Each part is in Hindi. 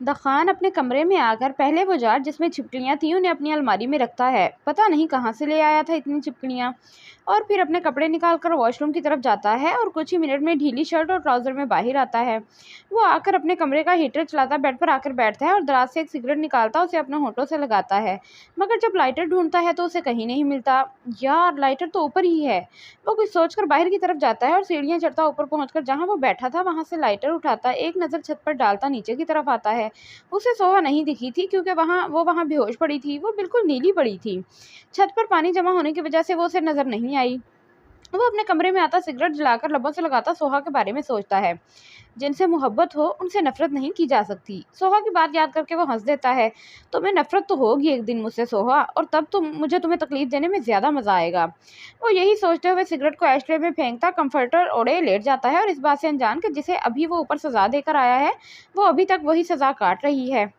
द खान अपने कमरे में आकर पहले वो जार जिसमें छिपकलियाँ थीं उन्हें अपनी अलमारी में रखता है। पता नहीं कहाँ से ले आया था इतनी छिपकलियाँ। और फिर अपने कपड़े निकालकर वॉशरूम की तरफ जाता है और कुछ ही मिनट में ढीली शर्ट और ट्राउजर में बाहर आता है। वो आकर अपने कमरे का हीटर चलाता बेड पर आकर बैठता है और दराज से एक सिगरेट निकालता उसे अपने होठों से लगाता है। मगर जब लाइटर ढूंढता है तो उसे कहीं नहीं मिलता। यार, लाइटर तो ऊपर ही है। वो कुछ सोचकर बाहर की तरफ जाता है और सीढ़ियाँ चढ़ता ऊपर पहुंचकर जहाँ वो बैठा था वहां से लाइटर उठाता एक नज़र छत पर डालता नीचे की तरफ आता है। उसे सोहा नहीं दिखी थी क्योंकि वहां बेहोश पड़ी थी। वो बिल्कुल नीली पड़ी थी। छत पर पानी जमा होने की वजह से वो उसे नजर नहीं आई। वो अपने कमरे में आता सिगरेट जलाकर लबों से लगाता सोहा के बारे में सोचता है। जिनसे मोहब्बत हो उनसे नफरत नहीं की जा सकती। सोहा की बात याद करके वो हंस देता है। तुम्हें नफरत तो होगी एक दिन मुझसे सोहा, और तब मुझे तुम्हें तकलीफ देने में ज्यादा मजा आएगा। वो यही सोचते हुए सिगरेट को एशट्रे में फेंकता कंफर्टर ओढ़े लेट जाता है और इस बात से अनजान कि जिसे अभी वो ऊपर सजा देकर आया है वो अभी तक वही सजा काट रही है।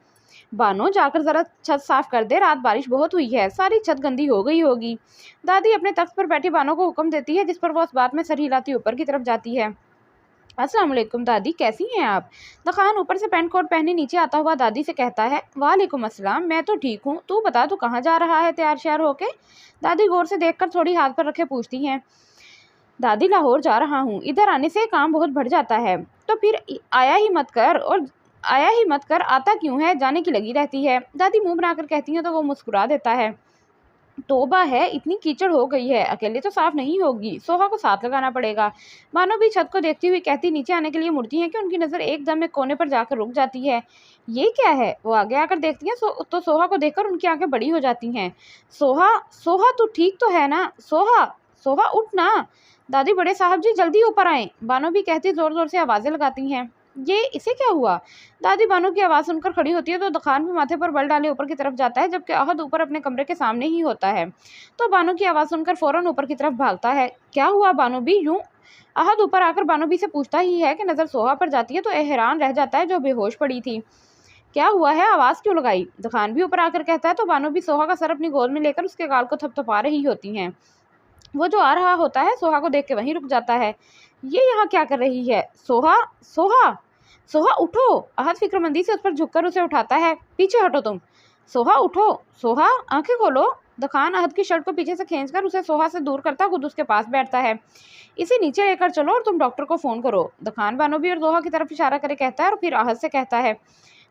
बानो, जाकर जरा छत साफ कर दे, रात बारिश बहुत हुई है, सारी छत गंदी हो गई होगी। दादी अपने तख्त पर बैठी बानो को हुक्म देती है, जिस पर वो उस बात में सर हिलाती ऊपर की तरफ जाती है। अस्सलाम वालेकुम दादी, कैसी हैं आप? दखान ऊपर से पैंट कोट पहने नीचे आता हुआ दादी से कहता है। वालेकुम अस्सलाम, मैं तो ठीक हूँ, तू बता तू कहाँ जा रहा है तैयार श्यार होके? दादी गौर से देखकर थोड़ी हाथ पर रखे पूछती हैं। दादी, लाहौर जा रहा हूँ, इधर आने से काम बहुत बढ़ जाता है। तो फिर आया ही मत कर, आता क्यों है, जाने की लगी रहती है। दादी मुंह बनाकर कहती है तो वो मुस्कुरा देता है। तोबा है, इतनी कीचड़ हो गई है, अकेले तो साफ नहीं होगी, सोहा को साथ लगाना पड़ेगा। मानो भी छत को देखती हुई कहती नीचे आने के लिए मुड़ती है कि उनकी नजर एकदम एक कोने पर जाकर रुक जाती है। ये क्या है? वो आगे आकर देखती है तो सोहा को देखकर उनकी आंखें बड़ी हो जाती हैं। सोहा, सोहा तू ठीक तो है ना? सोहा, सोहा उठ ना। दादी, बड़े साहब जी जल्दी ऊपर आए, बानो भी कहती जोर जोर से आवाजें लगाती हैं। ये इसे क्या हुआ? दादी बानो की आवाज़ सुनकर खड़ी होती है तो दखान भी माथे पर बल डाले ऊपर की तरफ जाता है, जबकि अहद ऊपर अपने कमरे के सामने ही होता है। तो बानो की आवाज़ सुनकर फौरन ऊपर की तरफ भागता है। क्या हुआ बानो भी? यूं अहद ऊपर आकर बानो भी से पूछता ही है कि नज़र सोहा पर जाती है तो हैरान रह जाता है, जो बेहोश पड़ी थी। क्या हुआ है, आवाज़ क्यों लगाई? दखान भी ऊपर आकर कहता है तो बानो भी सोहा का सर अपनी गोद में लेकर उसके गाल को थपथपा रही होती हैं। वो जो आ रहा होता है सोहा को देख के वहीं रुक जाता है। ये यहाँ क्या कर रही है? सोहा, सोहा, सोहा उठो। अहद फिक्रमंदी से उस पर झुककर उसे उठाता है। पीछे हटो तुम। सोहा उठो। सोहा, आंखें खोलो। दखान अहद की शर्ट को पीछे से खींचकर उसे सोहा से दूर करता खुद उसके पास बैठता है। इसे नीचे लेकर चलो और तुम डॉक्टर को फोन करो। दखान बानोबी और सोहा की तरफ इशारा करे कहता है और फिर अहद से कहता है,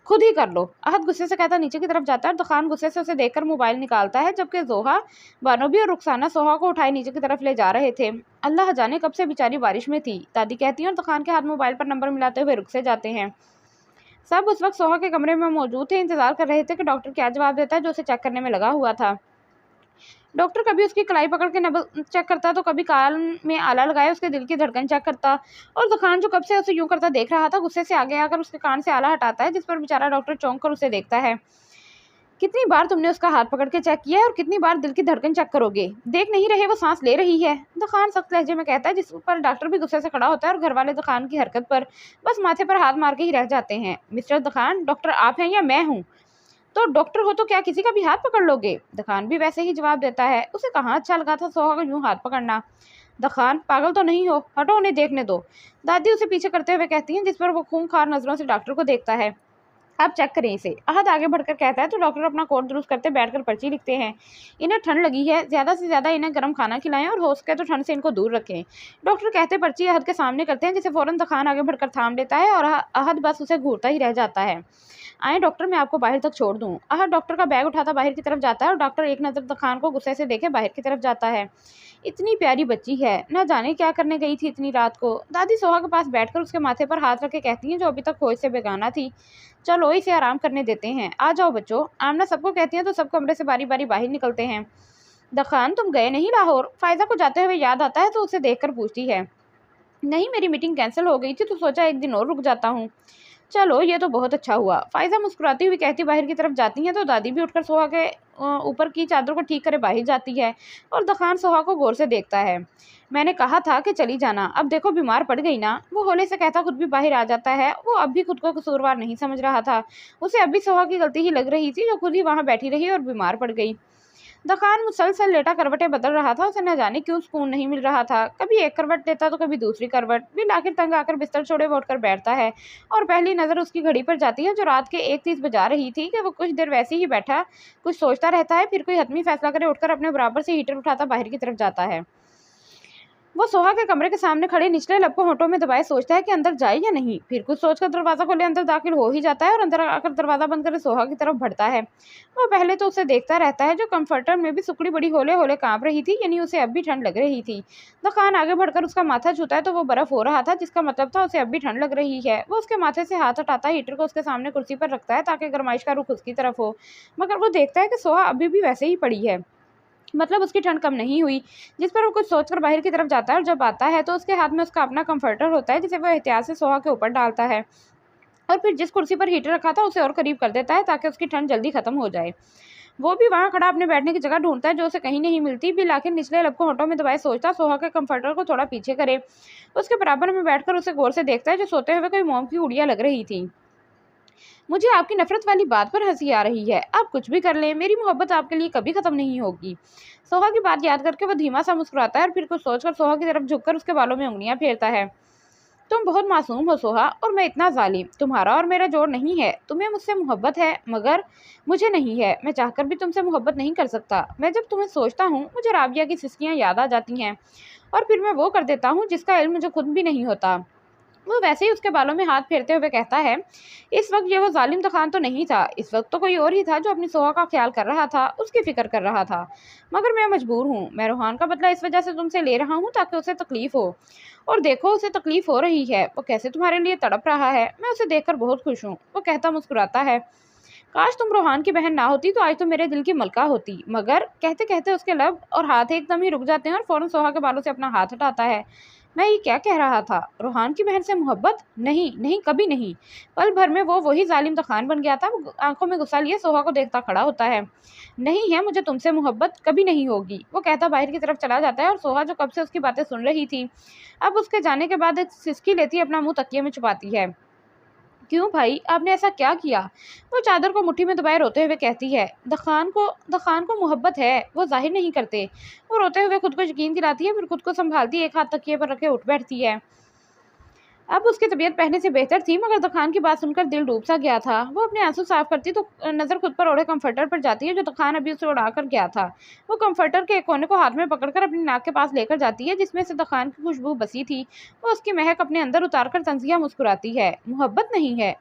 खुद ही कर लो। अहद गुस्से से कहता नीचे की तरफ जाता है और दखान गुस्से से उसे देखकर मोबाइल निकालता है, जबकि जोहा, बानोबी और रुखसाना सोहा को उठाए नीचे की तरफ ले जा रहे थे। अल्लाह जाने कब से बेचारी बारिश में थी, दादी कहती है और दखान के हाथ मोबाइल पर नंबर मिलाते हुए रुक से जाते हैं। सब उस वक्त सोहा के कमरे में मौजूद थे, इंतजार कर रहे थे कि डॉक्टर क्या जवाब देता है, जो उसे चेक करने में लगा हुआ था। डॉक्टर कभी उसकी कलाई पकड़ के नब्ज चेक करता तो कभी कान में आला लगाए उसके दिल की धड़कन चेक करता। और दुकान जो कब से उसे यूं करता देख रहा था, गुस्से से आगे आकर उसके कान से आला हटाता है, जिस पर बेचारा डॉक्टर चौंक कर उसे देखता है। कितनी बार तुमने उसका हाथ पकड़ के चेक किया है और कितनी बार दिल की धड़कन चेक करोगे? देख नहीं रहे वो सांस ले रही है? दुकान सख्त लहजे में कहता है, जिस पर डॉक्टर भी गुस्से से खड़ा होता है और घर वाले दुकान की हरकत पर बस माथे पर हाथ मार के ही रह जाते हैं। मिस्टर दुकान, डॉक्टर आप हैं या मैं हूँ? तो डॉक्टर हो तो क्या किसी का भी हाथ पकड़ लोगे? दखान भी वैसे ही जवाब देता है। उसे कहाँ अच्छा लगा था सोहा को यूं हाथ पकड़ना। दखान, पागल तो नहीं हो? हटो, उन्हें देखने दो। दादी उसे पीछे करते हुए कहती हैं, जिस पर वो खूंखार नजरों से डॉक्टर को देखता है। आप चेक करें इसे। अहद आगे बढ़कर कहता है तो डॉक्टर अपना कोट दुरुस्त करते बैठकर पर्ची लिखते हैं। इन्हें ठंड लगी है, ज्यादा से ज्यादा इन्हें गर्म खाना खिलाएं और हो सके तो ठंड से इनको दूर रखें। डॉक्टर कहते पर्ची अहद के सामने करते हैं, जिसे फौरन दखान आगे बढ़कर थाम लेता है और अहद बस उसे घूरता ही रह जाता है। आए डॉक्टर, मैं आपको बाहर तक छोड़ दूं। अहद डॉक्टर का बैग उठाता बाहर की तरफ जाता है और डॉक्टर एक नज़र दखान को गुस्से से देखे बाहर की तरफ जाता है। इतनी प्यारी बच्ची है, न जाने क्या करने गई थी इतनी रात को। दादी सोहा के पास बैठकर उसके माथे पर हाथ रख के कहती हैं, जो अभी तक खोज से बेगाना थी। चलो इसे आराम करने देते हैं, आ जाओ बच्चों। आमना सबको कहती हैं तो सब कमरे से बारी बारी बाहर निकलते हैं। दखान, तुम गए नहीं लाहौर? फायदा को जाते हुए याद आता है तो उसे देखकर पूछती है। नहीं, मेरी मीटिंग कैंसिल हो गई थी तो सोचा एक दिन और रुक जाता हूँ। चलो ये तो बहुत अच्छा हुआ। फायजा मुस्कुराती हुई कहती बाहर की तरफ जाती हैं तो दादी भी उठकर सोहा के ऊपर की चादर को ठीक करे बाहर जाती है और दखान सोहा को गौर से देखता है। मैंने कहा था कि चली जाना, अब देखो बीमार पड़ गई ना। वो होले से कहता खुद भी बाहर आ जाता है। वो अब भी खुद को कसूरवार नहीं समझ रहा था। उसे अब भी सोहा की गलती ही लग रही थी, जो खुद ही वहां बैठी रही और बीमार पड़ गई। दखान मुसलसल लेटा करवटें बदल रहा था। उसे न जाने क्यों सुकून नहीं मिल रहा था। कभी एक करवट लेता तो कभी दूसरी करवट। बिल आखिर तंग आकर बिस्तर छोड़े वो उठकर बैठता है और पहली नज़र उसकी घड़ी पर जाती है जो रात के 1:30 बजा रही थी कि वो कुछ देर वैसे ही बैठा कुछ सोचता रहता है। फिर कोई हतमी फैसला करे उठकर अपने बराबर से हीटर उठाता बाहर की तरफ जाता है। वो सोहा के कमरे के सामने खड़े निचले लब को होंठों में दबाए सोचता है कि अंदर जाए या नहीं। फिर कुछ सोचकर दरवाजा खोले अंदर दाखिल हो ही जाता है और अंदर आकर दरवाजा बंद कर सोहा की तरफ बढ़ता है। वो पहले तो उसे देखता रहता है जो कंफर्टर में भी सुकड़ी बड़ी होले होले कांप रही थी, यानी उसे अब भी ठंड लग रही थी। दखान आगे बढ़कर उसका माथा छूता है तो वो बर्फ हो रहा था, जिसका मतलब था उसे अब भी ठंड लग रही है। वो उसके माथे से हाथ हटाता है, हीटर को उसके सामने कुर्सी पर रखता है ताकि गर्माइश का रुख उसकी तरफ हो, मगर वो देखता है कि सोहा अभी भी वैसे ही पड़ी है, मतलब उसकी ठंड कम नहीं हुई। जिस पर वो कुछ सोचकर बाहर की तरफ जाता है और जब आता है तो उसके हाथ में उसका अपना कंफर्टर होता है जिसे वो एहतियात से सोहा के ऊपर डालता है और फिर जिस कुर्सी पर हीटर रखा था उसे और करीब कर देता है ताकि उसकी ठंड जल्दी खत्म हो जाए। वो भी वहां खड़ा अपने बैठने की जगह ढूंढता है जो उसे कहीं नहीं मिलती। बिल आखिर निचले लब को होंठों में दबाए सोचता सोहा के कंफर्टर को थोड़ा पीछे करे। उसके बराबर में बैठकर उसे गौर से देखता है जो सोते हुए कोई मोम की उड़िया लग रही थी। मुझे आपकी नफरत वाली बात पर हंसी आ रही है। आप कुछ भी कर लें, मेरी मोहब्बत आपके लिए कभी खत्म नहीं होगी। सोहा की बात याद करके वो धीमा सा मुस्कुराता है और फिर कुछ सोचकर सोहा की तरफ झुककर उसके बालों में उंगलियां फेरता है। तुम बहुत मासूम हो सोहा, और मैं इतना जालिम। तुम्हारा और मेरा जोड़ नहीं है। तुम्हें मुझसे मोहब्बत है मगर मुझे नहीं है। मैं चाहकर भी तुमसे मोहब्बत नहीं कर सकता। मैं जब तुम्हें सोचता हूँ मुझे राबिया की सिस्कियाँ याद आ जाती हैं और फिर मैं वो कर देता हूँ जिसका इल्म मुझे खुद भी नहीं होता। वो वैसे ही उसके बालों में हाथ फेरते हुए कहता है, इस वक्त ये वो जालिम दखान तो नहीं था, इस वक्त तो कोई और ही था जो अपनी सोहा का ख्याल कर रहा था, उसकी फिक्र कर रहा था। मगर मैं मजबूर हूँ। मैं रूहान का बदला इस वजह से तुमसे ले रहा हूँ ताकि उसे तकलीफ हो, और देखो उसे तकलीफ हो रही है, वो कैसे तुम्हारे लिए तड़प रहा है। मैं उसे देखकर बहुत खुश हूँ। वो कहता मुस्कुराता है, काश तुम रोहान की बहन ना होती तो आज तो मेरे दिल की मलका होती। मगर कहते कहते उसके लब और हाथ एकदम ही रुक जाते हैं और फौरन सोहा के बालों से अपना हाथ हटाता है। मैं ये क्या कह रहा था? रोहान की बहन से मोहब्बत? नहीं नहीं, कभी नहीं। पल भर में वो वही जालिम दखान बन गया था। वो आंखों में गुस्सा लिए सोहा को देखता खड़ा होता है। नहीं है मुझे तुमसे मोहब्बत, कभी नहीं होगी। वो कहता बाहर की तरफ चला जाता है और सोहा जो कब से उसकी बातें सुन रही थी अब उसके जाने के बाद एक सिसकी लेती अपना मुंह तकिए में छुपाती है। क्यों भाई, आपने ऐसा क्या किया? वो चादर को मुट्ठी में दबाए रोते हुए कहती है, दखान को मोहब्बत है, वो जाहिर नहीं करते। वो रोते हुए खुद को यकीन दिलाती है, फिर खुद को संभालती एक हाथ तकिए पर रखे उठ बैठती है। अब उसकी तबीयत पहले से बेहतर थी, मगर दखान की बात सुनकर दिल डूब सा गया था। वो अपने आंसू साफ करती तो नज़र खुद पर ओढ़े कंफर्टर पर जाती है जो दखान अभी उसे उड़ाकर गया था। वो कंफर्टर के एक कोने को हाथ में पकड़कर अपनी नाक के पास लेकर जाती है जिसमें से दखान की खुशबू बसी थी। वो उसकी महक अपने अंदर उतारकर तंजिया मुस्कुराती है। मोहब्बत नहीं है।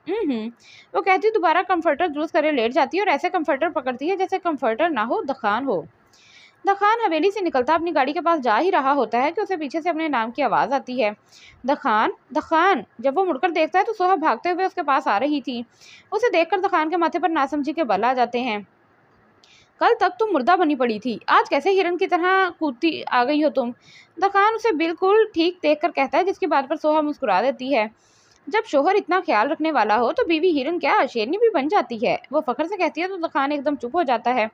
वो कहती दोबारा कंफर्टर दुरुस्त करे लेट जाती है और ऐसे कंफर्टर पकड़ती है जैसे कंफर्टर ना हो, दखान हो। दखान हवेली से निकलता अपनी गाड़ी के पास जा ही रहा होता है कि उसे पीछे से अपने नाम की आवाज़ आती है, दखान दखान। जब वो मुड़कर देखता है तो सोहा भागते हुए उसके पास आ रही थी। उसे देखकर दखान के माथे पर नासमझी के बल आ जाते हैं। कल तक तुम मुर्दा बनी पड़ी थी, आज कैसे हिरन की तरह कूदती आ गई हो तुम? दखान उसे बिल्कुल ठीक देखकर कहता है, जिसकी बात पर सोहा मुस्कुरा देती है। जब शोहर इतना ख्याल रखने वाला हो तो बीवी हिरन क्या शेरनी भी बन जाती है। वो फखर से कहती है तो दखान एकदम चुप हो जाता है।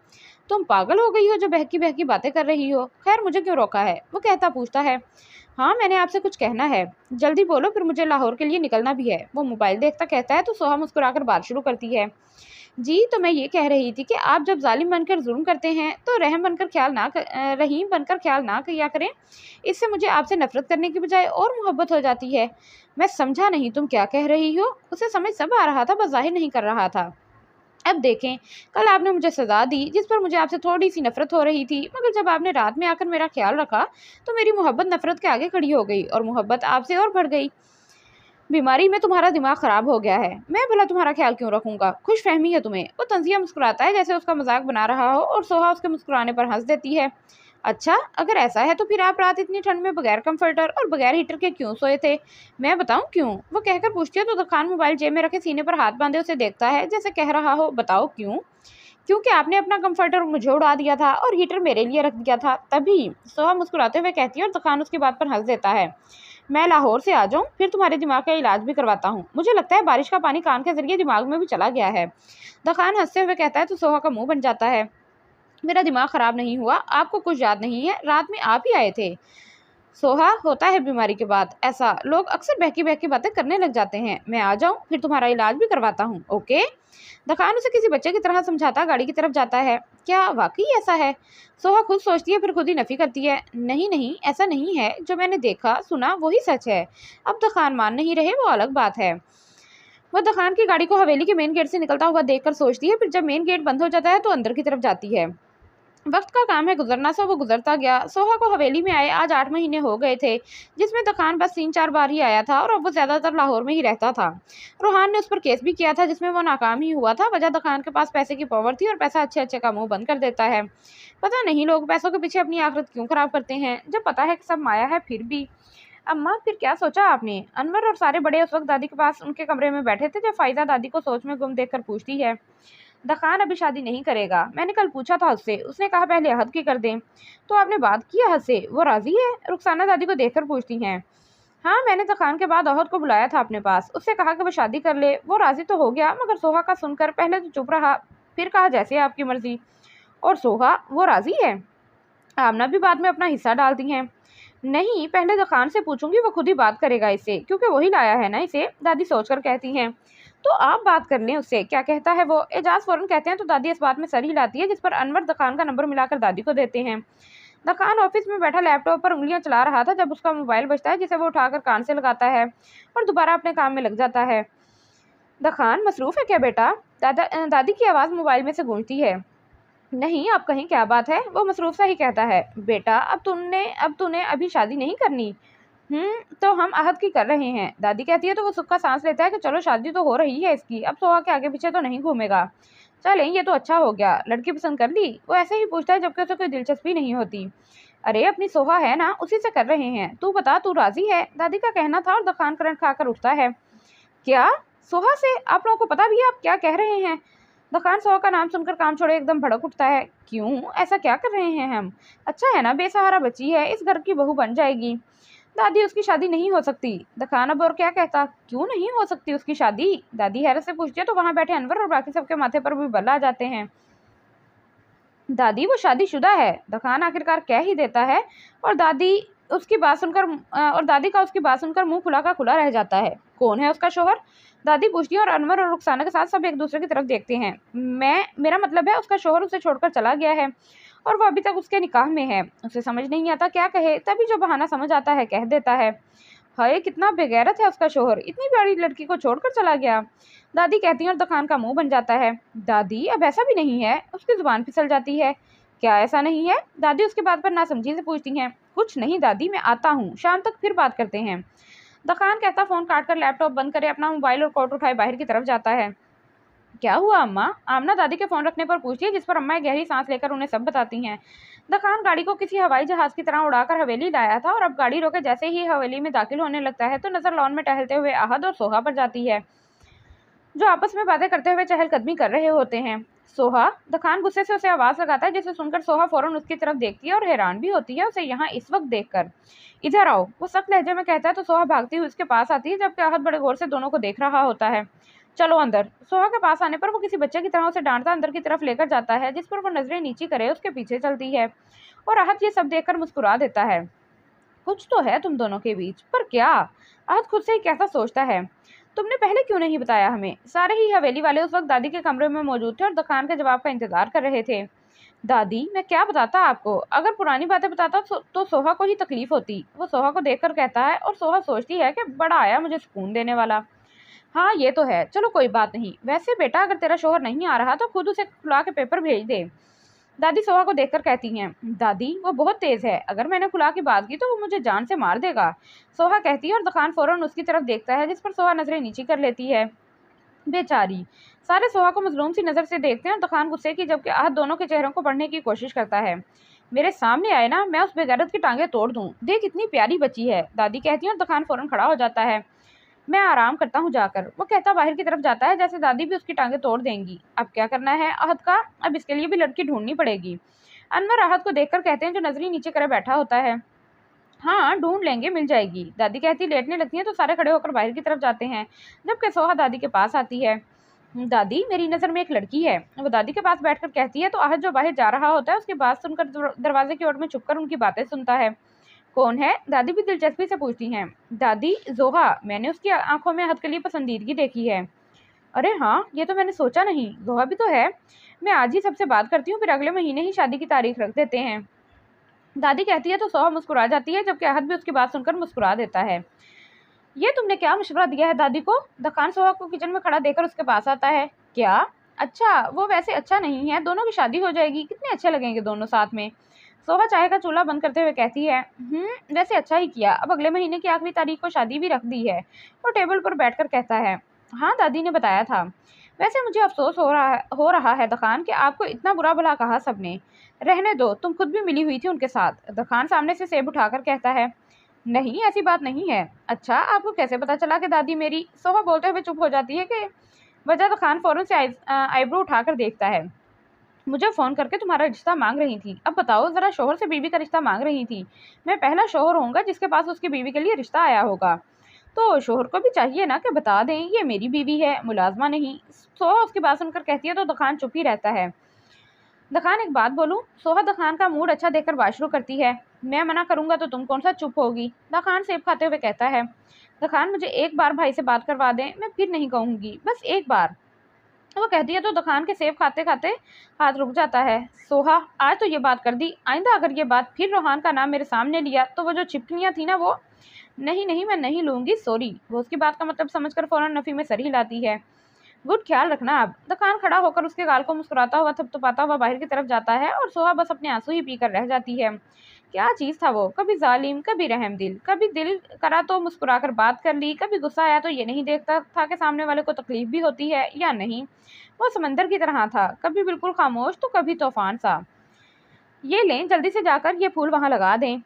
तुम पागल हो गई हो जो बहकी बहकी बातें कर रही हो? खैर मुझे क्यों रोका है? वो कहता पूछता है। हाँ मैंने आपसे कुछ कहना है, जल्दी बोलो फिर मुझे लाहौर के लिए निकलना भी है। वो मोबाइल देखता कहता है तो सोहा मुस्कुराकर बात शुरू करती है। जी तो मैं ये कह रही थी कि आप जब जालिम बनकर जुल्म करते हैं तो रहीम बनकर ख्याल ना किया करें। इससे मुझे आपसे नफरत करने की बजाय और मोहब्बत हो जाती है। मैं समझा नहीं तुम क्या कह रही हो? उसे समझ सब आ रहा था, बस जाहिर नहीं कर रहा था। अब देखें, कल आपने मुझे सजा दी जिस पर मुझे आपसे थोड़ी सी नफरत हो रही थी, मगर जब आपने रात में आकर मेरा ख्याल रखा तो मेरी मोहब्बत नफरत के आगे खड़ी हो गई और मोहब्बत आपसे और बढ़ गई। बीमारी में तुम्हारा दिमाग खराब हो गया है। मैं भला तुम्हारा ख्याल क्यों रखूंगा? खुश फहमी है तुम्हें। वो तंजिया मुस्कुराता है जैसे उसका मजाक बना रहा हो और सोहा उसके मुस्कुराने पर हंस देती है। अच्छा अगर ऐसा है तो फिर आप रात इतनी ठंड में बगैर कंफर्टर और बगैर हीटर के क्यों सोए थे? मैं बताऊं क्यों? वो कहकर पूछती है तो दखान मोबाइल जेब में रखे सीने पर हाथ बांधे उसे देखता है जैसे कह रहा हो, बताओ क्यों? क्योंकि आपने अपना कंफर्टर मुझे उड़ा दिया था और हीटर मेरे लिए रख दिया था, तभी। सोहा मुस्कुराते हुए कहती है और दखान उसकी बात पर हंस देता है। मैं लाहौर से आ जाऊं फिर तुम्हारे दिमाग का इलाज भी करवाता हूँ। मुझे लगता है बारिश का पानी कान के जरिए दिमाग में भी चला गया है। दखान हंसते हुए कहता है तो सोहा का मुंह बन जाता है। मेरा दिमाग खराब नहीं हुआ, आपको कुछ याद नहीं है, रात में आप ही आए थे। सोहा, होता है बीमारी के बाद ऐसा, लोग अक्सर बहकी बहकी बातें करने लग जाते हैं। मैं आ जाऊं, फिर तुम्हारा इलाज भी करवाता हूँ, ओके। दखान उसे किसी बच्चे की तरह समझाता गाड़ी की तरफ जाता है। क्या वाकई ऐसा है? सोहा खुद सोचती है फिर खुद ही नफी करती है। नहीं नहीं, ऐसा नहीं है, जो मैंने देखा सुना वही सच है। अब दखान मान नहीं रहे वो अलग बात है। वह दखान की गाड़ी को हवेली के मेन गेट से निकलता हुआ देखकर सोचती है, फिर जब मेन गेट बंद हो जाता है तो अंदर की तरफ जाती है। वक्त का काम है गुजरना, सो वो गुजरता गया। सोहा को हवेली में आए आज 8 महीने हो गए थे, जिसमें दखान बस 3-4 बार ही आया था और अब वो ज्यादातर लाहौर में ही रहता था। रूहान ने उस पर केस भी किया था, जिसमें वो नाकाम ही हुआ था। वजह दखान के पास पैसे की पावर थी और पैसा अच्छे अच्छे का मुंह बंद कर देता है। पता नहीं लोग पैसों के पीछे अपनी आखिरत क्यों खराब करते हैं, जब पता है कि सब माया है फिर भी। अम्मा, फिर क्या सोचा आपने? अनवर और सारे बड़े उस वक्त दादी के पास उनके कमरे में बैठे थे, जब फायदा दादी को सोच में गुम देखकर पूछती है। दखान अभी शादी नहीं करेगा, मैंने कल पूछा था उससे, उसने कहा पहले अहद की कर दें। तो आपने बात की अहद से, वो राजी है? रुखसाना दादी को देखकर पूछती हैं। हाँ, मैंने दखान के बाद अहद को बुलाया था अपने पास, उससे कहा कि वो शादी कर ले। वो राजी तो हो गया, मगर सोहा का सुनकर पहले तो चुप रहा, फिर कहा जैसे आपकी मर्जी। और सोहा, वो राजी है? आमना भी बाद में अपना हिस्सा डालती हैं। नहीं, पहले दखान से पूछूंगी, वो खुद ही बात करेगा इससे, क्योंकि वही लाया है ना इसे, दादी सोचकर कहती हैं। तो आप बात कर लें उससे, क्या कहता है वो? एजाज फौरन कहते हैं तो दादी इस बात में सर हिलाती है, जिस पर अनवर दखान का नंबर मिलाकर दादी को देते हैं। दखान ऑफिस में बैठा लैपटॉप पर उंगलियां चला रहा था जब उसका मोबाइल बजता है, जिसे वो उठाकर कान से लगाता है और दोबारा अपने काम में लग जाता है। दखान, मसरूफ है क्या बेटा? दादी की आवाज़ मोबाइल में से गूंजती है। नहीं, आप कहीं, क्या बात है? वो मसरूफ सा ही कहता है। बेटा, अब तूने अभी शादी नहीं करनी? तो हम अहद की कर रहे हैं, दादी कहती है तो वो सुख का सांस लेता है कि चलो शादी तो हो रही है इसकी, अब सोहा के आगे पीछे तो नहीं घूमेगा। चलें, ये तो अच्छा हो गया। लड़की पसंद कर ली? वो ऐसे ही पूछता है जबकि उसे कोई दिलचस्पी नहीं होती। अरे, अपनी सोहा है ना, उसी से कर रहे हैं। तू बता, तू राजी है? दादी का कहना था और दखान करंट खाकर उठता है। क्या? सोहा से? आप लोगों को पता भी है आप क्या कह रहे हैं? दखान सोहा का नाम सुनकर काम छोड़े एकदम भड़क उठता है। क्यों, ऐसा क्या कर रहे हैं हम? अच्छा है ना, बेसहारा बच्ची है, इस घर की बहू बन जाएगी। दादी, उसकी शादी नहीं हो सकती। दखान अब और क्या कहता। क्यों नहीं हो सकती उसकी शादी? दादी हैरत से पूछती है तो वहां बैठे अनवर और बाकी सबके माथे पर भी बल आ जाते हैं। दादी, वो शादीशुदा है, दखान आखिरकार कह ही देता है। और दादी दादी का उसकी बात सुनकर मुंह खुला का खुला रह जाता है। कौन है उसका शोहर? दादी पूछती है और अनवर और रुखसाना के साथ सब एक दूसरे की तरफ देखते हैं। मेरा मतलब है, उसका शोहर उसे छोड़कर चला गया है और वो अभी तक उसके निकाह में है। उसे समझ नहीं आता क्या कहे, तभी जो बहाना समझ आता है कह देता है। हाय, कितना बेगैरत है उसका शोहर, इतनी प्यारी लड़की को छोड़कर चला गया। दादी कहती है और दखान का मुंह बन जाता है। दादी, अब ऐसा भी नहीं है। उसकी जुबान फिसल जाती है। क्या ऐसा नहीं है? दादी उसके बात पर नासमझी से पूछती हैं। कुछ नहीं दादी, मैं आता हूँ, शाम तक फिर बात करते हैं। दखान कहता फोन काट कर लैपटॉप बंद करे, अपना मोबाइल और कोट उठाए बाहर की तरफ जाता है। क्या हुआ अम्मा? आमना दादी के फोन रखने पर पूछती है, जिस पर अम्मा एक गहरी सांस लेकर उन्हें सब बताती हैं। दखान गाड़ी को किसी हवाई जहाज की तरह उड़ाकर हवेली लाया था और अब गाड़ी रोके जैसे ही हवेली में दाखिल होने लगता है तो नजर लॉन में टहलते हुए अहद और सोहा पर जाती है, जो आपस में बातें करते हुए चहलकदमी कर रहे होते हैं। सोहा, दखान गुस्से से उसे आवाज लगाता है, जिसे सुनकर सोहा फौरन उसकी तरफ देखती है और हैरान भी होती है उसे यहाँ इस वक्त देखकर। इधर आओ, वो सख्त लहजे में कहता है तो सोहा भागती हुई उसके पास आती है, जबकि आहत बड़े गौर से दोनों को देख रहा होता है। चलो अंदर। सोहा के पास आने पर वो किसी बच्चे की तरह उसे डांटता अंदर की तरफ लेकर जाता है, जिस पर वो नजरें नीची करे उसके पीछे चलती है और आहत ये सब देखकर मुस्कुरा देता है। कुछ तो है तुम दोनों के बीच, पर क्या? आहत खुद से ही कैसा सोचता है। तुमने पहले क्यों नहीं बताया हमें? सारे ही हवेली वाले उस वक्त दादी के कमरे में मौजूद थे और दुकान के जवाब का इंतजार कर रहे थे। दादी, मैं क्या बताता आपको? अगर पुरानी बातें बताता तो सोहा को ही तकलीफ होती। वो सोहा को देखकर कहता है और सोहा सोचती है कि बड़ा आया मुझे सुकून देने वाला। हाँ, ये तो है, चलो कोई बात नहीं। वैसे बेटा, अगर तेरा शोहर नहीं आ रहा तो खुद उसे खुला के पेपर भेज दे। दादी सोहा को देखकर कहती हैं। दादी, वो बहुत तेज है, अगर मैंने खुला की बात की तो वो मुझे जान से मार देगा। सोहा कहती है और दुकान फौरन उसकी तरफ देखता है, जिस पर सोहा नजरें नीची कर लेती है। बेचारी। सारे सोहा को मजलूम सी नजर से देखते हैं और दुकान गुस्से की, जबकि आहत दोनों के चेहरों को पढ़ने की कोशिश करता है। मेरे सामने आए ना, मैं उस बेगैरत की टांगे तोड़ दूं। देख, इतनी प्यारी बच्ची है, दादी कहती है और दुकान फौरन खड़ा हो जाता है। मैं आराम करता हूँ जाकर, वो कहता बाहर की तरफ जाता है, जैसे दादी भी उसकी टांगे तोड़ देंगी। अब क्या करना है आहत का? अब इसके लिए भी लड़की ढूंढनी पड़ेगी। अनवर आहत को देखकर कहते हैं, जो नजरी नीचे करे बैठा होता है। हाँ, ढूंढ लेंगे, मिल जाएगी। दादी कहती लेटने लगती है तो सारे खड़े होकर बाहर की तरफ जाते हैं, जबकि सोहा दादी के पास आती है। दादी, मेरी नज़र में एक लड़की है। वो दादी के पास बैठकर कहती है तो आहत जो बाहर जा रहा होता है उसकी बात सुनकर दरवाजे की ओर में छुपकर उनकी बातें सुनता है। कौन है? दादी भी दिलचस्पी से पूछती हैं। दादी, जोहा, मैंने उसकी आंखों में हथकली पसंदीदगी देखी है। अरे हाँ, ये तो मैंने सोचा नहीं। जोहा भी तो है। मैं आज ही सबसे बात करती हूँ, फिर अगले महीने ही शादी की तारीख रख देते हैं। दादी कहती है तो सोहा मुस्कुरा जाती है, जबकि आहत भी उसकी बात सुनकर मुस्कुरा देता है। ये तुमने क्या मशवरा दिया है दादी को? दखान सोहा को किचन में खड़ा देखकर उसके पास आता है। क्या? अच्छा, वो वैसे अच्छा नहीं है, दोनों की शादी हो जाएगी, कितने अच्छे लगेंगे दोनों साथ में। सोहा चाय का चूल्हा बंद करते हुए कहती है, वैसे अच्छा ही किया, अब अगले महीने की आखिरी तारीख को शादी भी रख दी है। वो टेबल पर बैठकर कहता है, हाँ दादी ने बताया था। वैसे मुझे अफसोस हो रहा है दखान कि आपको इतना बुरा भला कहा सबने। रहने दो, तुम खुद भी मिली हुई थी उनके साथ। दखान सामने से सेब उठाकर कहता है, नहीं ऐसी बात नहीं है। अच्छा, आपको कैसे पता चला कि दादी मेरी? सोहा बोलते हुए चुप हो जाती है कि वजह तो खान फौरन से आईब्रो उठाकर देखता है। मुझे फ़ोन करके तुम्हारा रिश्ता मांग रही थी। अब बताओ ज़रा, शोहर से बीवी का रिश्ता मांग रही थी। मैं पहला शोहर होऊंगा जिसके पास उसकी बीवी के लिए रिश्ता आया होगा। तो शोहर को भी चाहिए ना कि बता दें ये मेरी बीवी है, मुलाजमा नहीं। सोहा उसकी बात सुनकर कहती है तो दखान चुप ही रहता है। दखान, एक बात बोलूं? सोहा दखान का मूड अच्छा देखकर बात शुरू करती है। मैं मना करूंगा तो तुम कौन सा चुप होगी? दखान सेब खाते हुए कहता है। दखान, मुझे एक बार भाई से बात करवा दें, मैं फिर नहीं कहूंगी, बस एक बार। वो कहती है तो दखान के सेब खाते खाते हाथ रुक जाता है। सोहा, आज तो ये बात कर दी, आइंदा अगर ये बात फिर रोहान का नाम मेरे सामने लिया तो वो जो चिपकलियां थी ना वो। नहीं नहीं, मैं नहीं लूंगी, सॉरी। वो उसकी बात का मतलब समझकर फौरन नफी में सर हिलाती है। गुड, ख्याल रखना। अब दखान खड़ा होकर उसके गाल को मुस्कुराता हुआ थपथपाता हुआ बाहर की तरफ जाता है और सोहा बस अपने आंसू ही पीकर रह जाती है। क्या चीज था वो, कभी जालिम, कभी रहमदिल, कभी दिल करा तो मुस्कुराकर बात कर ली, कभी गुस्सा आया तो ये नहीं देखता था कि सामने वाले को तकलीफ भी होती है या नहीं। वो समंदर की तरह था, कभी बिल्कुल खामोश तो कभी तूफान सा। ये लें, जल्दी से जाकर ये फूल वहां लगा दें।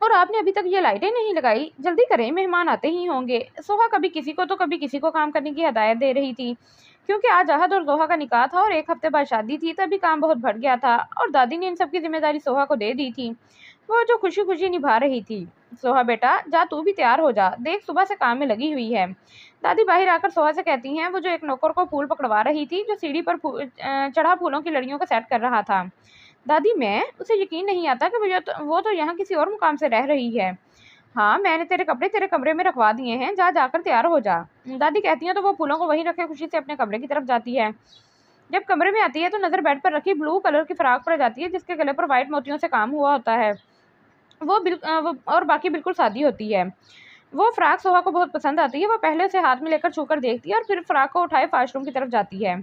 और आपने अभी तक ये लाइटें नहीं लगाई, जल्दी करें, मेहमान आते ही होंगे। सोहा कभी किसी को तो कभी किसी को काम करने की हदायत दे रही थी। क्योंकि आज अहद और जोहा का निकाह था और एक हफ्ते बाद शादी थी, तभी काम बहुत बढ़ गया था और दादी ने इन सब की जिम्मेदारी सोहा को दे दी थी। वो जो खुशी खुशी निभा रही थी। सोहा बेटा, जा तू भी तैयार हो जा, देख सुबह से काम में लगी हुई है। दादी बाहर आकर सोहा से कहती हैं, वो जो एक नौकर को फूल पकड़वा रही थी, जो सीढ़ी पर चढ़ा फूलों की लड़ियों को सेट कर रहा था। दादी, मैं? उसे यकीन नहीं आता कि वो तो यहाँ किसी और मुकाम से रह रही है। हाँ, मैंने तेरे कपड़े तेरे कमरे में रखवा दिए हैं, जा जाकर तैयार हो जा। दादी कहती हैं तो वो फूलों को वहीं रखे खुशी से अपने कमरे की तरफ जाती है। जब कमरे में आती है तो नजर बेड पर रखी ब्लू कलर की फ्रॉक पर जाती है, जिसके गले पर व्हाइट मोतियों से काम हुआ होता है। वो और बाकी बिल्कुल सादी होती है। वो फ्रॉक सोहा को बहुत पसंद आती है। वो पहले उसे हाथ में लेकर छूकर देखती है और फिर फ्रॉक को उठाए वॉशरूम की तरफ जाती है।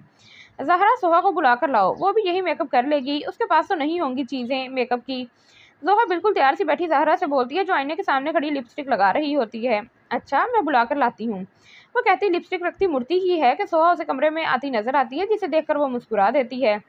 ज़हरा, सोहा को बुलाकर लाओ, वो भी यही मेकअप कर लेगी, उसके पास तो नहीं होंगी चीज़ें मेकअप की। जोहा बिल्कुल तैयार सी बैठी ज़हरा से बोलती है, जो आईने के सामने खड़ी लिपस्टिक लगा रही होती है। अच्छा, मैं बुलाकर लाती हूँ। वो कहती लिपस्टिक रखती मुड़ती ही है कि सोहा उसे कमरे में आती नजर आती है, जिसे देखकर वो मुस्कुरा देती है।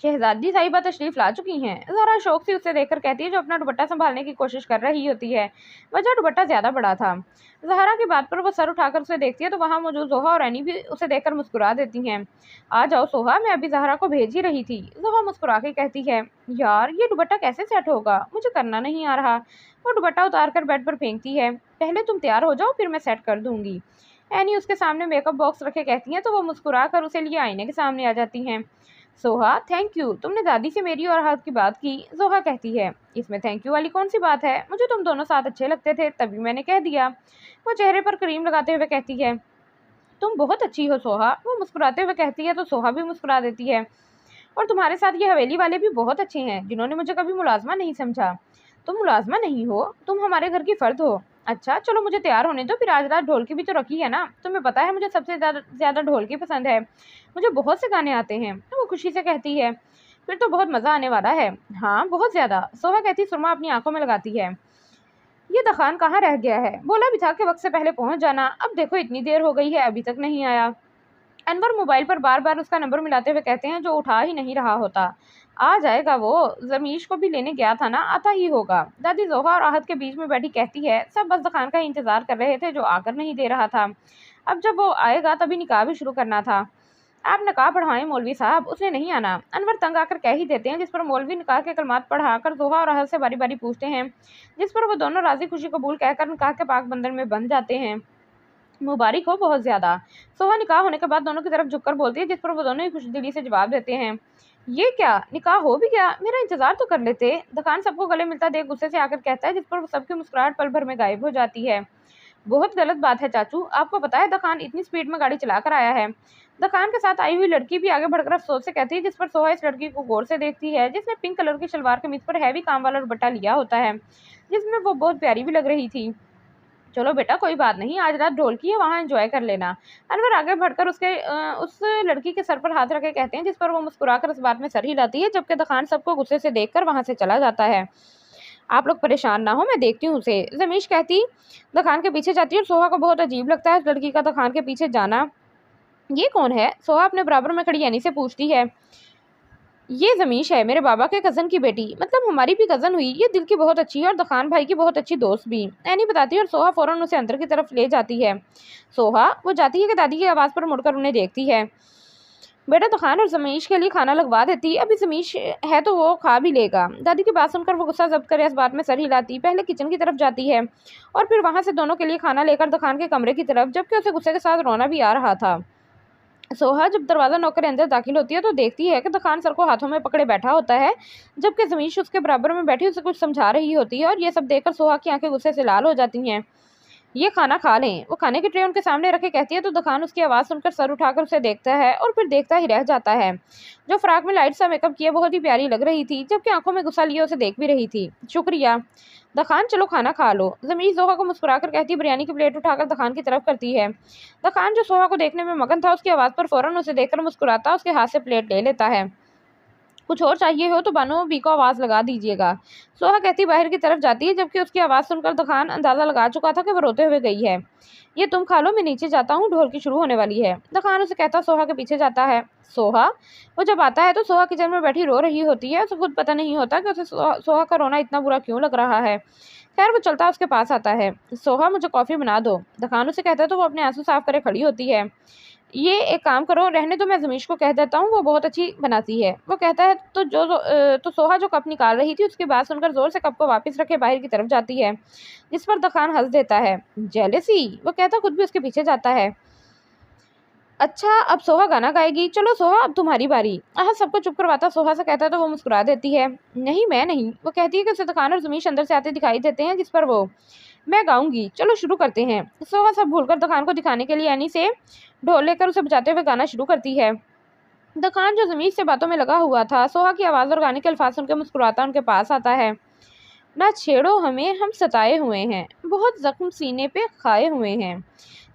शहजादी साहिबा तशरीफ ला चुकी हैं। ज़रा शौक से उसे देखकर कहती है, जो अपना दुपट्टा संभालने की कोशिश कर रही होती है। वजह दुपट्टा ज़्यादा बड़ा था। ज़हरा की बात पर वो सर उठाकर उसे देखती है तो वहाँ मौजूद जोहा और एनी भी उसे देखकर मुस्कुरा देती हैं। आ जाओ सोहा, मैं अभी ज़हरा को भेज ही रही थी। जोहा मुस्कुरा के कहती है, यार ये दुपट्टा कैसे सेट होगा, मुझे करना नहीं आ रहा। वो दुपट्टा उतार कर बेड पर फेंकती है। पहले तुम तैयार हो जाओ, फिर मैं सेट कर दूंगी। एनी उसके सामने मेकअप बॉक्स रखे कहती हैं तो वो मुस्कुरा कर उसे लिए आईने के सामने आ जाती हैं। सोहा, थैंक यू, तुमने दादी से मेरी और हाथ की बात की। जोहा कहती है, इसमें थैंक यू वाली कौन सी बात है, मुझे तुम दोनों साथ अच्छे लगते थे, तभी मैंने कह दिया। वो चेहरे पर क्रीम लगाते हुए कहती है, तुम बहुत अच्छी हो सोहा। वो मुस्कुराते हुए कहती है तो सोहा भी मुस्कुरा देती है। और तुम्हारे साथ ये हवेली वाले भी बहुत अच्छे हैं, जिन्होंने मुझे कभी मुलाजमा नहीं समझा। तुम मुलाजमा नहीं हो, तुम हमारे घर की फर्द हो। अच्छा चलो, मुझे तैयार होने दो, फिर आज रात ढोलकी भी तो रखी है ना। तुम्हें पता है मुझे सबसे ज्यादा ढोलकी पसंद है, मुझे बहुत से गाने आते हैं। तो वो खुशी से कहती है, फिर तो बहुत मजा आने वाला है। हाँ, बहुत ज्यादा। सोहा कहती सुरमा अपनी आंखों में लगाती है। ये दखान कहाँ रह गया है? बोला भी था कि वक्त से पहले पहुंच जाना, अब देखो इतनी देर हो गई है अभी तक नहीं आया। अनवर मोबाइल पर बार बार उसका नंबर मिलाते हुए कहते हैं, जो उठा ही नहीं रहा होता। आ जाएगा वो, जमीश को भी लेने गया था ना, आता ही होगा। दादी जोहा और आहत के बीच में बैठी कहती है, सब बस दखान का इंतजार कर रहे थे, जो आकर नहीं दे रहा था। अब जब वो आएगा तभी निकाह भी शुरू करना था। आप निकाह पढ़ाएं मौलवी साहब, उसने नहीं आना। अनवर तंग आकर कह ही देते हैं, जिस पर मौलवी निकाह के कलमात पढ़ाकर जोहा और आहत से बारी बारी पूछते हैं, जिस पर वो दोनों राजी खुशी कबूल कहकर निकाह के पाक बंधन में बंध जाते हैं। मुबारक हो बहुत ज्यादा। सोहा निकाह होने के बाद दोनों की तरफ झुककर बोलती है, जिस पर वो दोनों ही खुशदिली से जवाब देते हैं, ये क्या, निकाह हो भी गया, मेरा इंतजार तो कर लेते। दखान सबको गले मिलता देख गुस्से से आकर कहता है, जिस पर वो सबकी मुस्कुराहट पल भर में गायब हो जाती है। बहुत गलत बात है चाचू, आपको पता है दखान इतनी स्पीड में गाड़ी चला कर आया है। दखान के साथ आई हुई लड़की भी आगे बढ़कर अफसोस से कहती है, जिस पर सोहा इस लड़की को गौर से देखती है, जिसने पिंक कलर की शलवार कमीज पर हैवी काम वाला दुपट्टा लिया होता है, जिसमें वो बहुत प्यारी भी लग रही थी। चलो बेटा कोई बात नहीं, आज रात ढोल की है, वहाँ एंजॉय कर लेना। अनवर आगे बढ़कर उस लड़की के सर पर हाथ रखे कहते हैं, जिस पर वो मुस्कुराकर इस बात में सर हिलाती है, जबकि दखान सबको गुस्से से देखकर वहां से चला जाता है। आप लोग परेशान ना हो, मैं देखती हूँ उसे, जमीश कहती दखान के पीछे जाती है। और सोहा को बहुत अजीब लगता है उस लड़की का दखान के पीछे जाना। ये कौन है? सोहा अपने बराबर में खड़ी यानी से पूछती है। ये जमीश है, मेरे बाबा के कज़न की बेटी, मतलब हमारी भी कज़न हुई। ये दिल की बहुत अच्छी है और दखान भाई की बहुत अच्छी दोस्त भी, ऐनी बताती है। और सोहा फौरन उसे अंदर की तरफ ले जाती है। सोहा वो जाती है कि दादी की आवाज़ पर मुड़कर उन्हें देखती है। बेटा दखान और जमीश के लिए खाना लगवा देती, अभी जमीश है तो वो खा भी लेगा। दादी की बात सुनकर वो गुस्सा जब्त करे इस बात में सर हिलाती पहले किचन की तरफ जाती है और फिर वहां से दोनों के लिए खाना लेकर दखान के कमरे की तरफ, जबकि उसे गुस्से के साथ रोना भी आ रहा था। सोहा जब दरवाजा नौकर अंदर दाखिल होती है तो देखती है कि दखान सर को हाथों में पकड़े बैठा होता है, जबकि जमीश उसके बराबर में बैठी उसे कुछ समझा रही होती है। और ये सब देखकर सोहा की आंखें गुस्से से लाल हो जाती हैं। ये खाना खा लें। वो खाने की ट्रे उनके सामने रखे कहती है तो दखान उसकी आवाज़ सुनकर सर उठाकर उसे देखता है और फिर देखता ही रह जाता है। जो फ्रॉक में लाइट सा मेकअप किया बहुत ही प्यारी लग रही थी, जबकि आंखों में गुस्सा लिए उसे देख भी रही थी। शुक्रिया दखान, चलो खाना खा लो। जमीन सोहा को मुस्कुराकर कहती बिरयानी की प्लेट उठाकर दखान की तरफ करती है। दखान जो सोहा को देखने में मगन था, उसकी आवाज़ पर फौरन उसे देखकर मुस्कुराता उसके हाथ से प्लेट ले लेता है। कुछ और चाहिए हो तो बानो बी को आवाज़ लगा दीजिएगा। सोहा कहती बाहर की तरफ जाती है, जबकि उसकी आवाज़ सुनकर दखान अंदाज़ा लगा चुका था कि वो रोते हुए गई है। ये तुम खा लो, मैं नीचे जाता हूँ, ढोल की शुरू होने वाली है। दखान उसे कहता सोहा के पीछे जाता है। सोहा वो जब आता है तो सोहा किचन में बैठी रो रही होती है। उसे खुद पता नहीं होता कि उसे सोहा का रोना इतना बुरा क्यों लग रहा है। खैर वो चलता उसके पास आता है। सोहा मुझे कॉफ़ी बना दो। दखान उसे कहता है तो वो अपने आंसू साफ करे खड़ी होती है। ये एक काम करो, रहने दो, मैं जमीश को कह देता हूँ, वो बहुत अच्छी बनाती है। वो कहता है तो सोहा जो कप निकाल रही थी उसकी बात सुनकर जोर से कप को वापस रखे बाहर की तरफ जाती है, जिस पर दखान हंस देता है। जेलेसी, वो कहता खुद भी उसके पीछे जाता है। अच्छा अब सोहा गाना गाएगी, चलो सोहा अब तुम्हारी बारी। सबको चुप करवाता सोहा से कहता है तो वो मुस्कुरा देती है। नहीं मैं नहीं। वो कहती है कि उसे दखान और जमीश अंदर से आते दिखाई देते हैं, जिस पर वो मैं गाऊंगी, चलो शुरू करते हैं। सोहा सब भूलकर दखान को दिखाने के लिए यानी से ढोल लेकर उसे बजाते हुए गाना शुरू करती है। दखान जो जमीन से बातों में लगा हुआ था, सोहा की आवाज़ और गाने के अल्फाज सुनकर मुस्कुराता उनके पास आता है। ना छेड़ो हमें, हम सताए हुए हैं, बहुत जख्म सीने पे खाए हुए हैं।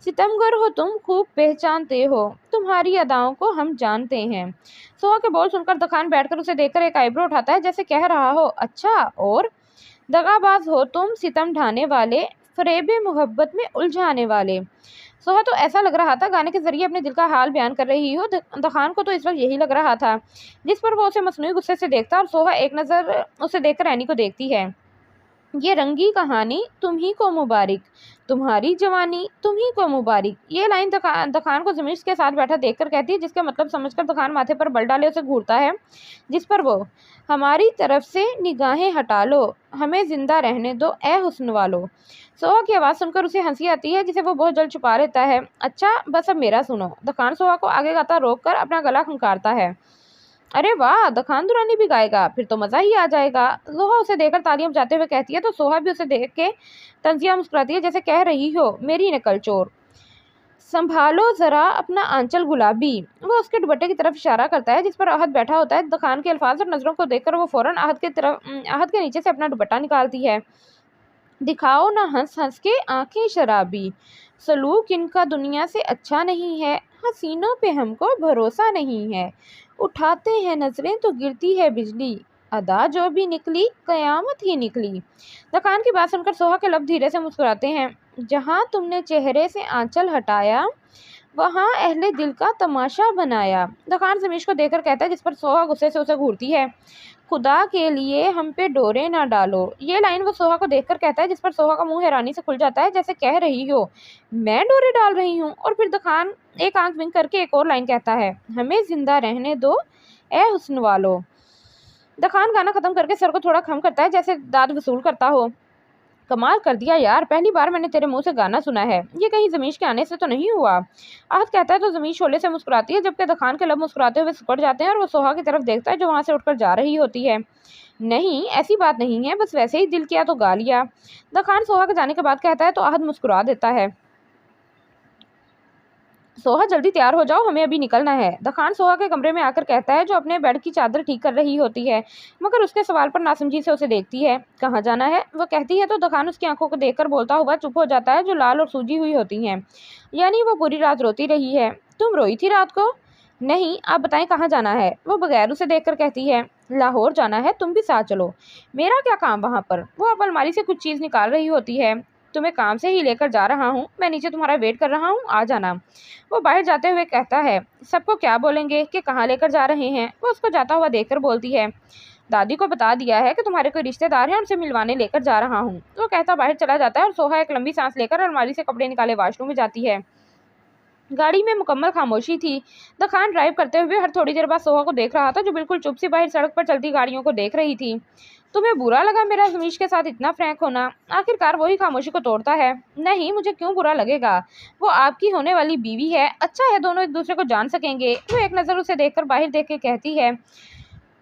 सितमगर हो तुम, खूब पहचानते हो, तुम्हारी अदाओं को हम जानते हैं। सोहा के बोल सुनकर दखान बैठकर उसे देखकर एक आईब्रो उठाता है, जैसे कह रहा हो अच्छा, और दगाबाज हो तुम, सितम ढाने वाले, फरेबे मोहब्बत में उलझाने वाले। सोहा तो ऐसा लग रहा था गाने के जरिए अपने दिल का हाल बयान कर रही हो। दखान को तो इस वक्त यही लग रहा था, जिस पर वो उसे मसनूई गुस्से से देखता और सोहा एक नज़र उसे देखकर ऐनी को देखती है। ये रंगी कहानी तुम ही को मुबारक, तुम्हारी जवानी तुम ही को मुबारक। ये लाइन दखान को जमीश के साथ बैठा देखकर कहती है, जिसके मतलब समझकर दखान माथे पर बल डाले उसे घूरता है, जिस पर वो हमारी तरफ से निगाहें हटा लो, हमें जिंदा रहने दो ए हुस्न वालो। सोहा की आवाज़ सुनकर उसे हंसी आती है, जिसे वो बहुत जल्द छुपा लेता है। अच्छा बस अब मेरा सुनो। दखान सोहा को आगे गाता रोक कर अपना गला खंकारता है। अरे वाह, दखान दुरानी भी गाएगा, फिर तो मज़ा ही आ जाएगा। सोहा उसे देखकर तालियां बजाते हुए कहती है तो सोहा भी उसे देख के तंजिया मुस्कुराती है, जैसे कह रही हो मेरी नकल चोर, संभालो जरा अपना आंचल गुलाबी। वो उसके दुपट्टे की तरफ इशारा करता है, जिस पर आहत बैठा होता है। दखान के अल्फाज और नज़रों को देखकर वो फौरन आहत के नीचे से अपना दुपट्टा निकालती है। दिखाओ ना हंस हंस के आंखें शराबी, सलूक इनका दुनिया से अच्छा नहीं है, हसीनों पे हमको भरोसा नहीं है, उठाते हैं नजरें तो गिरती है बिजली, अदा जो भी निकली कयामत ही निकली। दकान की बात सुनकर सोहा के लब धीरे से मुस्कुराते हैं। जहाँ तुमने चेहरे से आंचल हटाया, वहाँ अहले दिल का तमाशा बनाया। दकान जमीश को देखकर कहता है, जिस पर सोहा गुस्से से उसे घूरती है। खुदा के लिए हम पे डोरे ना डालो। ये लाइन वो सोहा को देखकर कहता है, जिस पर सोहा का मुंह हैरानी से खुल जाता है, जैसे कह रही हो मैं डोरे डाल रही हूँ। और फिर दखान एक आंख विंक करके एक और लाइन कहता है, हमें जिंदा रहने दो ए हुस्न वालो। दखान गाना खत्म करके सर को थोड़ा खम करता है, जैसे दाद वसूल करता हो। कमाल कर दिया यार, पहली बार मैंने तेरे मुंह से गाना सुना है। ये कहीं जमीश के आने से तो नहीं हुआ? आहत कहता है तो जमीश शोले से मुस्कुराती है, जबकि दखान के लब मुस्कुराते हुए सिकुड़ जाते हैं और वो सोहा की तरफ देखता है जो वहां से उठकर जा रही होती है। नहीं, ऐसी बात नहीं है, बस वैसे ही दिल किया तो गा लिया। दखान सोहा के जाने के बाद कहता है तो आहत मुस्कुरा देता है। सोहा जल्दी तैयार हो जाओ, हमें अभी निकलना है। दखान सोहा के कमरे में आकर कहता है जो अपने बेड की चादर ठीक कर रही होती है, मगर उसके सवाल पर नासमझी से उसे देखती है। कहाँ जाना है वो कहती है तो दखान उसकी आंखों को देखकर बोलता हुआ चुप हो जाता है जो लाल और सूजी हुई होती हैं। यानी वो पूरी रात रोती रही है। तुम रोई थी रात को? नहीं, आप बताएं कहाँ जाना है? वो बगैर उसे देखकर कहती है लाहौर जाना है, तुम भी साथ चलो। मेरा क्या काम वहाँ पर? वो अब अलमारी से कुछ चीज़ निकाल रही होती है। तुम्हें काम से ही लेकर जा रहा हूँ, मैं नीचे तुम्हारा वेट कर रहा हूँ, आ जाना। वो बाहर जाते हुए कहता है सबको क्या बोलेंगे कि कहाँ लेकर जा रहे हैं? वो उसको जाता हुआ देखकर बोलती है दादी को बता दिया है कि तुम्हारे कोई रिश्तेदार हैं, उनसे मिलवाने लेकर जा रहा हूँ। वो कहता बाहर चला जाता है और सोहा एक लंबी सांस लेकर अलमारी से कपड़े निकाले वॉशरूम में जाती है। गाड़ी में मुकम्मल खामोशी थी। द खान ड्राइव करते हुए हर थोड़ी देर बाद सोहा को देख रहा था जो बिल्कुल चुप सी बाहर सड़क पर चलती गाड़ियों को देख रही थी। तुम्हें बुरा लगा मेरा जमीश के साथ इतना फ्रैंक होना? आखिरकार वही खामोशी को तोड़ता है। नहीं, मुझे क्यों बुरा लगेगा? वो आपकी होने वाली बीवी है, अच्छा है दोनों एक दूसरे को जान सकेंगे। वो एक नज़र उसे देखकर बाहर देख के कहती है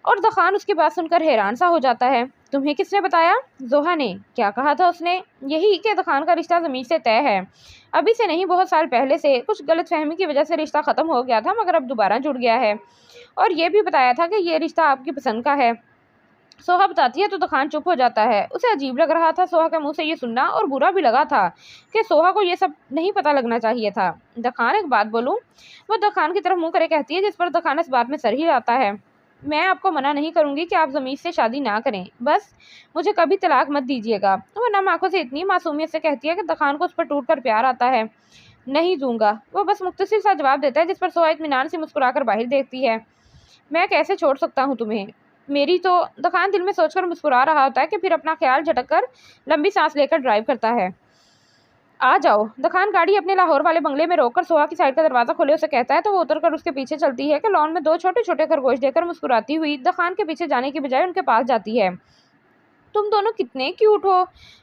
और द खान उसकी बात सुनकर हैरान सा हो जाता है। तुम्हें किसने बताया? जोहा ने। क्या कहा था उसने? यही कि द खान का रिश्ता जमीन से तय है। अभी से नहीं, बहुत साल पहले से। कुछ गलतफहमी की वजह से रिश्ता ख़त्म हो गया था, मगर अब दोबारा जुड़ गया है। और ये भी बताया था कि ये रिश्ता आपकी पसंद का है। सोहा बताती है तो दखान चुप हो जाता है। उसे अजीब लग रहा था सोहा के मुंह से ये सुनना, और बुरा भी लगा था कि सोहा को ये सब नहीं पता लगना चाहिए था। दखान, एक बात बोलूं? वो दखान की तरफ मुंह करे कहती है, जिस पर दखान इस बात में सर हिलाता है। मैं आपको मना नहीं करूंगी कि आप जमीन से शादी ना करें, बस मुझे कभी तलाक मत दीजिएगा। वो नम आंखों से इतनी मासूमियत से कहती है कि दखान को उस पर टूट कर प्यार आता है। नहीं दूंगा, वो बस मुख्तसर सा जवाब देता है, जिस पर सोहा इत्मीनान से मुस्कुराकर बाहर देखती है। मैं कैसे छोड़ सकता हूँ तुम्हें? मेरी तो। दखान दिल में सोचकर मुस्कुरा रहा होता है कि फिर अपना ख्याल झटक कर लंबी सांस लेकर ड्राइव करता है। आ जाओ। दखान गाड़ी अपने लाहौर वाले बंगले में रोककर सोहा की साइड का दरवाजा खोले उसे कहता है तो वो उतरकर उसके पीछे चलती है कि लॉन में दो छोटे छोटे खरगोश देकर मुस्कुराती हुई दखान के पीछे जाने की बजाय उनके पास जाती है। तुम दोनों कितने क्यूट हो,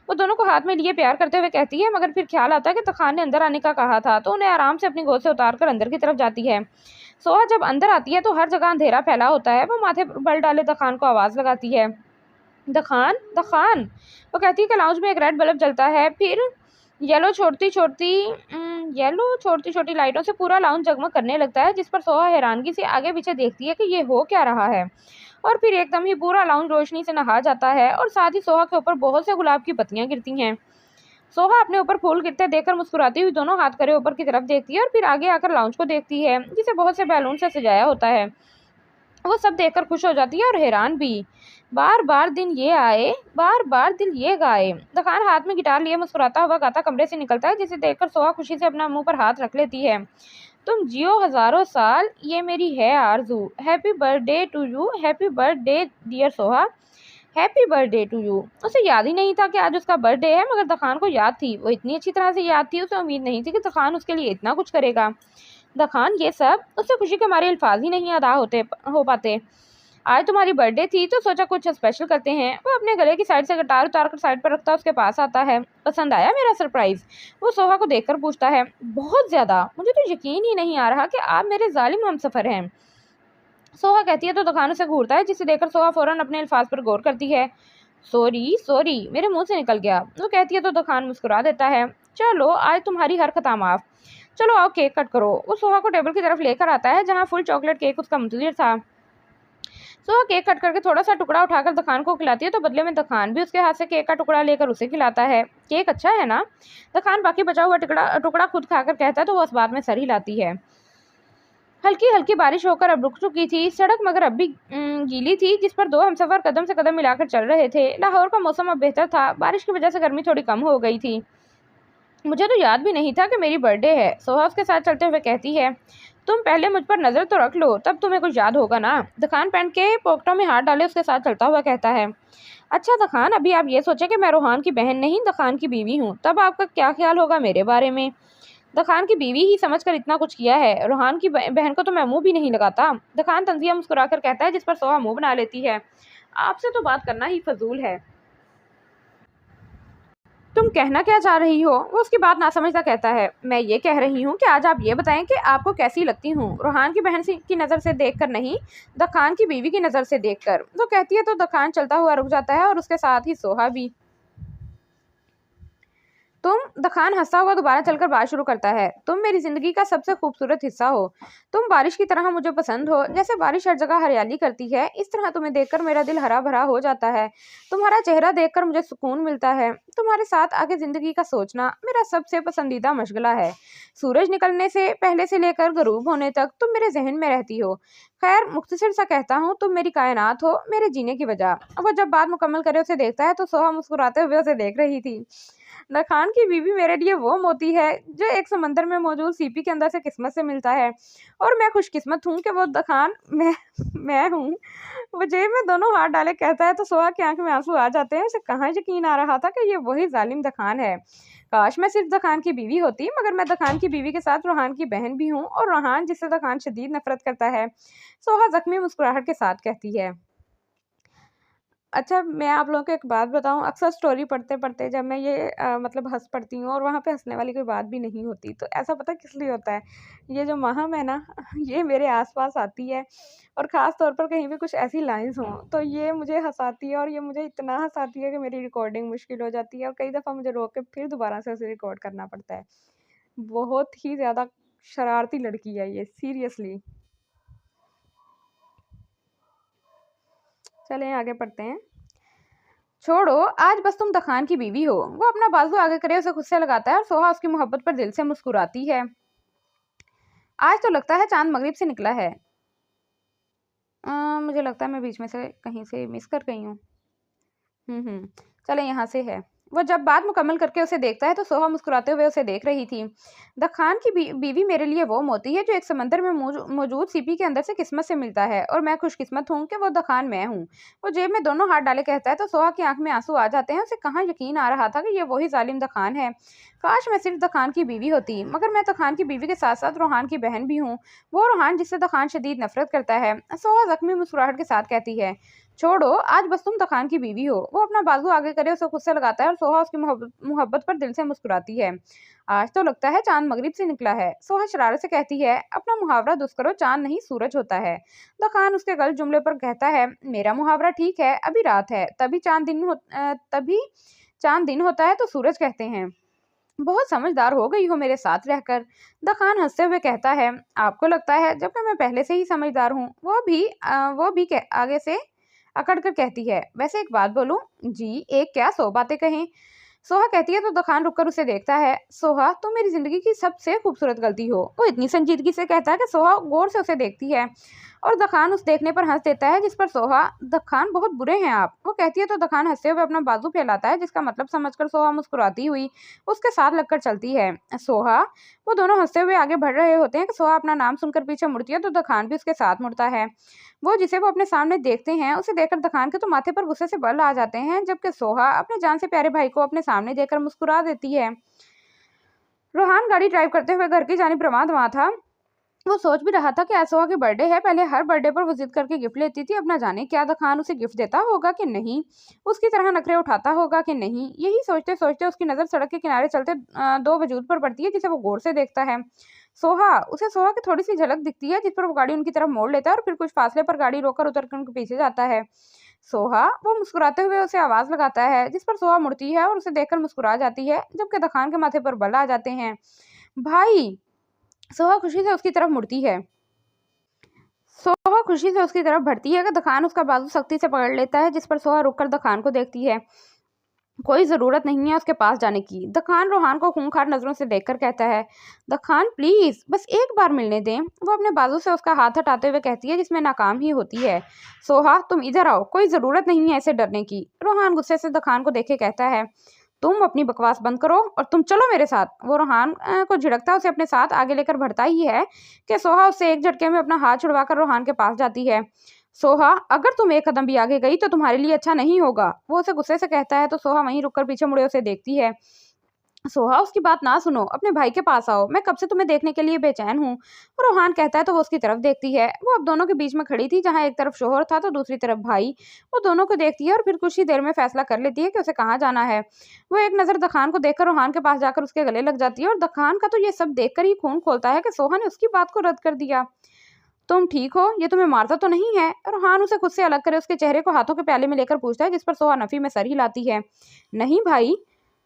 वो दोनों को हाथ में लिए प्यार करते हुए कहती है, मगर फिर ख्याल आता है कि तखान ने अंदर आने का कहा था तो उन्हें आराम से अपनी गोद से उतार कर अंदर की तरफ जाती है। सोहा जब अंदर आती है तो हर जगह अंधेरा फैला होता है। वो माथे पर बल डाले दखान को आवाज़ लगाती है, दखान दखान। वो कहती है कि लाउंज में एक रेड बल्ब जलता है, फिर येलो छोटी छोटी छोटी छोटी लाइटों से पूरा लाउंज जगमग करने लगता है, जिस पर सोहा हैरानगी से आगे पीछे देखती है कि ये हो क्या रहा है। और फिर एकदम ही पूरा लाउंज रोशनी से नहा जाता है और साथ ही सोहा के ऊपर बहुत से गुलाब की पत्तियां गिरती हैं। सोहा अपने ऊपर फूल गिरते देखकर मुस्कुराती हुई दोनों हाथ करे ऊपर की तरफ देखती है और फिर आगे आकर लाउंज को देखती है, जिसे बहुत से बैलून से सजाया होता है। वो सब देखकर खुश हो जाती है और हैरान भी। बार बार दिन ये आए, बार बार दिल ये गाए। दुकान हाथ में गिटार लिए मुस्कुराता हुआ गाता कमरे से निकलता है, जिसे देखकर सोहा खुशी से अपना मुंह पर हाथ रख लेती है। तुम जियो हजारों साल, ये मेरी है आरजू। Happy birthday to you, happy birthday dear Soha, happy birthday to you. उसे याद ही नहीं था कि आज उसका बर्थडे है, मगर दखान को याद थी। वो इतनी अच्छी तरह से याद थी, उसे उम्मीद नहीं थी कि दखान उसके लिए इतना कुछ करेगा। दखान ये सब, उससे खुशी के हमारे अल्फाज ही नहीं अदा हो पाते। आज तुम्हारी बर्थडे थी तो सोचा कुछ स्पेशल करते हैं। वो अपने गले की साइड से गिटार उतार कर साइड पर रखता उसके पास आता है। पसंद आया मेरा सरप्राइज? वो सोहा को देखकर पूछता है। बहुत ज्यादा, मुझे तो यकीन ही नहीं आ रहा कि आप मेरे जालिम हमसफर हैं। सोहा कहती है तो दुकान से घूरता है, जिसे देखकर सोहा फौरन अपने अल्फाज पर गौर करती है। सॉरी सॉरी, मेरे मुंह से निकल गया। वो कहती है तो दुकान मुस्कुरा देता है। चलो आज तुम्हारी हर खता माफ। चलो आओ केक कट करो। वो सोहा को टेबल की तरफ लेकर आता है, जहाँ फुल चॉकलेट केक उसका मंतजर था। सोहा केक कट करके थोड़ा सा टुकड़ा उठाकर दखान को खिलाती है, तो बदले में दखान भी उसके हाथ से केक का टुकड़ा लेकर उसे खिलाता है। केक अच्छा है ना? दखान बाकी बचा हुआ टुकड़ा खुद खाकर कहता है, तो वो इस बात में सर हिलाती है। हल्की हल्की बारिश होकर अब रुक चुकी थी सड़क, मगर अब भी गीली थी, जिस पर दो हमसफर कदम से कदम मिलाकर चल रहे थे। लाहौर का मौसम अब बेहतर था, बारिश की वजह से गर्मी थोड़ी कम हो गई थी। मुझे तो याद भी नहीं था कि मेरी बर्थडे है, सोहा उसके साथ चलते हुए कहती है। तुम पहले मुझ पर नजर तो रख लो, तब तुम्हें कुछ याद होगा ना। दखान पैंट के पॉकेटों में हाथ डाले उसके साथ चलता हुआ कहता है। अच्छा दखान, अभी आप ये सोचें कि मैं रोहान की बहन नहीं, दखान की बीवी हूँ, तब आपका क्या ख्याल होगा मेरे बारे में? दखान की बीवी ही समझकर इतना कुछ किया है, रोहान की बहन को तो मैं मुंह भी नहीं लगाता। दखान तंजिया मुस्कुराकर कहता है, जिस पर सोहा मुंह बना लेती है। आपसे तो बात करना ही फजूल है। तुम कहना क्या चाह रही हो? वो उसकी बात ना समझता कहता है, मैं ये कह रही हूँ कि आज आप ये बताएं कि आपको कैसी लगती हूँ। रोहान की बहन की नज़र से देखकर नहीं, दखान की बीवी की नज़र से देखकर। तो कहती है तो दखान चलता हुआ रुक जाता है और उसके साथ ही सोहा भी। दखान हंसता हुआ दोबारा चलकर बात शुरू करता है, तुम मेरी जिंदगी का सबसे खूबसूरत हिस्सा हो। तुम बारिश की तरह मुझे पसंद हो। जैसे बारिश हर जगह हरियाली करती है, इस तरह तुम्हें देखकर मेरा दिल हरा भरा हो जाता है। तुम्हारा चेहरा देखकर मुझे सुकून मिलता है। तुम्हारे साथ आगे जिंदगी का सोचना मेरा सबसे पसंदीदा मशगला है। सूरज निकलने से पहले से लेकर गरूब होने तक तुम मेरे जहन में रहती हो। खैर, मुख्तसर सा कहता हूँ, तुम मेरी कायनात हो, मेरे जीने की वजह। वो जब बात मुकम्मल करे उसे देखता है तो सोहा मुस्कुराते हुए उसे देख रही थी। दखान की बीवी मेरे लिए वो मोती है जो एक समंदर में मौजूद सीपी के अंदर से किस्मत से मिलता है, और मैं खुशकिस्मत हूँ कि वो दखान मैं हूँ। वो जेब में दोनों हाथ डाले कहता है तो सोहा की आंख में आंसू आ जाते हैं। उसे कहाँ यकीन आ रहा था कि ये वही जालिम दखान है। काश मैं सिर्फ दखान की बीवी होती, मगर मैं दखान की बीवी के साथ रोहान की बहन भी हूँ, और रोहान जिससे दखान शदीद नफरत करता है। सोहा जख्मी मुस्कुराहट के साथ कहती है। अच्छा, मैं आप लोगों को एक बात बताऊँ, अक्सर स्टोरी पढ़ते-पढ़ते जब मैं ये मतलब हँस पड़ती हूँ और वहाँ पे हँसने वाली कोई बात भी नहीं होती, तो ऐसा पता किस लिए होता है? ये जो महम है ना, ये मेरे आस-पास आती है, और ख़ास तौर पर कहीं भी कुछ ऐसी लाइन्स हों, तो ये मुझे हँसाती है, और ये मुझे इतना हँसाती है कि मेरी रिकॉर्डिंग मुश्किल हो जाती है, और कई दफ़ा मुझे रोक के फिर दोबारा से उसे रिकॉर्ड करना पड़ता है। बहुत ही ज़्यादा शरारती लड़की है ये, सीरियसली। चलें आगे पढ़ते हैं। छोड़ो, आज बस तुम दखान की बीवी हो। वो अपना बाजू आगे करे उसे खुद से लगाता है और सोहा उसकी मोहब्बत पर दिल से मुस्कुराती है। आज तो लगता है चांद मगरिब से निकला है। मुझे लगता है मैं बीच में से कहीं से मिस कर गई हूँ। चले यहाँ से है। वो जब बात मुकम्मल करके उसे देखता है तो सोहा मुस्कुराते हुए उसे देख रही थी। दखान की बीवी मेरे लिए वो मोती है जो एक समंदर में मौजूद सीपी के अंदर से किस्मत से मिलता है, और मैं खुशकिस्मत हूँ कि वो दखान मैं हूँ। वो जेब में दोनों हाथ डाले कहता है तो सोहा की आंख में आंसू आ जाते हैं। उसे कहाँ यकीन आ रहा था कि ये वही जालिम दखान है। काश मैं सिर्फ दखान की बीवी होती, मगर मैं दखान की बीवी के साथ साथ रोहान की बहन भी हूँ। वो रोहान जिससे दखान शदीद नफरत करता है। सोहा जख्मी मुस्कुराहट के साथ कहती है, छोड़ो, आज बस तुम दखान की बीवी हो। वो अपना बाजू आगे करे उसे खुद से लगाता है और सोहा उसकी मोहब्बत पर दिल से मुस्कुराती है। आज तो लगता है चांद मगरिब से निकला है। सोहा शरारत से कहती है, अपना मुहावरा दुरुस्त करो, चांद नहीं सूरज होता है। दखान उसके गलत जुमले पर कहता है, मेरा मुहावरा ठीक है, अभी रात है, तभी चांद दिन होता है तो सूरज कहते हैं। बहुत समझदार हो गई हो मेरे साथ रहकर। दखान हंसते हुए कहता है, आपको लगता है, जबकि मैं पहले से ही समझदार हूँ। वो भी आगे से अकड़ कर कहती है, वैसे एक बात बोलूं? जी, एक क्या, 100 बातें कहें। सोहा कहती है तो दखान रुककर उसे देखता है। सोहा, तुम मेरी जिंदगी की सबसे खूबसूरत गलती हो। वो इतनी संजीदगी से कहता है कि सोहा गौर से उसे देखती है, और दखान उस देखने पर हंस देता है, जिस पर सोहा, दखान बहुत बुरे हैं आप। वो कहती है तो दखान हंसते हुए अपना बाजू फैलाता है, जिसका मतलब समझकर सोहा मुस्कुराती हुई उसके साथ लगकर चलती है। सोहा, वो दोनों हंसते हुए आगे बढ़ रहे होते हैं कि सोहा अपना नाम सुनकर पीछे मुड़ती है तो दखान भी उसके साथ मुड़ता है। वो जिसे वो अपने सामने देखते हैं उसे देखकर दखान के तो माथे पर गुस्से से बल आ जाते हैं, जबकि सोहा अपने जान से प्यारे भाई को अपने सामने देखकर मुस्कुरा देती है। रोहान गाड़ी ड्राइव करते हुए घर की जानिब रवाना था। वो सोच भी रहा था कि आज सोहा की बर्थडे है। पहले हर बर्थडे पर वो जिद करके गिफ्ट लेती थी, अब ना जाने क्या दखान उसे गिफ्ट देता होगा कि नहीं, उसकी तरह नखरे उठाता होगा कि नहीं। यही सोचते सोचते उसकी नज़र सड़क के किनारे चलते दो वजूद पर पड़ती है, जिसे वो गौर से देखता है। उसे सोहा की थोड़ी सी झलक दिखती है, जिस पर वो गाड़ी उनकी तरफ मोड़ लेता है और फिर कुछ फासले पर गाड़ी रोककर उतर कर उनके पीछे जाता है। सोहा, वो मुस्कुराते हुए उसे आवाज लगाता है, जिस पर सोहा मुड़ती है और उसे देखकर मुस्कुरा जाती है, जबकि दखान के माथे पर बल आ जाते हैं। भाई! सोहा खुशी से उसकी तरफ मुड़ती है। सोहा खुशी से उसकी तरफ बढ़ती है कि दखान उसका बाजू सख्ती से पकड़ लेता है, जिस पर सोहा रुककर दखान को देखती है। कोई ज़रूरत नहीं है उसके पास जाने की। दखान रोहान को खूंखार नज़रों से देखकर कहता है, दखान प्लीज़, बस एक बार मिलने दें। वो अपने बाजू से उसका हाथ हटाते हुए कहती है, जिसमें नाकाम ही होती है। सोहा, तुम इधर आओ, कोई ज़रूरत नहीं है ऐसे डरने की। रोहान गुस्से से दखान को देखे कहता है, तुम अपनी बकवास बंद करो और तुम चलो मेरे साथ। वो रोहान को झिड़कता उसे अपने साथ आगे लेकर बढ़ता ही है कि सोहा उससे एक झटके में अपना हाथ छुड़वाकर रोहान के पास जाती है। सोहा, अगर तुम एक कदम भी आगे गई तो तुम्हारे लिए अच्छा नहीं होगा। वो उसे गुस्से से कहता है तो सोहा वहीं रुककर पीछे मुड़े उसे देखती है। सोहा उसकी बात ना सुनो, अपने भाई के पास आओ, मैं कब से तुम्हें देखने के लिए बेचैन हूँ। और रोहान कहता है तो वो उसकी तरफ देखती है। वो अब दोनों के बीच में खड़ी थी, जहाँ एक तरफ शोहर था तो दूसरी तरफ भाई। वो दोनों को देखती है और फिर कुछ ही देर में फैसला कर लेती है कि उसे कहाँ जाना है। वो एक नज़र दखान को देखकर रोहान के पास जाकर उसके गले लग जाती है, और दखान का तो ये सब देखकर ही खून खोलता है कि सोहा ने उसकी बात को रद्द कर दिया। तुम ठीक हो? ये तुम्हें मारता तो नहीं है? रोहान उसे खुद से अलग करे उसके चेहरे को हाथों के प्याले में लेकर पूछता है, जिस पर सोहा नफी में सर हिलाती है। नहीं भाई।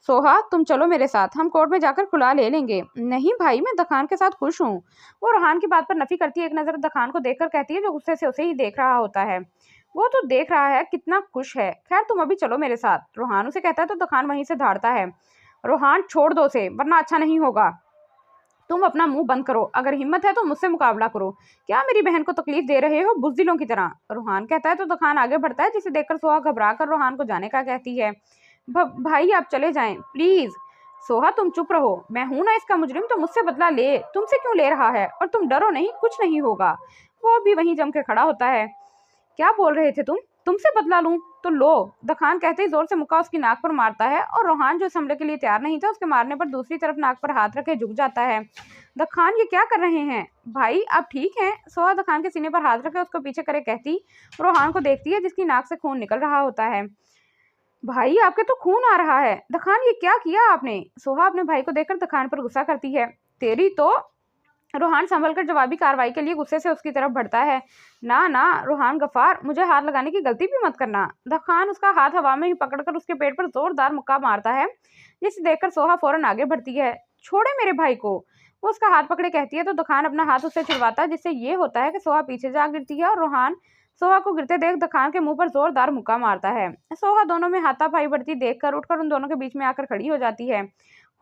सोहा तुम चलो मेरे साथ, हम कोर्ट में जाकर खुला ले लेंगे। नहीं भाई, मैं दखान के साथ खुश हूँ। वो रोहान की बात पर नफी करती है, एक नजर दखान को देखकर कहती है, जो गुस्से से उसे ही देख रहा होता है। वो तो देख रहा है कितना खुश है। खैर तुम अभी चलो मेरे साथ, रोहान उसे कहता है तो दखान वहीं से धाड़ता है। रोहान छोड़ दो उसे, वरना अच्छा नहीं होगा। तुम अपना मुंह बंद करो, अगर हिम्मत है तो मुझसे मुकाबला करो। क्या मेरी बहन को तकलीफ दे रहे हो बुज़दिलों की तरह? रोहान कहता है तो दखान आगे बढ़ता है, जिसे देखकर सोहा घबरा कर रोहान को जाने का कहती है। भाई आप चले जाएं प्लीज। सोहा तुम चुप रहो, मैं हूं ना इसका मुजरिम, तो मुझसे बदला ले। तुमसे क्यों ले रहा है? और तुम डरो नहीं, कुछ नहीं होगा। वो भी वहीं जम के खड़ा होता है। क्या बोल रहे थे तुम? तुमसे बदला लूं तो लो। दखान कहते ही जोर से मुक्का उसकी नाक पर मारता है, और रोहान जो इस हमले के लिए तैयार नहीं था, उसके मारने पर दूसरी तरफ नाक पर हाथ रखे झुक जाता है। दखान ये क्या कर रहे हैं? भाई आप ठीक हैं? सोहा दखान के सीने पर हाथ रखे उसको पीछे करे कहती रोहान को देखती है, जिसकी नाक से खून निकल रहा होता है। भाई आपके तो खून आ रहा है। दखान ये क्या किया आपने? सोहा अपने भाई को देखकर दखान पर गुस्सा करती है। तेरी तो। रोहान संभल कर जवाबी कार्रवाई के लिए गुस्से से उसकी तरफ बढ़ता है। ना ना रोहान गफ्फार, मुझे हाथ लगाने की गलती भी मत करना। दखान उसका हाथ हवा में ही पकड़कर उसके पेट पर जोरदार मुक्का मारता है, जिसे देखकर सोहा फौरन आगे बढ़ती है। छोड़े मेरे भाई को। वो उसका हाथ पकड़े कहती है तो दखान अपना हाथ उससे छुड़वाता है, जिससे ये होता है कि सोहा पीछे जा गिरती है, और रोहान सोहा को गिरते देख दखान के मुंह पर जोरदार मुक्का मारता है। सोहा दोनों में हाथापाई बढ़ती देखकर उठकर उन दोनों के बीच में आकर खड़ी हो जाती है।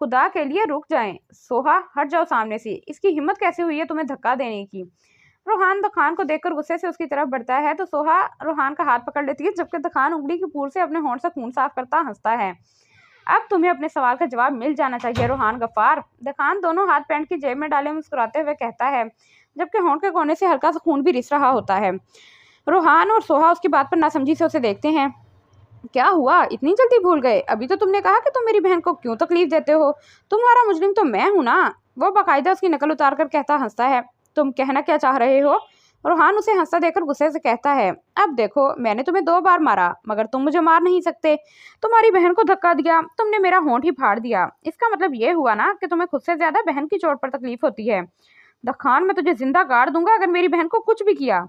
खुदा के लिए रुक जाएं। सोहा हट जाओ सामने से, इसकी हिम्मत कैसे हुई है तुम्हें धक्का देने की? रोहान दखान को देखकर गुस्से से उसकी तरफ बढ़ता है, तो सोहा रोहान का हाथ पकड़ लेती है, जबकि दखान उंगली की पूर से अपने होंठ से खून साफ करता हंसता है। अब तुम्हें अपने सवाल का जवाब मिल जाना चाहिए रोहान गफ्फार। दखान दोनों हाथ पैंट की जेब में डाले मुस्कुराते हुए कहता है, जबकि होंठ के कोने से हल्का सा खून भी रिस रहा होता है। रोहान और सोहा उसकी बात पर नासमझी से उसे देखते हैं। क्या हुआ, इतनी जल्दी भूल गए? अभी तो तुमने कहा कि तुम मेरी बहन को क्यों तकलीफ देते हो। तुम्हारा मुजरिम तो मैं हूं ना। वो बाकायदा उसकी नकल उतार कर कहता हंसता है। तुम कहना क्या चाह रहे हो? रोहान उसे हंसता देकर गुस्से से कहता है, अब देखो मैंने तुम्हें 2 बार मारा, मगर तुम मुझे मार नहीं सकते। तुम्हारी बहन को धक्का दिया, तुमने मेरा होंठ ही फाड़ दिया। इसका मतलब ये हुआ ना कि तुम्हें खुद से ज्यादा बहन की चोट पर तकलीफ होती है। दखान मैं तुझे जिंदा गाड़ दूंगा अगर मेरी बहन को कुछ भी किया।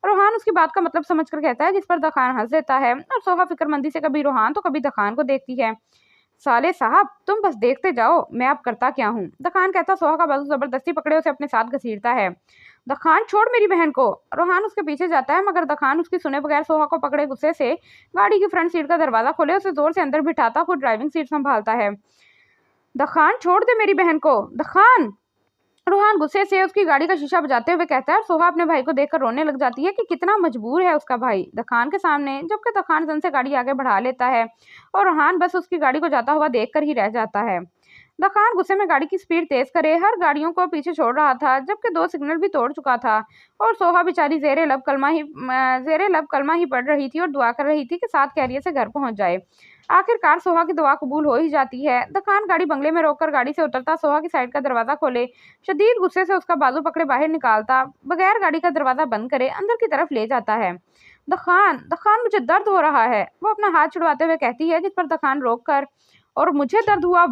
रोहान उसकी बात का मतलब समझकर कहता है, जिस पर दखान हंस देता है, और सोहा फिक्रमंदी से कभी रोहान तो कभी दखान को देखती है। साले साहब तुम बस देखते जाओ, मैं अब करता क्या हूँ। दखान कहता सोहा का बाजू जबरदस्ती पकड़े उसे अपने साथ घसीटता है। दखान छोड़ मेरी बहन को। रोहान उसके पीछे जाता है, मगर दखान उसकी सुने बगैर सोहा को पकड़े गुस्से से गाड़ी की फ्रंट सीट का दरवाजा खोले उसे जोर से अंदर बिठाता खुद ड्राइविंग सीट संभालता है। दखान छोड़ दे मेरी बहन को। दखान। रोहान गुस्से से उसकी गाड़ी का शीशा बजाते हुए कहता है, और सोहा अपने भाई को देखकर रोने लग जाती है कि कितना मजबूर है उसका भाई दखान के सामने। जबकि दखान जन से गाड़ी आगे बढ़ा लेता है, और रोहान बस उसकी गाड़ी को जाता हुआ देखकर ही रह जाता है। दखान गुस्से में गाड़ी की स्पीड तेज करे हर गाड़ियों को पीछे छोड़ रहा था, जबकि 2 सिग्नल भी तोड़ चुका था। और सोहा बेचारी जेरे लब कलमा ही पढ़ रही थी और दुआ कर रही थी कि 7 कैरियर से घर पहुंच जाए। आखिरकार सोहा की दुआ कबूल हो ही जाती है। दखान गाड़ी बंगले में रोककर गाड़ी से उतरता, सोहा की साइड का दरवाजा खोले शदीद गुस्से से उसका बाजू पकड़े बाहर निकालता, बगैर गाड़ी का दरवाजा बंद करे अंदर की तरफ ले जाता है। दखान दखान मुझे दर्द हो रहा है। वो अपना हाथ छुड़वाते हुए कहती है, जिस पर दखान रोक कर, और मुझे दर्द हुआ?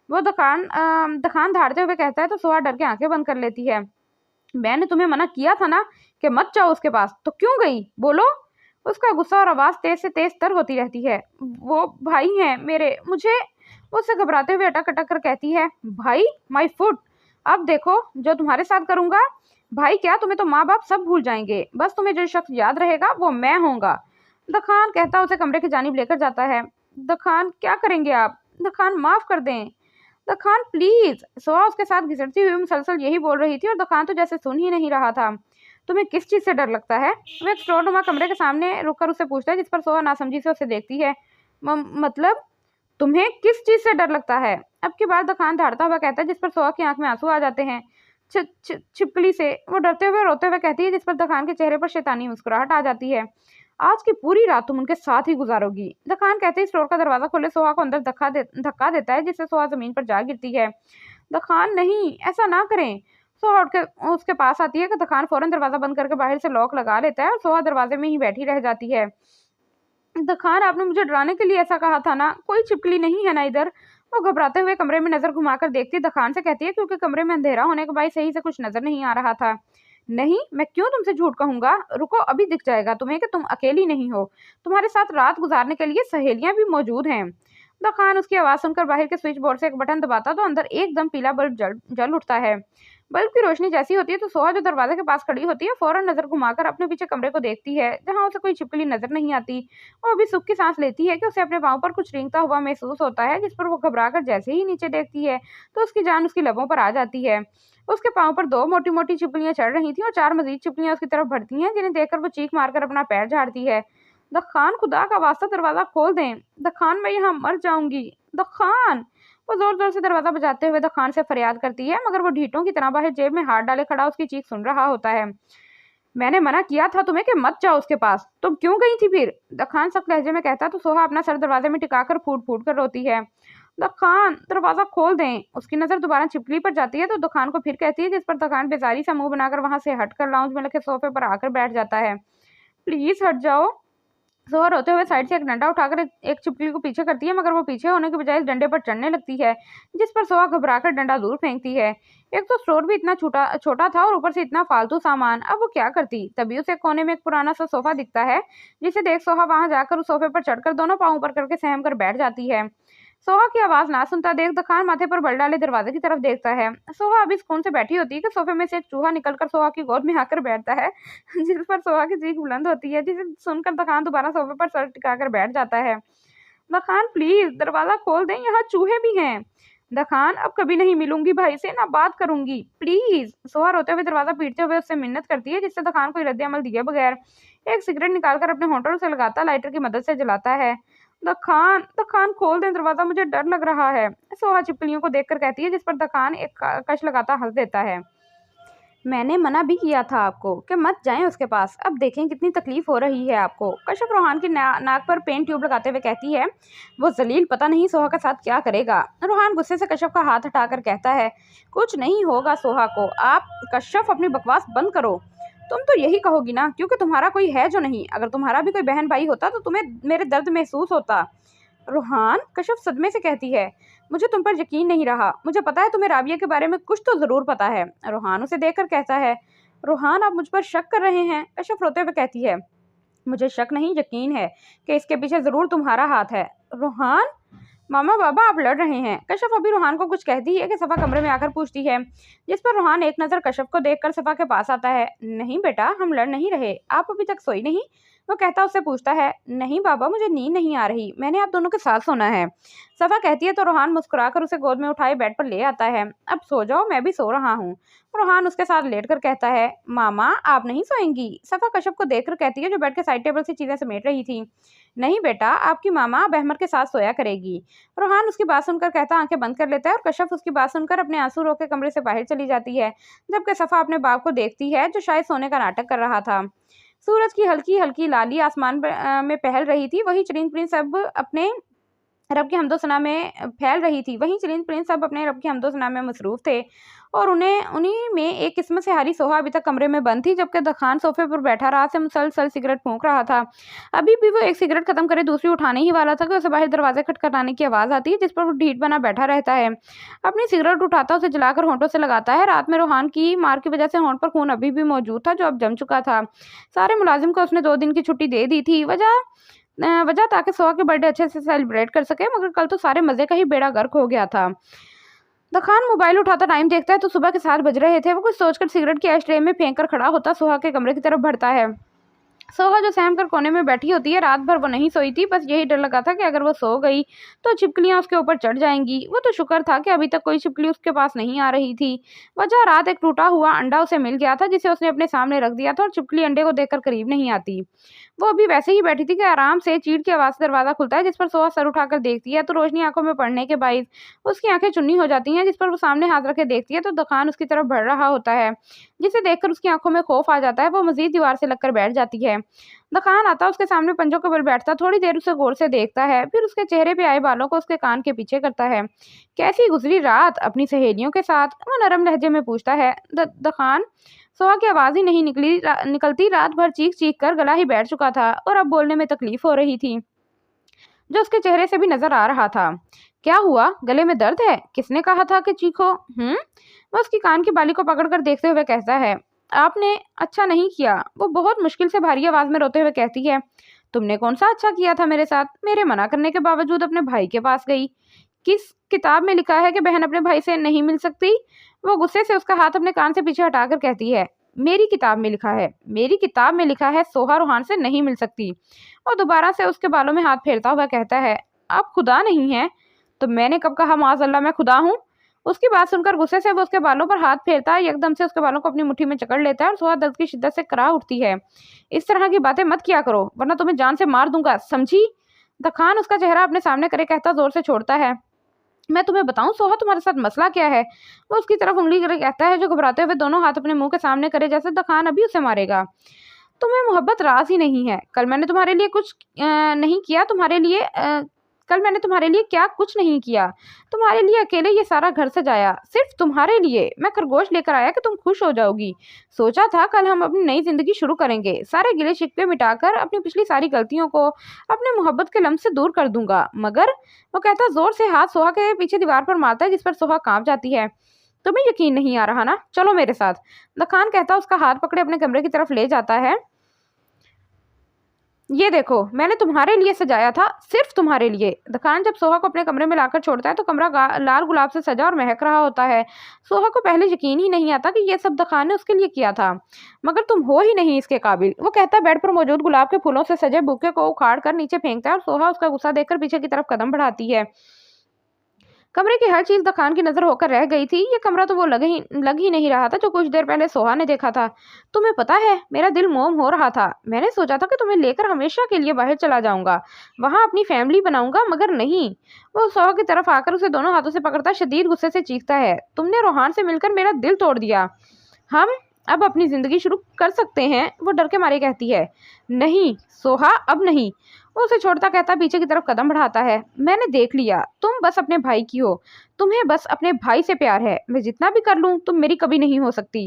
वो दखान धाड़ते हुए कहता है, तो सोहा डर के आंखें बंद कर लेती है। मैंने तुम्हें मना किया था ना कि मत जाओ उसके पास, तो क्यों गई? बोलो। उसका गुस्सा और आवाज तेज से तेज तर होती रहती है। वो भाई हैं मेरे, मुझे। उससे घबराते हुए अटक अटक कर कहती है, भाई माई फुट। अब देखो जो तुम्हारे साथ करूंगा। भाई क्या, तुम्हें तो माँ बाप सब भूल जाएंगे, बस तुम्हें जो शख्स याद रहेगा वो मैं होऊंगा। दखान कहता उसे कमरे की जानिब लेकर जाता है। दखान क्या करेंगे आप? दखान माफ कर दें। दखान प्लीज। सोहा उसके साथ घिसटती हुई मुसलसल यही बोल रही थी, और दखान तो जैसे सुन ही नहीं रहा था। तुम्हें किस चीज से डर लगता है? वो एक स्टोर नुमा कमरे के सामने रुककर उससे पूछता है, जिस पर सोहा नासमझी से उसे देखती है। मतलब तुम्हें किस चीज से डर लगता है? अब की बार दखान धाड़ता हुआ कहता है, जिस पर सोहा की आंख में आंसू आ जाते हैं। छिपकली से। वो डरते हुए रोते हुए कहती है, जिस पर दखान के चेहरे पर शैतानी मुस्कुराहट आ जाती है। आज की पूरी रात तुम उनके साथ ही गुजारोगी। दखान कहते ही स्टोर का दरवाजा खोले सोहा को अंदर धक्का देता है, जिससे सोहा जमीन पर जा गिरती है। दखान नहीं, ऐसा ना करें। सोहा उठ के उसके पास आती है कि दखान फौरन दरवाजा बंद करके बाहर से लॉक लगा लेता है और सोहा दरवाजे में ही बैठी रह जाती है। दखान, आपने मुझे डराने के लिए ऐसा कहा था ना, कोई छिपकली नहीं है ना इधर। वो घबराते हुए कमरे में नजर घुमाकर देखती दखान से कहती है, क्योंकि कमरे में अंधेरा होने के बाद सही से कुछ नजर नहीं आ रहा था। नहीं, मैं क्यों तुमसे झूठ कहूंगा। रुको, अभी दिख जाएगा तुम्हें कि तुम अकेली नहीं हो। तुम्हारे साथ रात गुजारने के लिए सहेलियां भी मौजूद हैं। दखान उसकी आवाज सुनकर बाहर के स्विच बोर्ड से एक बटन दबाता तो अंदर एकदम पीला बल्ब जल उठता है। बल्ब की रोशनी जैसी होती है तो सोहा जो दरवाजे के पास खड़ी होती है फौरन नजर घुमाकर अपने पीछे कमरे को देखती है, जहां उसे कोई छिपकली नजर नहीं आती। वो अभी सुख की सांस लेती है कि उसे अपने पांव पर कुछ रेंगता हुआ महसूस होता है, जिस पर वो घबराकर जैसे ही नीचे देखती है तो उसकी जान उसकी लबों पर आ जाती है। उसके पांव पर 2 मोटी मोटी छिपकलियां चढ़ रही थी और 4 मजीद छिपकलियां उसकी तरफ बढ़ती हैं, जिन्हें देखकर वो चीख मारकर अपना पैर झाड़ती है। दखान, खुदा का वास्ता दरवाजा खोल दें। दखान, मैं यहाँ मर जाऊंगी। दखान। वो जोर जोर से दरवाजा बजाते हुए दखान से फरियाद करती है, मगर वो ढीठों की तरह बाहर जेब में हाथ डाले खड़ा उसकी चीख सुन रहा होता है। मैंने मना किया था तुम्हें कि मत जाओ उसके पास, तुम क्यों गई थी फिर। दखान सख्त लहजे में कहता तो सोहा अपना सर दरवाजे में टिकाकर फूट फूट कर रोती है। दखान, दरवाजा खोल दें। उसकी नजर दोबारा छिपकली पर जाती है तो दखान को फिर कहती है, जिस पर दखान बेजारी सा मुंह बनाकर वहां से हटकर लाउंज में लगे सोफे पर आकर बैठ जाता है। प्लीज हट जाओ। सोहा रोते हुए साइड से एक डंडा उठाकर एक छिपकली को पीछे करती है, मगर वो पीछे होने के बजाय इस डंडे पर चढ़ने लगती है, जिस पर सोहा घबराकर डंडा दूर फेंकती है। एक तो स्टोर भी इतना छोटा छोटा था और ऊपर से इतना फालतू सामान, अब वो क्या करती। तभी उसे कोने में एक पुराना सा सोफा दिखता है, जिसे देख सोहा वहां जाकर उस सोफे पर चढ़कर दोनों पांव ऊपर करके सहम कर बैठ जाती है। सोहा की आवाज ना सुनता देख दखान माथे पर बल डाले दरवाजे की तरफ देखता है। सोहा अभी सुकून से बैठी होती है कि सोफे में से एक चूहा निकलकर सोहा की गोद में आकर बैठता है, जिस पर सोहा की चीख बुलंद होती है, जिसे सुनकर दखान दोबारा सोफे पर सर टिकाकर बैठ जाता है। दखान, प्लीज दरवाजा खोल दें, यहाँ चूहे भी हैं। दखान, अब कभी नहीं मिलूंगी भाई से, ना बात करूंगी, प्लीज। सोहा रोते हुए दरवाजा पीटते हुए उससे मिन्नत करती है, जिससे दखान कोई रद्द अमल दिए बगैर एक सिगरेट निकालकर अपने होंठों से लगाता लाइटर की मदद से जलाता है। दखान, दखान खोल दें दरवाजा, मुझे डर लग रहा है। सोहा छिपकलियों को देखकर कहती है, जिस पर दखान एक कश लगाता हंस देता है। मैंने मना भी किया था आपको कि मत जाएं उसके पास, अब देखें कितनी तकलीफ हो रही है आपको। कश्यप रोहान की नाक पर पेन ट्यूब लगाते हुए कहती है, वो जलील पता नहीं सोहा के साथ क्या करेगा। रोहान गुस्से से कश्यप का हाथ हटाकर कहता है, कुछ नहीं होगा सोहा को, आप कश्यप अपनी बकवास बंद करो। तुम तो यही कहोगी ना, क्योंकि तुम्हारा कोई है जो नहीं। अगर तुम्हारा भी कोई बहन भाई होता तो तुम्हें मेरे दर्द महसूस होता। रोहान, कश्यप सदमे से कहती है, मुझे तुम पर यकीन नहीं रहा। मुझे पता है तुम्हें राबिया के बारे में कुछ तो जरूर पता है। रोहान उसे देखकर कहता है, रोहान आप मुझ पर शक कर रहे हैं। कश्यप रोते हुए कहती है, मुझे शक नहीं यकीन है कि इसके पीछे जरूर तुम्हारा हाथ है। रोहान, मामा बाबा आप लड़ रहे हैं। कश्यप अभी रोहान को कुछ कहती है कि सफा कमरे में आकर पूछती है, जिस पर रोहान एक नजर कश्यप को देखकर सफा के पास आता है। नहीं बेटा, हम लड़ नहीं रहे, आप अभी तक सोई नहीं। वो कहता उससे पूछता है, नहीं बाबा मुझे नींद नहीं आ रही, मैंने आप दोनों के साथ सोना है। सफा कहती है तो रोहान मुस्कुराकर उसे गोद में उठाए बेड पर ले आता है। अब सो जाओ, मैं भी सो रहा हूँ। रोहान उसके साथ लेटकर कहता है, मामा आप नहीं सोएंगी। सफा कश्यप को देखकर कहती है, जो बेड के साइड टेबल से चीजें समेट रही थी, नहीं बेटा, आपकी मामा अब अहमद के साथ सोया करेगी। रोहान उसकी बात सुनकर कहता आंखें बंद कर लेता है और कश्यप उसकी बात सुनकर अपने आंसू रोक के कमरे से बाहर चली जाती है, जबकि सफा अपने बाप को देखती है, जो शायद सोने का नाटक कर रहा था। सूरज की हल्की हल्की लाली आसमान में पहल रही थी। वही चरिंद परिंद सब अपने रब की हम्दो-सना में फैल रही थी। वहीं चरिंद परिंद सब अपने रब की हम्दो-सना में मसरूफ थे और उन्हीं में एक किस्मत से हारी सोहा अभी तक कमरे में बंद थी, जबकि दखान सोफे पर बैठा रहा से मुसलसल सिगरेट फूंक रहा था। अभी भी वो एक सिगरेट खत्म करे दूसरी उठाने ही वाला था कि उसे बाहर दरवाजे खटखटाने की आवाज आती है, जिस पर वो ढीठ बना बैठा रहता है। अपनी सिगरेट उठाता उसे जलाकर होंठों से लगाता है। रात में रोहान की मार की वजह से होंठ पर खून अभी भी मौजूद था, जो अब जम चुका था। सारे मुलाजिम को उसने 2 दिन की छुट्टी दे दी थी, वजह ताकि सोहा के बर्थडे अच्छे से सेलिब्रेट कर सके, मगर कल तो सारे मजे का ही बेड़ा गर्क हो गया था। दखान मोबाइल उठाता टाइम देखता है तो सुबह के 7 बज रहे थे। वो कुछ सोचकर सिगरेट की एश ट्रे में फेंक कर खड़ा होता सोहा के कमरे की तरफ बढ़ता है। सोहा जो सहम कर कोने में बैठी होती है, रात भर वो नहीं सोई थी। बस यही डर लगा था कि अगर वो सो गई तो छिपकलियां उसके ऊपर चढ़ जाएंगी। वो तो शुक्र था कि अभी तक कोई छिपकली उसके पास नहीं आ रही थी। वजह रात एक टूटा हुआ अंडा उसे मिल गया था, जिसे उसने अपने सामने रख दिया था, और छिपकली अंडे को देखकर करीब नहीं आती। वो अभी वैसे ही बैठी थी कि आराम से चीड़ की आवाज से दरवाजा खुलता है, जिस पर सोहा सर उठाकर देखती है तो रोशनी आंखों में पड़ने के बाइस उसकी आंखें चुन्नी हो जाती हैं। जिस पर वो सामने हाथ रखे देखती है तो दुकान उसकी तरफ बढ़ रहा होता है, जिसे देखकर उसकी आंखों में खौफ आ जाता है। वो मजीद दीवार से लगकर बैठ जाती है। दखान आता उसके सामने पंजों के बल बैठता, थोड़ी देर उसे गौर से देखता है, फिर उसके चेहरे पे आए बालों को उसके कान के पीछे करता है। कैसी गुजरी रात अपनी सहेलियों के साथ, वो नरम लहजे में पूछता है। दखान सोहा की आवाज ही नहीं निकलती। रात भर चीख चीख कर गला ही बैठ चुका था और अब बोलने में तकलीफ हो रही थी, जो उसके चेहरे से भी नजर आ रहा था। क्या हुआ, गले में दर्द है? किसने कहा था कि चीखो? वो उसकी कान की बाली को पकड़कर देखते हुए कहता है, आपने अच्छा नहीं किया। वो बहुत मुश्किल से भारी आवाज में रोते हुए कहती है, तुमने कौन सा अच्छा किया था मेरे साथ? मेरे मना करने के बावजूद अपने भाई के पास गई। किस किताब में लिखा है कि बहन अपने भाई से नहीं मिल सकती? वो गुस्से से उसका हाथ अपने कान से पीछे हटाकर कहती है, मेरी किताब में लिखा है, मेरी किताब में लिखा है सोहा रूहान से नहीं मिल सकती। और दोबारा से उसके बालों में हाथ फेरता हुआ कहता है, आप खुदा नहीं है? तो मैंने कब कहा माज़अल्लाह मैं खुदा हूँ? उसकी बात सुनकर गुस्से से वो उसके बालों पर हाथ फेरता है, एकदम से उसके बालों को अपनी मुट्ठी में जकड़ लेता है और सोहा दर्द की शिद्दत से कराह उठती है। इस तरह की बातें मत किया करो, वरना तुम्हें जान से मार दूंगा, समझी? दखान उसका चेहरा अपने सामने करे कहता जोर से छोड़ता है, मैं तुम्हें बताऊं सोहा तुम्हारे साथ मसला क्या है? वो उसकी तरफ उंगली करे कहता है, जो घबराते हुए दोनों हाथ अपने मुंह के सामने करे, जैसे दखान अभी उसे मारेगा। तुम्हें मोहब्बत राज ही नहीं है। कल मैंने तुम्हारे लिए कुछ नहीं किया, तुम्हारे लिए कल मैंने तुम्हारे लिए क्या कुछ नहीं किया। तुम्हारे लिए अकेले ये सारा घर सजाया, सिर्फ तुम्हारे लिए। मैं खरगोश लेकर आया कि तुम खुश हो जाओगी। सोचा था कल हम अपनी नई जिंदगी शुरू करेंगे, सारे गिले शिकवे मिटाकर अपनी पिछली सारी गलतियों को अपने मोहब्बत के लम्ब से दूर कर दूंगा। मगर वो कहता जोर से हाथ सोहा के पीछे दीवार पर मारता है, जिस पर सोहा कांप जाती है। तुम्हें यकीन नहीं आ रहा ना? चलो मेरे साथ। दखान कहता उसका हाथ पकड़े अपने कमरे की तरफ ले जाता है। ये देखो मैंने तुम्हारे लिए सजाया था, सिर्फ तुम्हारे लिए। दखान जब सोहा को अपने कमरे में लाकर छोड़ता है तो कमरा लाल गुलाब से सजा और महक रहा होता है। सोहा को पहले यकीन ही नहीं आता कि ये सब दखान ने उसके लिए किया था। मगर तुम हो ही नहीं इसके काबिल, वो कहता बेड पर मौजूद गुलाब के फूलों से सजे बुके को उखाड़ कर नीचे फेंकता है, और सोहा उसका गुस्सा देखकर पीछे की तरफ कदम बढ़ाती है। कमरे की हर चीज दखान की नजर होकर रह गई थी। ये कमरा तो वो लग ही नहीं रहा था जो कुछ देर पहले सोहा ने देखा था। तुम्हें पता है मेरा दिल मोम हो रहा था। मैंने सोचा था कि तुम्हें लेकर हमेशा के लिए बाहर चला जाऊंगा, वहां अपनी फैमिली बनाऊंगा, मगर नहीं। वो सोहा की तरफ आकर उसे दोनों हाथों से पकड़ता शदीद गुस्से से चीखता है, तुमने रोहान से मिलकर मेरा दिल तोड़ दिया। हम अब अपनी जिंदगी शुरू कर सकते हैं? वो डर के मारे कहती है। नहीं सोहा, अब नहीं। वो उसे छोड़ता कहता पीछे की तरफ कदम बढ़ाता है। मैंने देख लिया, तुम बस अपने भाई की हो। तुम्हें बस अपने भाई से प्यार है। मैं जितना भी कर लूं तुम मेरी कभी नहीं हो सकती।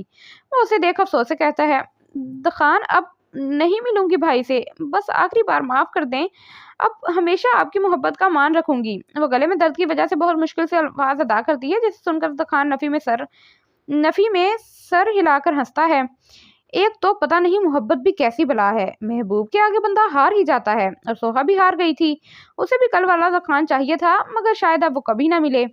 वो उसे देख अफसोस से कहता है, दखान अब नहीं मिलूंगी भाई से, बस आखिरी बार माफ कर दें। अब हमेशा आपकी मोहब्बत का मान रखूंगी। वो गले में दर्द की वजह से बहुत मुश्किल से आवाज अदा करती है, जिसे सुनकर दखान नफी में सर हिलाकर हंसता है। एक तो पता नहीं मोहब्बत भी कैसी बला है, महबूब के आगे बंदा हार ही जाता है, और सोहा भी हार गई थी। उसे भी कल वाला दखान चाहिए था, मगर शायद अब वो कभी ना मिले।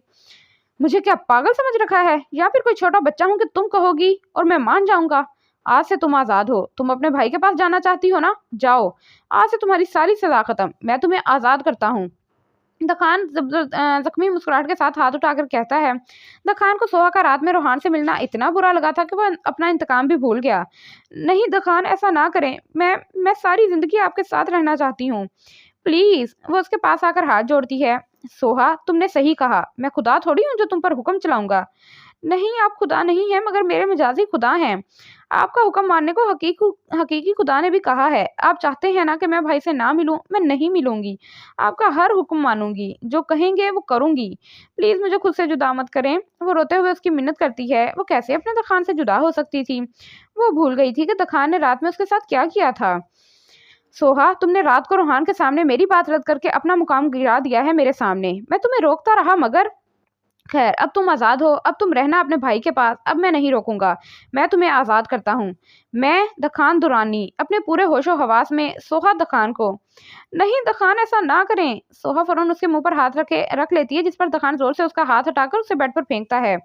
मुझे क्या पागल समझ रखा है, या फिर कोई छोटा बच्चा हूं कि तुम कहोगी और मैं मान जाऊंगा? आज से तुम आजाद हो। तुम अपने भाई के पास जाना चाहती हो ना, जाओ। आज से तुम्हारी सारी सजा खत्म, मैं तुम्हें आजाद करता हूँ। दखान जख्मी मुस्कुराहट के साथ हाथ उठाकर कहता है। दखान को सोहा का रात में रोहान से मिलना इतना बुरा लगा था कि वह अपना इंतकाम भी भूल गया। नहीं दखान, ऐसा ना करें, मैं सारी जिंदगी आपके साथ रहना चाहती हूँ, प्लीज। वो उसके पास आकर हाथ जोड़ती है। सोहा तुमने सही कहा, मैं खुदा थोड़ी हूँ जो तुम पर हुक्म चलाऊंगा। नहीं आप खुदा नहीं है, मगर मेरे मिजाजी खुदा हैं। आपका हुक्म मानने को हकीकी खुदा ने भी कहा है। आप चाहते हैं ना कि मैं भाई से ना मिलूं? मैं नहीं मिलूंगी, आपका हर हुक्म मानूंगी, जो कहेंगे वो करूंगी। प्लीज मुझे खुद से जुदा मत करें। वो रोते हुए उसकी मिन्नत करती है। वो कैसे अपने दखान से जुदा हो सकती थी? वो भूल गई थी कि दखान ने रात में उसके साथ क्या किया था। सोहा तुमने रात को रोहान के सामने मेरी बात रद्द करके अपना मुकाम गिरा दिया है मेरे सामने। मैं तुम्हें रोकता रहा, मगर खैर अब तुम आज़ाद हो। अब तुम रहना अपने भाई के पास। अब मैं नहीं रोकूंगा, मैं तुम्हें आज़ाद करता हूँ। मैं दखान दुरानी अपने पूरे होशो हवास में सोहा दखान को नहीं दखान, ऐसा ना करें। सोहा फौरन उसके मुंह पर हाथ रख लेती है, जिस पर दखान जोर से उसका हाथ हटाकर उसे बेड पर फेंकता है।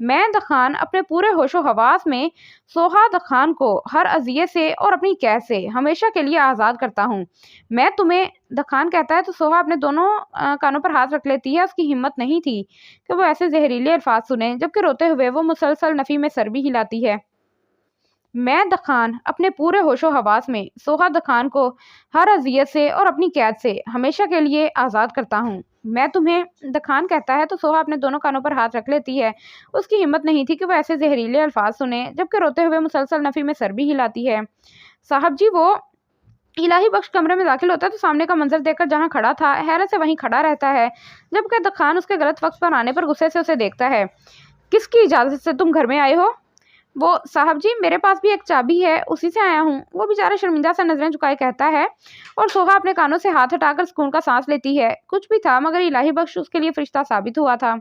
मैं दखान अपने पूरे होशो हवास में सोहा दखान को हर अजियत से और अपनी कैद से हमेशा के लिए आज़ाद करता हूँ। मैं तुम्हें, दखान कहता है तो सोहा अपने दोनों कानों पर हाथ रख लेती है। उसकी हिम्मत नहीं थी कि वो ऐसे जहरीले अल्फाज सुने, जबकि रोते हुए वो मुसलसल नफ़ी में सर भी हिलाती है। मैं दखान अपने पूरे होशो हवास में सोहा दखान को हर अजियत से और अपनी कैद से हमेशा के लिए आज़ाद करता हूँ। मैं तुम्हें, दखान कहता है तो सोहा अपने दोनों कानों पर हाथ रख लेती है। उसकी हिम्मत नहीं थी कि वो ऐसे जहरीले अल्फाज सुने, जबकि रोते हुए मुसलसल नफ़ी में सर भी हिलाती है। साहब जी, वो इलाही बख्श कमरे में दाखिल होता है तो सामने का मंजर देखकर जहाँ खड़ा था हैरत से वहीं खड़ा रहता है, जबकि दखान उसके गलत वक्त पर आने पर गुस्से से उसे देखता है। किसकी इजाज़त से तुम घर में आए हो? वो, साहब जी मेरे पास भी एक चाबी है, उसी से आया हूँ। वो बेचारा शर्मिंदा सा नजरें झुकाए कहता है, और सोहा अपने कानों से हाथ हटाकर सुकून का सांस लेती है। कुछ भी था, मगर इलाही बख्श उसके लिए फरिश्ता साबित हुआ था।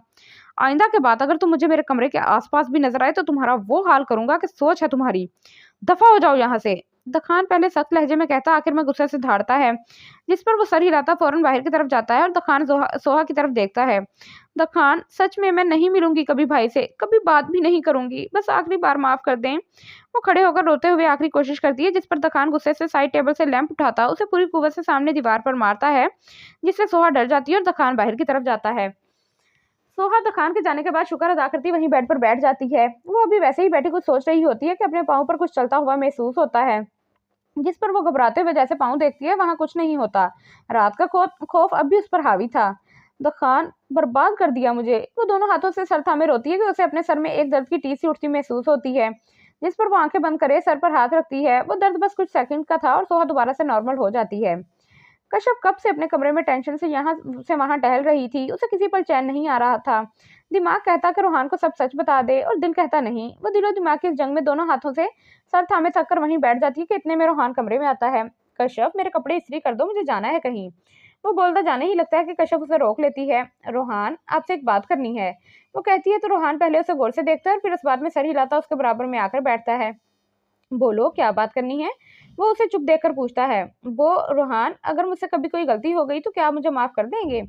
आइंदा के बाद अगर तुम मुझे मेरे कमरे के आसपास भी नजर आए तो तुम्हारा वो हाल करूंगा कि सोच है तुम्हारी। दफा हो जाओ यहाँ से। दखान पहले सख्त लहजे में कहता, आखिर में गुस्से से धाड़ता है, जिस पर वो सर हिलाता फौरन बाहर की तरफ जाता है और दखान सोहा की तरफ देखता है। दखान, सच में मैं नहीं मिलूंगी कभी भाई से, कभी बात भी नहीं करूंगी, बस आखिरी बार माफ कर दें। वो खड़े होकर रोते हुए आखिरी कोशिश करती है, जिस पर दखान गुस्से से साइड टेबल से लैंप उठाता उसे पूरी कुव्वत से सामने दीवार पर मारता है, जिससे सोहा डर जाती है और दखान बाहर की तरफ जाता है। सोहा दखान के जाने के बाद शुक्र अदा करती वहीं बेड पर बैठ जाती है। वो अभी वैसे ही बैठी कुछ सोच रही होती है कि अपने पाँव पर कुछ चलता हुआ महसूस होता है, जिस पर वो घबराते हुए जैसे पाँव देखती है वहां कुछ नहीं होता। रात का खौफ अब भी उस पर हावी था। दखान, बर्बाद कर दिया मुझे। वो दोनों हाथों से सर थामे रोती है कि उसे अपने सर में एक दर्द की टीस सी उठती महसूस होती है, जिस पर वो आंखें बंद करे सर पर हाथ रखती है। वो दर्द बस कुछ सेकंड का था और सोहा दोबारा से नॉर्मल हो जाती है। कश्यप कब से अपने कमरे में टेंशन से यहाँ से वहां टहल रही थी। उसे किसी पर चैन नहीं आ रहा था। दिमाग कहता कि रूहान को सब सच बता दे, और दिल कहता नहीं। वो दिलो दिमाग की इस जंग में दोनों हाथों से सर थामे थक कर वहीं बैठ जाती है कि इतने में रूहान कमरे में आता है। कश्यप, मेरे कपड़े इस्त्री कर दो, मुझे जाना है कहीं। वो बोलता जाने ही लगता है कि कश्यप उसे रोक लेती है। रूहान, आपसे एक बात करनी है, वो कहती है तो रूहान पहले उसे गौर से देखता है और फिर उस बात में सर हिलाता उसके बराबर में आकर बैठता है। बोलो, क्या बात करनी है? वो उसे चुप देखकर पूछता है। वो, रूहान, अगर मुझसे कभी कोई गलती हो गई तो क्या आप मुझे माफ कर देंगे?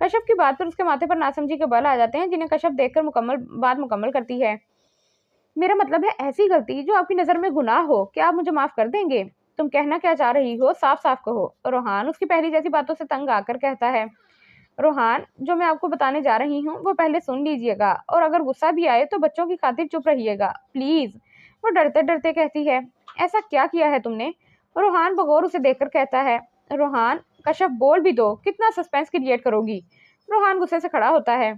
कश्यप की बात पर उसके माथे पर नासमझी के बल आ जाते हैं, जिन्हें कश्यप देखकर बात मुकम्मल करती है। मेरा मतलब है ऐसी गलती जो आपकी नजर में गुनाह हो, क्या आप मुझे माफ कर देंगे? तुम कहना क्या चाह रही हो, साफ साफ कहो। रूहान उसकी पहली जैसी बातों से तंग आकर कहता है। रूहान, जो मैं आपको बताने जा रही हूँ वो पहले सुन लीजिएगा, और अगर गुस्सा भी आए तो बच्चों की खातिर चुप रहिएगा, प्लीज। वो डरते डरते कहती है। ऐसा क्या किया है तुमने? रूहान बगौर उसे देखकर कहता है। रूहान, कश्यप बोल भी दो, कितना सस्पेंस क्रिएट करोगी? रूहान गुस्से से खड़ा होता है।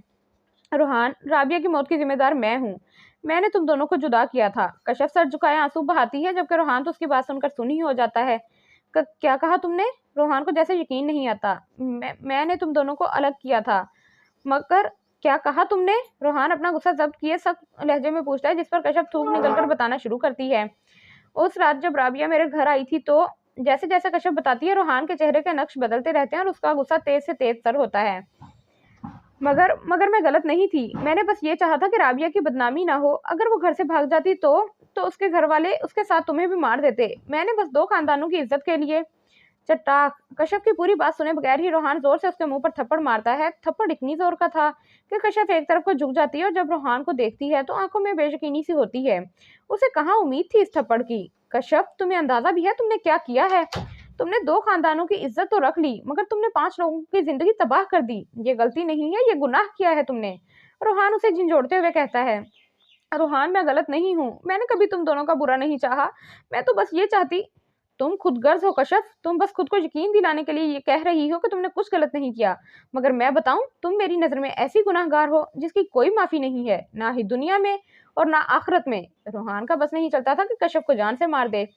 रूहान, राबिया की मौत की जिम्मेदार मैं हूँ। मैंने तुम दोनों को जुदा किया था। कश्यप सर झुकाए आंसू बहाती है, जबकि रूहान तो उसकी बात सुनकर सुन ही हो जाता है। क्या कहा तुमने? रूहान को जैसे यकीन नहीं आता। मैंने तुम दोनों को अलग किया था। मगर क्या कहा तुमने? रूहान अपना गुस्सा जब्त किए सख्त लहजे में पूछता है, जिस पर कश्यप थूक निकलकर बताना शुरू करती है। उस रात जब राबिया मेरे घर आई थी तो जैसे जैसे कश्यप बताती है रूहान के चेहरे के नक्श बदलते रहते हैं और उसका गुस्सा तेज से तेज तर होता है। मगर मैं गलत नहीं थी। मैंने बस ये चाहा था कि राबिया की बदनामी ना हो। अगर वो घर से भाग जाती तो उसके घर वाले उसके साथ तुम्हें भी मार देते। मैंने बस दो खानदानों की इज्जत के लिए। चट्टाक, कश्यप की पूरी बात सुने बगैर ही रूहान जोर से उसके मुंह पर थप्पड़ मारता है। थप्पड़ इतनी जोर का था कि कश्यप एक तरफ को झुक जाती है, और जब रूहान को देखती है तो आंखों में बेयकीनी सी होती है। उसे कहाँ उम्मीद थी इस थप्पड़ की। कश्यप, तुम्हें अंदाजा भी है तुमने क्या किया है? तुमने दो खानदानों की इज्जत तो रख ली, मगर तुमने 5 लोगों की जिंदगी तबाह कर दी। ये गलती नहीं है, ये गुनाह किया है तुमने। रूहान उसे झिंझोड़ते हुए कहता है। रूहान, मैं गलत नहीं हूँ। मैंने कभी तुम दोनों का बुरा नहीं चाहा। मैं तो बस ये चाहती। तुम खुदगर्ज हो कश्यप। तुम बस खुद को यकीन दिलाने के लिए ये कह रही हो कि तुमने कुछ गलत नहीं किया, मगर मैं बताऊं, तुम मेरी नजर में ऐसी गुनाहगार हो जिसकी कोई माफी नहीं है, ना ही दुनिया में और ना आखिरत में। रूहान का बस नहीं चलता था कि कश्यप को जान से मार दे।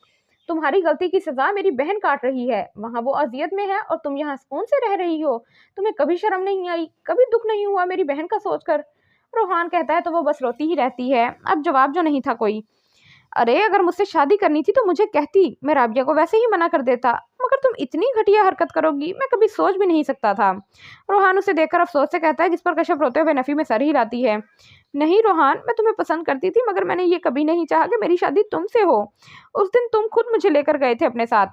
तुम्हारी गलती की सजा मेरी बहन काट रही है। वहां वो अजियत में है और तुम यहाँ सुकून से रह रही हो। तुम्हें कभी शर्म नहीं आई, कभी दुख नहीं हुआ मेरी बहन का सोचकर? रूहान कहता है तो वो बस रोती ही रहती है। अब जवाब जो नहीं था कोई। अरे, अगर मुझसे शादी करनी थी तो मुझे कहती, मैं राबिया को वैसे ही मना कर देता, मगर तुम इतनी घटिया हरकत करोगी मैं कभी सोच भी नहीं सकता था। रूहान उसे देखकर अफसोस से कहता है, जिस पर कश्यप रोते हुए नफी में सर हिलाती है। नहीं रूहान, मैं तुम्हें पसंद करती थी, मगर मैंने ये कभी नहीं चाहा कि मेरी शादी तुमसे हो। उस दिन तुम खुद मुझे लेकर गए थे अपने साथ।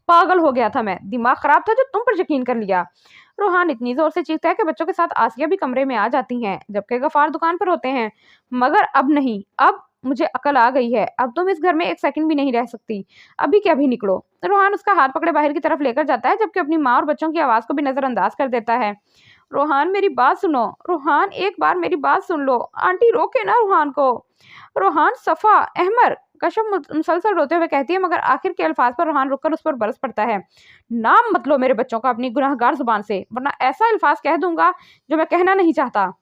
पागल हो गया था मैं, दिमाग खराब था जो तुम पर यकीन कर लिया। रोहान इतनी जोर से चीखता है कि बच्चों के साथ आसिया भी कमरे में आ जाती हैं, जबकि गफार दुकान पर होते हैं। मगर अब नहीं, अब मुझे अकल आ गई है, अब तुम इस घर में एक सेकंड भी नहीं रह सकती, अभी के अभी निकलो। रोहान उसका हाथ पकड़े बाहर की तरफ लेकर जाता है, जबकि अपनी माँ और बच्चों की आवाज को भी नजरअंदाज कर देता है। रोहान मेरी बात सुनो, रोहान एक बार मेरी बात सुन लो, आंटी रोके ना रोहान को। रोहान सफा अहमर, कश्यप मुसलसल रोते हुए कहती है, मगर आखिर के अल्फाज पर रोहान रुककर उस पर बरस पड़ता है। नाम मत लो मेरे बच्चों का अपनी गुनाहगार जुबान से, वरना ऐसा अल्फाज कह दूंगा जो मैं कहना नहीं चाहता।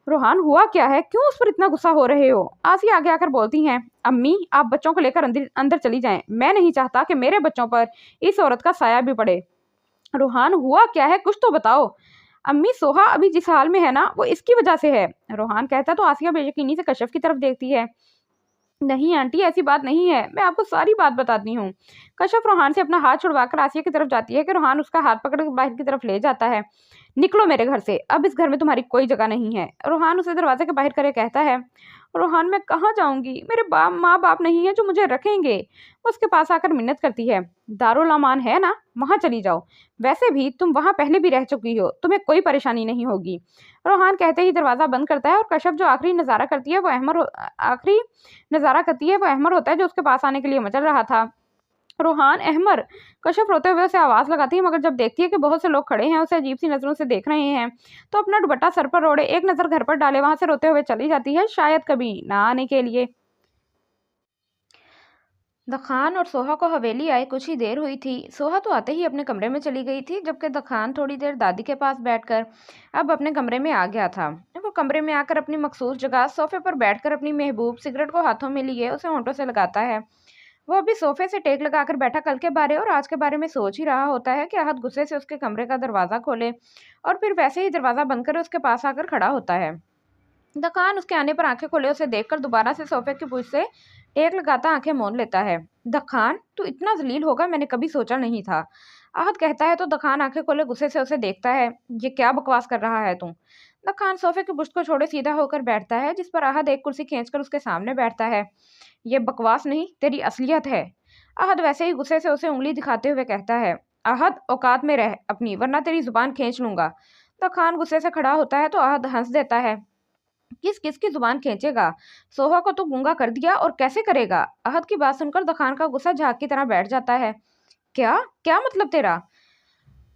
रोहान हुआ क्या है, क्यों उस पर इतना गुस्सा हो रहे हो? आसिया आगे आकर बोलती हैं, अम्मी आप बच्चों को लेकर अंदर अंदर चली जाएं, मैं नहीं चाहता कि मेरे बच्चों पर इस औरत का साया भी पड़े। रोहान हुआ क्या है, कुछ तो बताओ। अम्मी सोहा अभी जिस हाल में है ना, वो इसकी वजह से है। रोहान कहता तो आसिया बेयकीनी से कश्यप की तरफ देखती है। नहीं आंटी ऐसी बात नहीं है, मैं आपको सारी बात बताती हूँ। कश्यप रोहान से अपना हाथ छुड़वाकर आसिया की तरफ जाती है कि रोहान उसका हाथ पकड़ बाहर की तरफ ले जाता है। निकलो मेरे घर से, अब इस घर में तुम्हारी कोई जगह नहीं है। रोहान उसे दरवाजे के बाहर करे कहता है। रोहान मैं कहाँ जाऊंगी, मेरे माँ बाप नहीं है जो मुझे रखेंगे। वो उसके पास आकर मिन्नत करती है। दारुल अमान है ना, वहां चली जाओ, वैसे भी तुम वहां पहले भी रह चुकी हो, तुम्हें कोई परेशानी नहीं होगी। रोहान कहते ही दरवाजा बंद करता है और कश्यप जो आखिरी नजारा करती है वो आखिरी नजारा करती है वो अहमर होता है जो उसके पास आने के लिए मचल रहा था। रोहान अहमर, कश्यप रोते हुए उसे आवाज लगाती है, मगर जब देखती है कि बहुत से लोग खड़े हैं उसे अजीब सी नजरों से देख रहे हैं, तो अपना दुपट्टा सर पर ओढ़े एक नजर घर पर डाले वहां से रोते हुए चली जाती है, शायद कभी ना आने के लिए। दखान और सोहा को हवेली आए कुछ ही देर हुई थी। सोहा तो आते ही अपने कमरे में चली गई थी, जबकि दखान थोड़ी देर दादी के पास बैठकर अब अपने कमरे में आ गया था। वो कमरे में आकर अपनी मखसूस जगह सोफे पर बैठकर अपनी महबूब सिगरेट को हाथों में लिए उसे होंठों से लगाता है। वो अभी सोफे से टेक लगाकर बैठा कल के बारे और आज के बारे में सोच ही रहा होता है कि आहत गुस्से से उसके कमरे का दरवाजा खोले और फिर वैसे ही दरवाजा बंद कर उसके पास आकर खड़ा होता है। दकान उसके आने पर आंखें खोले उसे देखकर दोबारा से सोफे की पूंछ से टेक लगाता आंखें मौन लेता है। दखान तू इतना जलील होगा मैंने कभी सोचा नहीं था। आहत कहता है तो दखान आंखें खोले गुस्से से उसे देखता है। ये क्या बकवास कर रहा है तू? दखान सोफे की पुष्ट को छोड़े सीधा होकर बैठता है, जिस पर आहत एक कुर्सी खींचकर उसके सामने बैठता है। ये बकवास नहीं तेरी असलियत है। आहत वैसे ही गुस्से से उसे उंगली दिखाते हुए कहता है। आहत औकात में रह अपनी, वरना तेरी जुबान खींच लूंगा। दखान गुस्से से खड़ा होता है तो आहत हंस देता है। किस किस की जुबान खींचेगा? सोहा को तो गूंगा कर दिया और कैसे करेगा? अहद की बात सुनकर दखान का गुस्सा झाग की तरह बैठ जाता है। क्या क्या मतलब तेरा?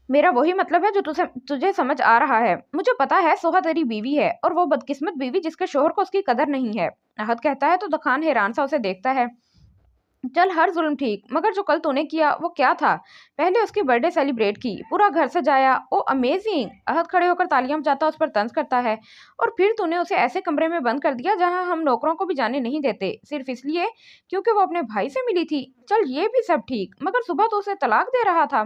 मेरा वही मतलब है जो तुझे समझ आ रहा है। मुझे पता है सोहा तेरी बीवी है, और वो बदकिस्मत बीवी जिसके शोहर को उसकी कदर नहीं है। अहद कहता है तो दखान हैरान सा उसे देखता है। चल हर जुल्म ठीक, मगर जो कल तूने किया वो क्या था? पहले उसकी बर्थडे सेलिब्रेट की, पूरा घर सजाया, ओ अमेजिंग। अहद खड़े होकर तालियां बजाता उस पर तंज करता है। और फिर तूने उसे ऐसे कमरे में बंद कर दिया जहां हम नौकरों को भी जाने नहीं देते, सिर्फ इसलिए क्योंकि वो अपने भाई से मिली थी। चल ये भी सब ठीक, मगर सुबह तो उसे तलाक दे रहा था।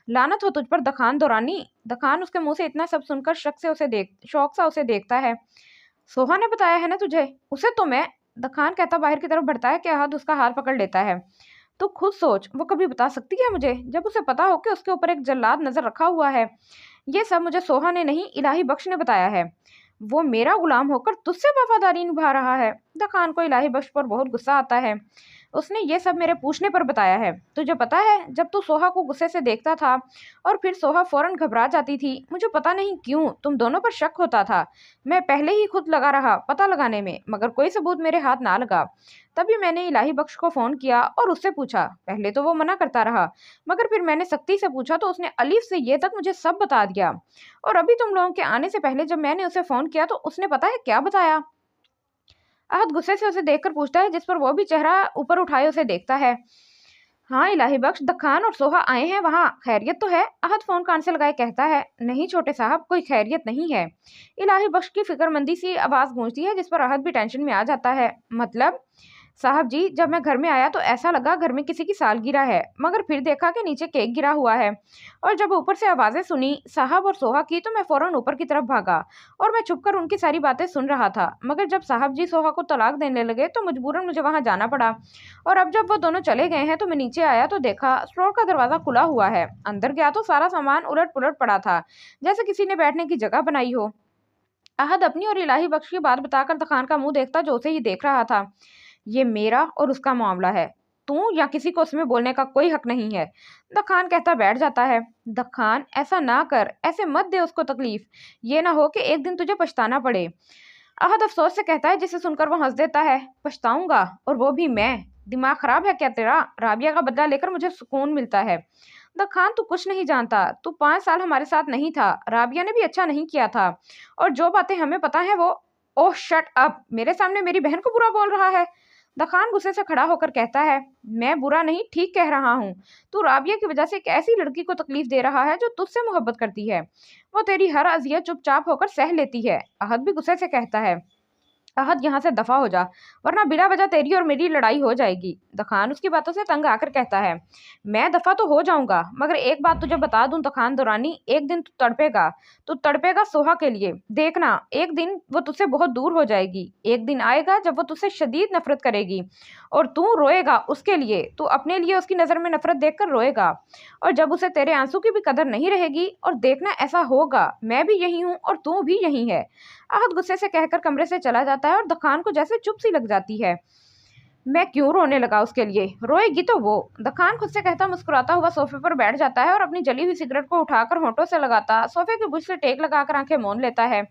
लानत हो तुझ पर दखान दौरानी। दखान उसके मुंह से इतना सब सुनकर शौक सा उसे देखता है। सोहा ने बताया है ना तुझे? उसे तो मैं, दखान कहता बाहर की तरफ बढ़ता है कि अहद उसका हाथ पकड़ लेता है। तो खुद सोच, वो कभी बता सकती है मुझे, जब उसे पता हो कि उसके ऊपर एक जल्लाद नजर रखा हुआ है? ये सब मुझे सोहा ने नहीं, इलाही बख्श ने बताया है। वो मेरा गुलाम होकर तुझसे वफादारी निभा रहा है। दखान को इलाही बख्श पर बहुत गुस्सा आता है। उसने ये सब मेरे पूछने पर बताया है। तुझे पता है जब तू सोहा को गुस्से से देखता था और फिर सोहा फौरन घबरा जाती थी, मुझे पता नहीं क्यों तुम दोनों पर शक होता था। मैं पहले ही खुद लगा रहा पता लगाने में, मगर कोई सबूत मेरे हाथ ना लगा। तभी मैंने इलाही बख्श को फोन किया और उससे पूछा। पहले तो वो मना करता रहा, मगर फिर मैंने सख्ती से पूछा तो उसने अलीफ से ये तक मुझे सब बता दिया। और अभी तुम लोगों के आने से पहले जब मैंने उसे फोन किया तो उसने पता है क्या बताया? आहत गुस्से से उसे देखकर पूछता है, जिस पर वो भी चेहरा ऊपर उठाए उसे देखता है। हाँ इलाही बख्श, दखान और सोहा आए हैं, वहाँ खैरियत तो है? आहत फोन कान से लगाए कहता है। नहीं छोटे साहब, कोई खैरियत नहीं है। इलाही बख्श की फिक्रमंदी सी आवाज गूंजती है, जिस पर आहत भी टेंशन में आ जाता है। मतलब? साहब जी, जब मैं घर में आया तो ऐसा लगा घर में किसी की सालगिरह है, मगर फिर देखा कि नीचे केक गिरा हुआ है। और जब ऊपर से आवाजें सुनी साहब और सोहा की, तो मैं फौरन ऊपर की तरफ भागा और मैं छुपकर उनकी सारी बातें सुन रहा था। मगर जब साहब जी सोहा को तलाक देने लगे तो मजबूरन मुझे वहां जाना पड़ा। और अब जब वो दोनों चले गए हैं तो मैं नीचे आया तो देखा स्टोर का दरवाजा खुला हुआ है। अंदर गया तो सारा सामान उलट पुलट पड़ा था, जैसे किसी ने बैठने की जगह बनाई हो। अहद अपनी और इलाही बख्श की बात बताकर दखान का मुंह देखता जो उसे ही देख रहा था। ये मेरा और उसका मामला है, तू या किसी को उसमें बोलने का कोई हक नहीं है। दखान कहता बैठ जाता है। दखान ऐसा ना कर, ऐसे मत दे उसको तकलीफ, ये ना हो कि एक दिन तुझे पछताना पड़े। अहद अफसोस से कहता है, जिसे सुनकर वो हंस देता है। पछताऊंगा, और वो भी मैं? दिमाग खराब है क्या तेरा? राबिया का बदला लेकर मुझे सुकून मिलता है। दखान तू कुछ नहीं जानता, तू 5 साल हमारे साथ नहीं था, राबिया ने भी अच्छा नहीं किया था, और जो बातें हमें पता है वो। ओह शट अप, मेरे सामने मेरी बहन को बुरा बोल रहा है। दखान गुस्से से खड़ा होकर कहता है, मैं बुरा नहीं ठीक कह रहा हूँ। तू राबिया की वजह से एक ऐसी लड़की को तकलीफ दे रहा है जो तुझसे मोहब्बत करती है। वो तेरी हर अजियत चुपचाप होकर सह लेती है। अहद भी गुस्से से कहता है, अहद यहाँ से दफा हो जा, वरना बिला वजह तेरी और मेरी लड़ाई हो जाएगी। दखान उसकी बातों से तंग आकर कहता है, मैं दफा तो हो जाऊंगा, मगर एक बात तुझे बता दूं दखान दुरानी, एक दिन तू तड़पेगा सोहा के लिए। देखना, एक दिन वो तुझसे बहुत दूर हो जाएगी। एक दिन आएगा जब वो तुझसे शदीद नफरत करेगी, और तू रोएगा उसके लिए, तू अपने लिए उसकी नज़र में नफरत देखकर रोएगा, और जब उसे तेरे आंसू की भी कदर नहीं रहेगी। और देखना ऐसा होगा, मैं भी यही हूँ और तू भी यही है। आहत गुस्से से कहकर कमरे से चला जाता है, और दखान को जैसे चुप सी लग जाती है। मैं क्यों रोने लगा उसके लिए, रोएगी तो वो। दखान खुद से कहता मुस्कुराता हुआ सोफे पर बैठ जाता है, और अपनी जली हुई सिगरेट को उठाकर होंठों से लगाता सोफे के बुश से टेक लगाकर आंखें मौन लेता है।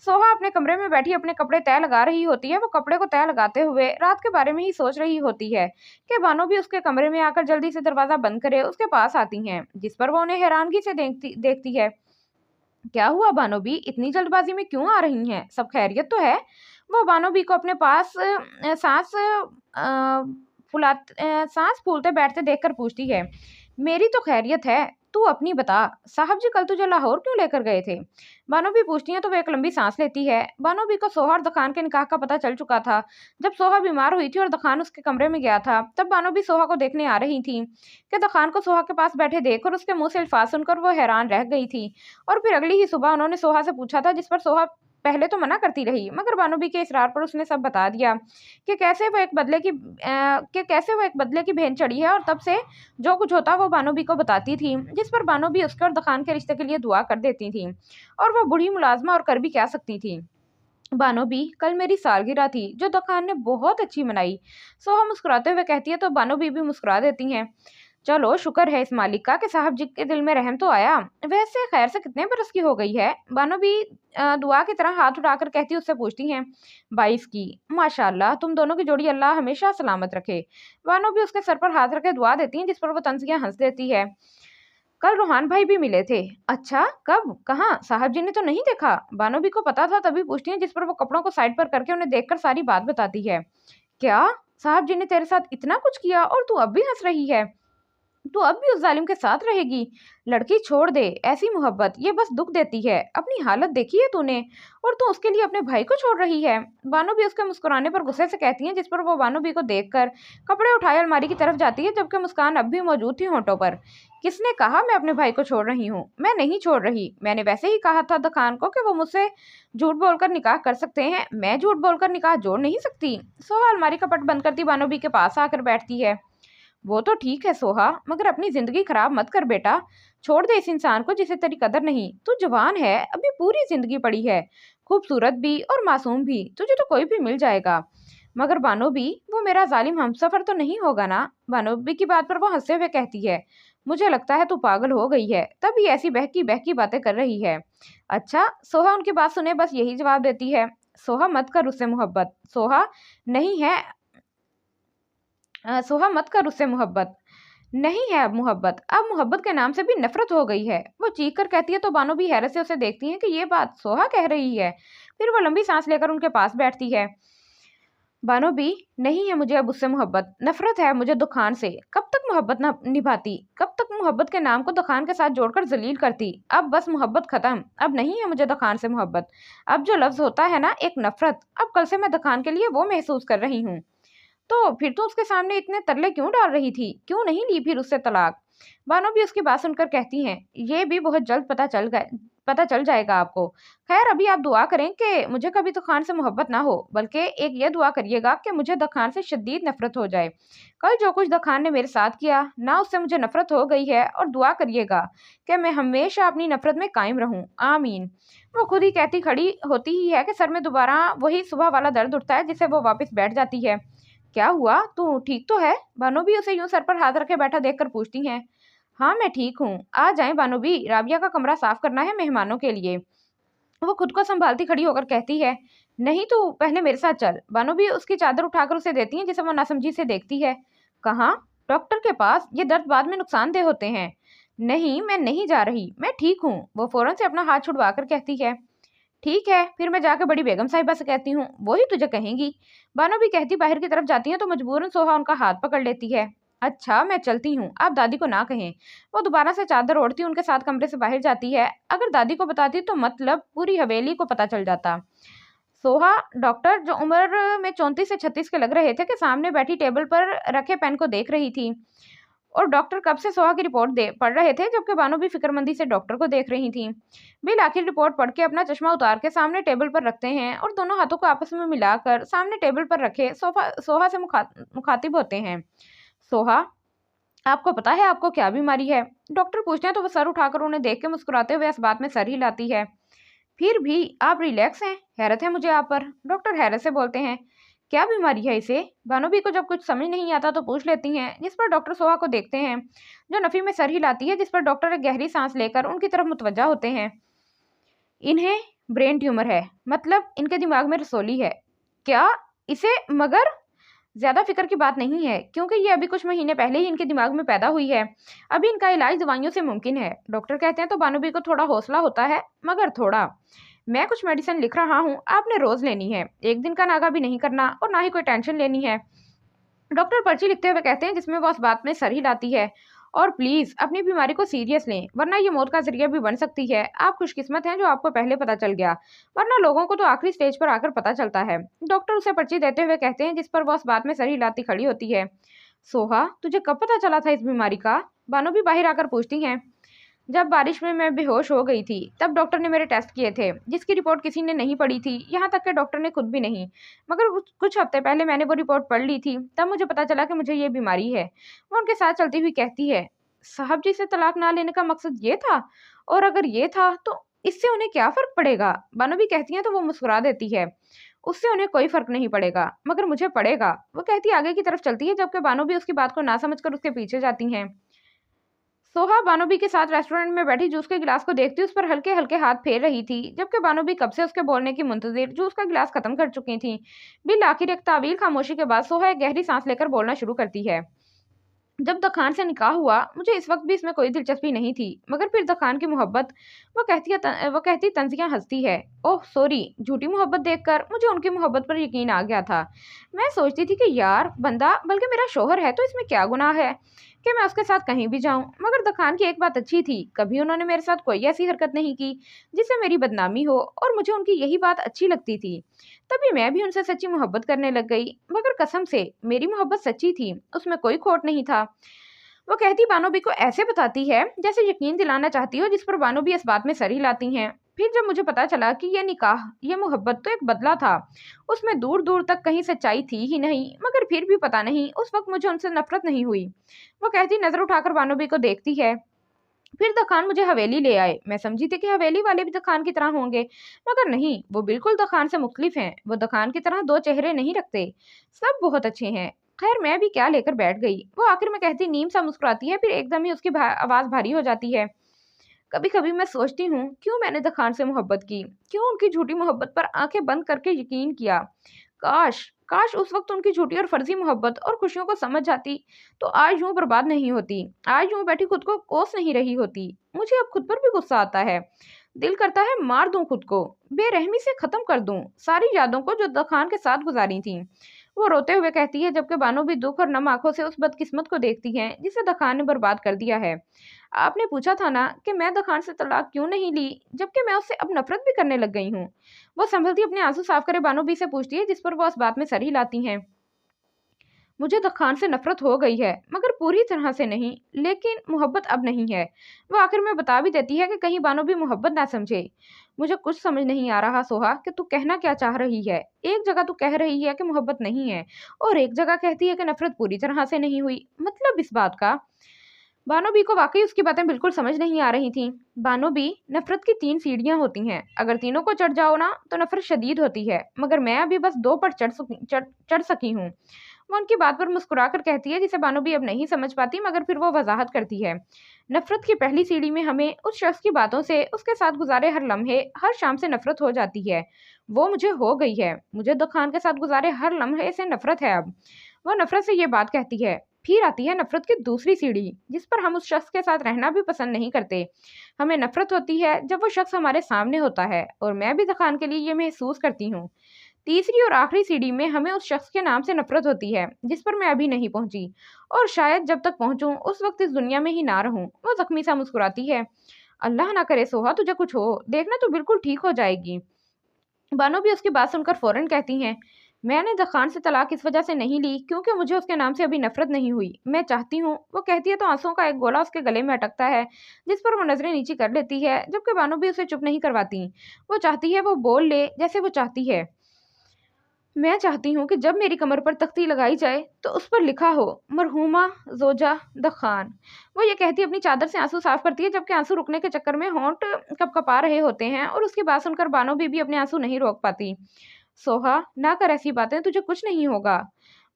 सोहा अपने कमरे में बैठी अपने कपड़े तय लगा रही होती है। वो कपड़े को तय लगाते हुए रात के बारे में ही सोच रही होती है कि बानो भी उसके कमरे में आकर जल्दी से दरवाजा बंद करे उसके पास आती हैं, जिस पर वो उन्हें हैरानगी से देखती है। क्या हुआ बानो बी, इतनी जल्दबाजी में क्यों आ रही हैं? सब खैरियत तो है? वो बानो बी को अपने पास सांस फूलते बैठते देखकर पूछती है। मेरी तो खैरियत है, तू अपनी बता। साहब जी कल तुझे लाहौर क्यों लेकर गए थे? बानो बी पूछती है तो वो एक लंबी सांस लेती है। बानो बी को सोहा और दखान के निकाह का पता चल चुका था। जब सोहा बीमार हुई थी और दखान उसके कमरे में गया था, तब बानो बी सोहा को देखने आ रही थी कि दखान को सोहा के पास बैठे देखकर उसके मुंह से अल्फाज सुनकर वो हैरान रह गई थी। और फिर अगली ही सुबह उन्होंने सोहा से पूछा था, जिस पर सोहा पहले तो मना करती रही, मगर बानोबी के इसरार पर उसने सब बता दिया कि कैसे वो एक बदले की भेंट चढ़ी है, और तब से जो कुछ होता वो बानोबी को बताती थी, जिस पर बानोबी उसके और दखान के रिश्ते के लिए दुआ कर देती थी। और वो बूढ़ी मुलाजमा और कर भी क्या सकती थी। बानोबी कल मेरी सालगिरह थी, जो दखान ने बहुत अच्छी मनाई। सोहा मुस्कुराते हुए कहती है तो बानोबी भी मुस्कुरा देती हैं। चलो शुक्र है इस मालिक का कि साहब जी के दिल में रहम तो आया। वैसे खैर से कितने बरस की हो गई है? बानो भी दुआ की तरह हाथ उठाकर कहती उससे पूछती हैं। 22 की। माशाल्लाह, तुम दोनों की जोड़ी अल्लाह हमेशा सलामत रखे। बानो भी उसके सर पर हाथ रखे दुआ देती हैं, जिस पर वो तंजिया हंस देती है। कल रोहान भाई भी मिले थे। अच्छा, कब, कहाँ? साहब जी ने तो नहीं देखा। बानो भी को पता था तभी पूछती है, जिस पर वो कपड़ों को साइड पर करके उन्हें देखकर सारी बात बताती है। क्या साहब जी ने तेरे साथ इतना कुछ किया और तू अब भी हंस रही है? तू अब भी उस जालिम के साथ रहेगी? लड़की छोड़ दे, ऐसी मोहब्बत ये बस दुख देती है। अपनी हालत देखी है तूने, और तू उसके लिए अपने भाई को छोड़ रही है। बानो भी उसके मुस्कुराने पर गुस्से से कहती है, जिस पर वो बानो भी को देखकर कपड़े उठाए अलमारी की तरफ जाती है, जबकि मुस्कान अब भी मौजूद थी होंठों पर। किसने कहा मैं अपने भाई को छोड़ रही हूँ? मैं नहीं छोड़ रही। मैंने वैसे ही कहा था दखान को कि वो मुझसे झूठ बोलकर निकाह कर सकते हैं, मैं झूठ बोलकर निकाह जोड़ नहीं सकती। सोहा अलमारी का पट बंद करती बानो भी के पास आकर बैठती है। वो तो ठीक है सोहा, मगर अपनी जिंदगी खराब मत कर बेटा। छोड़ दे इस इंसान को जिसे तेरी कदर नहीं। तू जवान है, अभी पूरी जिंदगी पड़ी है, खूबसूरत भी और मासूम भी, तुझे तो कोई भी मिल जाएगा। मगर बानोबी, वो मेरा जालिम हमसफर तो नहीं होगा ना? बानोबी की बात पर वो हंसते हुए कहती है। मुझे लगता है तू पागल हो गई है, तभी ऐसी बहकी बहकी बातें कर रही है। अच्छा, सोहा उनकी बात सुने बस यही जवाब देती है। सोहा मत कर उससे मोहब्बत। सोहा नहीं है सोहा मत कर उससे मोहब्बत। नहीं है अब मोहब्बत के नाम से भी नफरत हो गई है। वो चीख कर कहती है तो बानो भी हैरत से उसे देखती है कि ये बात सोहा कह रही है। फिर वो लंबी सांस लेकर उनके पास बैठती है। बानो भी, नहीं है मुझे अब उससे मोहब्बत, नफरत है मुझे दुखान से। कब तक मोहब्बत निभाती, कब तक मोहब्बत के नाम को दुखान के साथ जोड़कर जलील करती? अब बस मोहब्बत खत्म, अब नहीं है मुझे दुखान से मोहब्बत। अब जो लफ्ज होता है ना, एक नफरत, अब कल से मैं दुखान के लिए वो महसूस कर रही हूँ। तो फिर तो उसके सामने इतने तरले क्यों डाल रही थी? क्यों नहीं ली फिर उससे तलाक? बानो भी उसकी बात सुनकर कहती हैं, ये भी बहुत जल्द पता चल जाएगा आपको। खैर अभी आप दुआ करें कि मुझे कभी तो खान से मोहब्बत ना हो, बल्कि एक ये दुआ करिएगा कि मुझे दखान से शदीद नफरत हो जाए। कल जो कुछ दखान ने मेरे साथ किया ना, उससे मुझे नफरत हो गई है, और दुआ करिएगा कि मैं हमेशा अपनी नफरत में कायम रहूं। आमीन। वो खुद ही कहती खड़ी होती ही है कि सर में दोबारा वही सुबह वाला दर्द उठता है, जिससे वो वापस बैठ जाती है। क्या हुआ, तू ठीक तो है? भानुबी उसे यूं सर पर हाथ रखे बैठा देखकर पूछती हैं। हाँ मैं ठीक हूँ, आ जाएं भानुबी, राबिया का कमरा साफ करना है मेहमानों के लिए। वो खुद को संभालती खड़ी होकर कहती है। नहीं तू पहले मेरे साथ चल। भानुबी उसकी चादर उठाकर उसे देती है जिसे वो नासमझी से देखती है। कहाँ? डॉक्टर के पास, ये दर्द बाद में नुकसानदेह होते हैं। नहीं मैं नहीं जा रही, मैं ठीक हूँ, वो फौरन से अपना हाथ छुड़वा कर कहती है। ठीक है, फिर मैं जाकर बड़ी बेगम साहिबा से कहती हूँ, वो ही तुझे कहेंगी। बानो भी कहती बाहर की तरफ जाती है तो मजबूरन सोहा उनका हाथ पकड़ लेती है। अच्छा मैं चलती हूँ, आप दादी को ना कहें। वो दोबारा से चादर ओढ़ती उनके साथ कमरे से बाहर जाती है। अगर दादी को बताती तो मतलब पूरी हवेली को पता चल जाता। सोहा डॉक्टर, जो उम्र में 34 से 36 के लग रहे थे, के सामने बैठी टेबल पर रखे पेन को देख रही थी। और डॉक्टर कब से सोहा की रिपोर्ट दे पढ़ रहे थे, जबकि बानो भी फिक्रमंदी से डॉक्टर को देख रही थी। बिल आखिर रिपोर्ट पढ़ के अपना चश्मा उतार के सामने टेबल पर रखते हैं और दोनों हाथों को आपस में मिलाकर सामने टेबल पर रखे सोहा से मुखातिब होते हैं। सोहा, आपको पता है आपको क्या बीमारी है? डॉक्टर पूछते हैं तो वो सर उठाकर उन्हें देख के मुस्कुराते हुए इस बात में सर हिलाती है। फिर भी आप रिलैक्स हैं, हैरत है मुझे आप पर। डॉक्टर हैरत से बोलते हैं। क्या बीमारी है इसे? भानुबी को जब कुछ समझ नहीं आता तो पूछ लेती हैं, जिस पर डॉक्टर सोहा को देखते हैं, जो नफी में सर हिलाती है, जिस पर डॉक्टर एक गहरी सांस लेकर उनकी तरफ मुतवज्जा होते हैं। इन्हें ब्रेन ट्यूमर है, मतलब इनके दिमाग में रसोली है। क्या? इसे मगर ज्यादा फिक्र की बात नहीं है, क्योंकि ये अभी कुछ महीने पहले ही इनके दिमाग में पैदा हुई है। अभी इनका इलाज दवाइयों से मुमकिन है। डॉक्टर कहते हैं तो भानुबी को थोड़ा हौसला होता है, मगर थोड़ा। मैं कुछ मेडिसिन लिख रहा हूँ, आपने रोज लेनी है, एक दिन का नागा भी नहीं करना और ना ही कोई टेंशन लेनी है। डॉक्टर पर्ची लिखते हुए कहते हैं, जिसमें वो उस बात में सर हिलाती है। और प्लीज अपनी बीमारी को सीरियस लें, वरना ये मौत का जरिया भी बन सकती है। आप खुशकिस्मत हैं जो आपको पहले पता चल गया, वरना लोगों को तो आखिरी स्टेज पर आकर पता चलता है। डॉक्टर उसे पर्ची देते हुए कहते हैं, जिस पर वो उस बात में सर हिलाती खड़ी होती है। सोहा, तुझे कब पता चला था इस बीमारी का? बानो भी बाहर आकर पूछती हैं। जब बारिश में मैं बेहोश हो गई थी, तब डॉक्टर ने मेरे टेस्ट किए थे, जिसकी रिपोर्ट किसी ने नहीं पढ़ी थी, यहाँ तक कि डॉक्टर ने खुद भी नहीं। मगर कुछ हफ्ते पहले मैंने वो रिपोर्ट पढ़ ली थी, तब मुझे पता चला कि मुझे ये बीमारी है। वो उनके साथ चलती हुई कहती है। साहब जी से तलाक ना लेने का मकसद ये था? और अगर ये था तो इससे उन्हें क्या फर्क पड़ेगा? बानो भी कहती है तो वो मुस्कुरा देती है। उससे उन्हें कोई फर्क नहीं पड़ेगा, मगर मुझे पड़ेगा, वो कहती आगे की तरफ चलती है, जबकि बानो भी उसकी बात को ना समझकर उसके पीछे जाती हैं। सोहा बानोबी के साथ रेस्टोरेंट में बैठी जूस के गिलास को देखती उस पर हल्के हल्के हाथ फेर रही थी, जबकि बानोबी कब से उसके बोलने की मुंतजिर जूस का गिलास खत्म कर चुकी थी। बिल आखिर एक तावील खामोशी के बाद सोहा एक गहरी सांस लेकर बोलना शुरू करती है। जब दखान से निकाह हुआ, मुझे इस वक्त भी इसमें कोई दिलचस्पी नहीं थी, मगर फिर दखान की मोहब्बत। वो कहती तंजिया हंसती है। ओह सॉरी, झूठी मोहब्बत देखकर मुझे उनकी मोहब्बत पर यकीन आ गया था। मैं सोचती थी कि यार बंदा, बल्कि मेरा शोहर है, तो इसमें क्या गुनाह है कि मैं उसके साथ कहीं भी जाऊं। मगर दखान की एक बात अच्छी थी, कभी उन्होंने मेरे साथ कोई ऐसी हरकत नहीं की जिससे मेरी बदनामी हो, और मुझे उनकी यही बात अच्छी लगती थी। तभी मैं भी उनसे सच्ची मोहब्बत करने लग गई। मगर कसम से मेरी मोहब्बत सच्ची थी, उसमें कोई खोट नहीं था। वो कहती बानोबी को ऐसे बताती है जैसे यकीन दिलाना चाहती हो, जिस पर बानोबी इस बात में सर हिलाती हैं। फिर जब मुझे पता चला कि ये निकाह, ये मोहब्बत तो एक बदला था, उसमें दूर दूर तक कहीं सच्चाई थी ही नहीं, मगर फिर भी पता नहीं उस वक्त मुझे उनसे नफरत नहीं हुई। वो कहती नजर उठाकर बानोबी को देखती है। फिर दखान मुझे हवेली ले आए। मैं समझी थी कि हवेली वाले भी दखान की तरह होंगे, मगर नहीं, वो बिल्कुल दखान से मुख्तलिफ हैं। वो दखान की तरह दो चेहरे नहीं रखते, सब बहुत अच्छे हैं। खैर मैं भी क्या लेकर बैठ गई। वो आखिर में कहती नीम सा मुस्कुराती है, फिर एकदम ही उसकी आवाज भारी हो जाती है। कभी कभी मैं सोचती हूँ क्यों मैंने दखान से मोहब्बत की, क्यों उनकी झूठी मोहब्बत पर आंखें बंद करके यकीन किया। काश काश उस वक्त उनकी झूठी और फर्जी मोहब्बत और खुशियों को समझ जाती, तो आज यूं बर्बाद नहीं होती, आज यूं बैठी खुद को कोस नहीं रही होती। मुझे अब खुद पर भी गुस्सा आता है, दिल करता है मार दूं खुद को, बेरहमी से खत्म कर दूं सारी यादों को जो दखान के साथ गुजारी थी। वो रोते हुए कहती है, जबकि बानो भी दुख और नम आंखों से उस बदकिस्मत को देखती है जिसे दखान ने बर्बाद कर दिया है। आपने पूछा था ना कि मैं दखान से तलाक क्यों नहीं ली, जबकि मैं उससे अब नफरत भी करने लग गई हूँ। वो संभलती अपने आंसू साफ करे बानो बी से पूछती है, जिस पर वो उस बात में सर हिलाती हैं। मुझे दखान से नफरत हो गई है, मगर पूरी तरह से नहीं, लेकिन मोहब्बत अब नहीं है। वो आखिर में बता भी देती है कि कहीं बानो भी मोहब्बत ना समझे। मुझे कुछ समझ नहीं आ रहा सोहा कि तू कहना क्या चाह रही है। एक जगह तू कह रही है कि मोहब्बत नहीं है, और एक जगह कहती है कि नफरत पूरी तरह से नहीं हुई, मतलब इस बात का। बानो बी को वाकई उसकी बातें बिल्कुल समझ नहीं आ रही थीं। बानो बी, नफरत की 3 सीढ़ियां होती हैं, अगर तीनों को चढ़ जाओ ना तो नफरत शदीद होती है, मगर मैं अभी बस 2 पर चढ़ सकी हूँ। वो उनकी बात पर मुस्कुरा कर कहती है, जिसे बानो भी अब नहीं समझ पाती, मगर फिर वो वजाहत करती है। नफरत की पहली सीढ़ी में हमें उस शख्स की बातों से, उसके साथ गुजारे हर लम्हे, हर शाम से नफरत हो जाती है। वो मुझे हो गई है। मुझे खान के साथ गुजारे हर लम्हे से नफरत है अब। वो नफरत से ये बात कहती है। फिर आती है नफरत की दूसरी सीढ़ी, जिस पर हम उस शख्स के साथ रहना भी पसंद नहीं करते। हमें नफरत होती है जब वो शख्स हमारे सामने होता है, और मैं भी खान के लिए ये महसूस करती हूँ। तीसरी और आखिरी सीढ़ी में हमें उस शख्स के नाम से नफरत होती है, जिस पर मैं अभी नहीं पहुंची, और शायद जब तक पहुंचूं उस वक्त इस दुनिया में ही ना रहूं। वो जख्मी सा मुस्कुराती है। अल्लाह ना करे सोहा, तुझे कुछ हो, देखना तो बिल्कुल ठीक हो जाएगी। बानो भी उसकी बात सुनकर फौरन कहती हैं, मैंने खान से तलाक इस वजह से नहीं ली क्योंकि मुझे उसके नाम से अभी नफरत नहीं हुई, मैं चाहती हूँ। वो कहती है तो आंसुओं का एक गोला उसके गले में अटकता है, जिस पर वो नजरें नीची कर लेती है, जबकि बानो भी उसे चुप नहीं करवाती। वो चाहती है वो बोल ले जैसे वो चाहती है। मैं चाहती हूँ कि जब मेरी कमर पर तख्ती लगाई जाए तो उस पर लिखा हो, मरहूमा जोजा द खान। वो ये कहती अपनी चादर से आंसू साफ करती है, जबकि आंसू रुकने के चक्कर में होंठ कपकपा रहे होते हैं, और उसकी बात सुनकर बानो बीबी अपने आंसू नहीं रोक पाती। सोहा, ना कर ऐसी बातें, तुझे कुछ नहीं होगा।